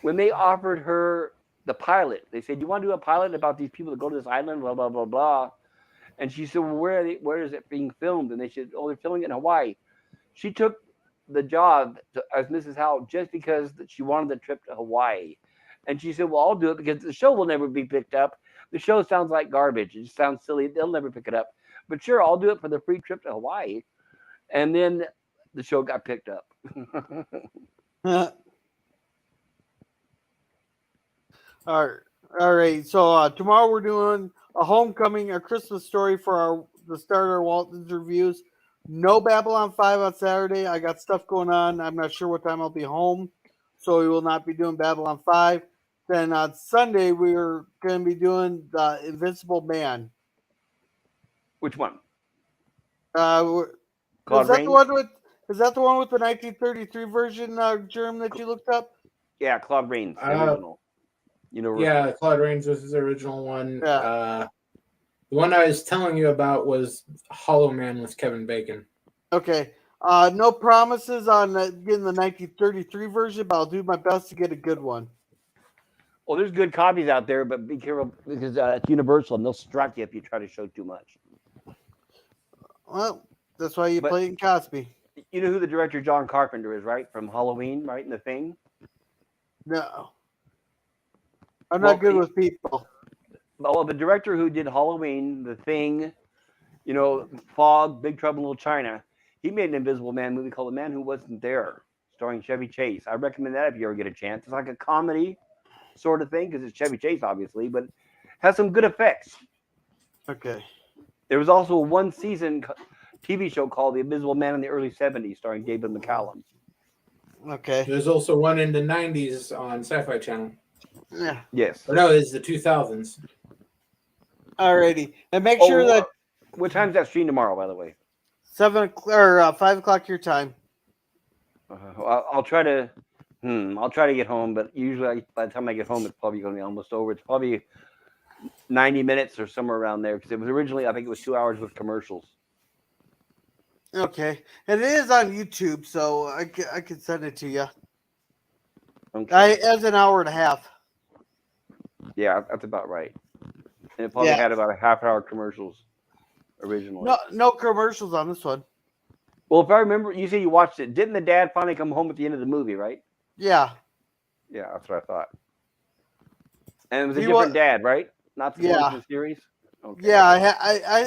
they offered her the pilot, they said, "Do you want to do a pilot about these people that go to this island?" Blah blah blah blah. And she said, "Well, where is it being filmed?" And they said, "Oh, they're filming it in Hawaii." She took the job as Mrs. Howell just because she wanted the trip to Hawaii. And she said, "Well, I'll do it because the show will never be picked up. The show sounds like garbage. It just sounds silly. They'll never pick it up. But sure, I'll do it for the free trip to Hawaii." And then the show got picked up. All right. So tomorrow we're doing a homecoming, a Christmas story for the starter Walton's reviews. No Babylon 5 on Saturday. I got stuff going on. I'm not sure what time I'll be home, so we will not be doing Babylon 5. Then on Sunday we're going to be doing the Invincible Man. Which one? Is Claude that Rains? the one with? Is that the one with the 1933 version, Germ, that you looked up? Yeah, Claude Rains, the original. Yeah, Claude Rains was his original one. Yeah. The one I was telling you about was Hollow Man with Kevin Bacon. Okay. No promises on getting the 1933 version, but I'll do my best to get a good one. Well, there's good copies out there, but be careful because it's Universal and they'll strike you if you try to show too much. Well, that's why you But- play it in Cosby. You know who the director John Carpenter is, right? From Halloween, right? In The Thing. No. I'm Well, not good he- with people. Well, the director who did Halloween, The Thing, Fog, Big Trouble in Little China, he made an Invisible Man movie called The Man Who Wasn't There, starring Chevy Chase. I recommend that if you ever get a chance. It's like a comedy sort of thing because it's Chevy Chase, obviously, but has some good effects. Okay. There was also a one-season TV show called The Invisible Man in the early 70s, starring David McCallum. Okay. There's also one in the 90s on Sci-Fi Channel. Yeah. Yes. Or no, it's the 2000s. Alrighty. And make sure that What time's that stream tomorrow, by the way? 5 o'clock your time. I'll try to. I'll try to get home, but usually by the time I get home, it's probably going to be almost over. It's probably 90 minutes or somewhere around there because it was originally, I think it was 2 hours with commercials. Okay. And it is on YouTube, so I can send it to you. Okay. As an hour and a half. Yeah, that's about right. And it probably Yeah. had about a half-hour commercials originally. No commercials on this one. Well, if I remember, you said you watched it. Didn't the dad finally come home at the end of the movie, right? Yeah. Yeah, that's what I thought. And it was a He different wa- dad, right? Not the one Yeah. from the series? Okay. Yeah,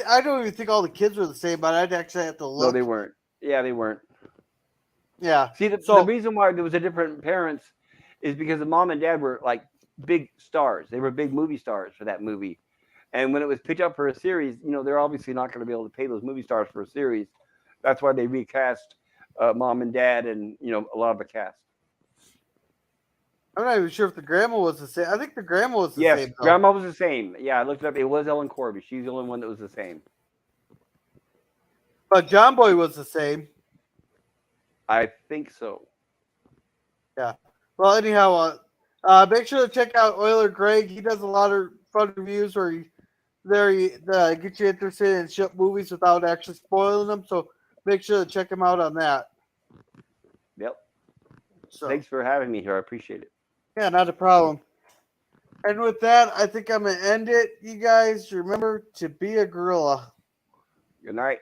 I don't even think all the kids were the same, but I'd actually have to No, look. they weren't. Yeah, they weren't. Yeah. See, the So- reason why there was a different parents is because the mom and dad were like big stars. They were big movie stars for that movie. And when it was picked up for a series, they're obviously not going to be able to pay those movie stars for a series. That's why they recast mom and dad and, a lot of the cast. I'm not even sure if the grandma was the same. I think the grandma was the Yes, same. though. grandma was the same. Yeah, I looked it up. It was Ellen Corby. She's the only one that was the same. But John Boy was the same. I think so. Well, anyhow, make sure to check out Euler Greg. He does a lot of fun reviews where he gets you interested in ship movies without actually spoiling them. So make sure to check him out on that. Yep. So Thanks for having me here. I appreciate it. yeah, not a problem. And with that, I think I'm gonna end it. You guys remember to be a gorilla. Good night.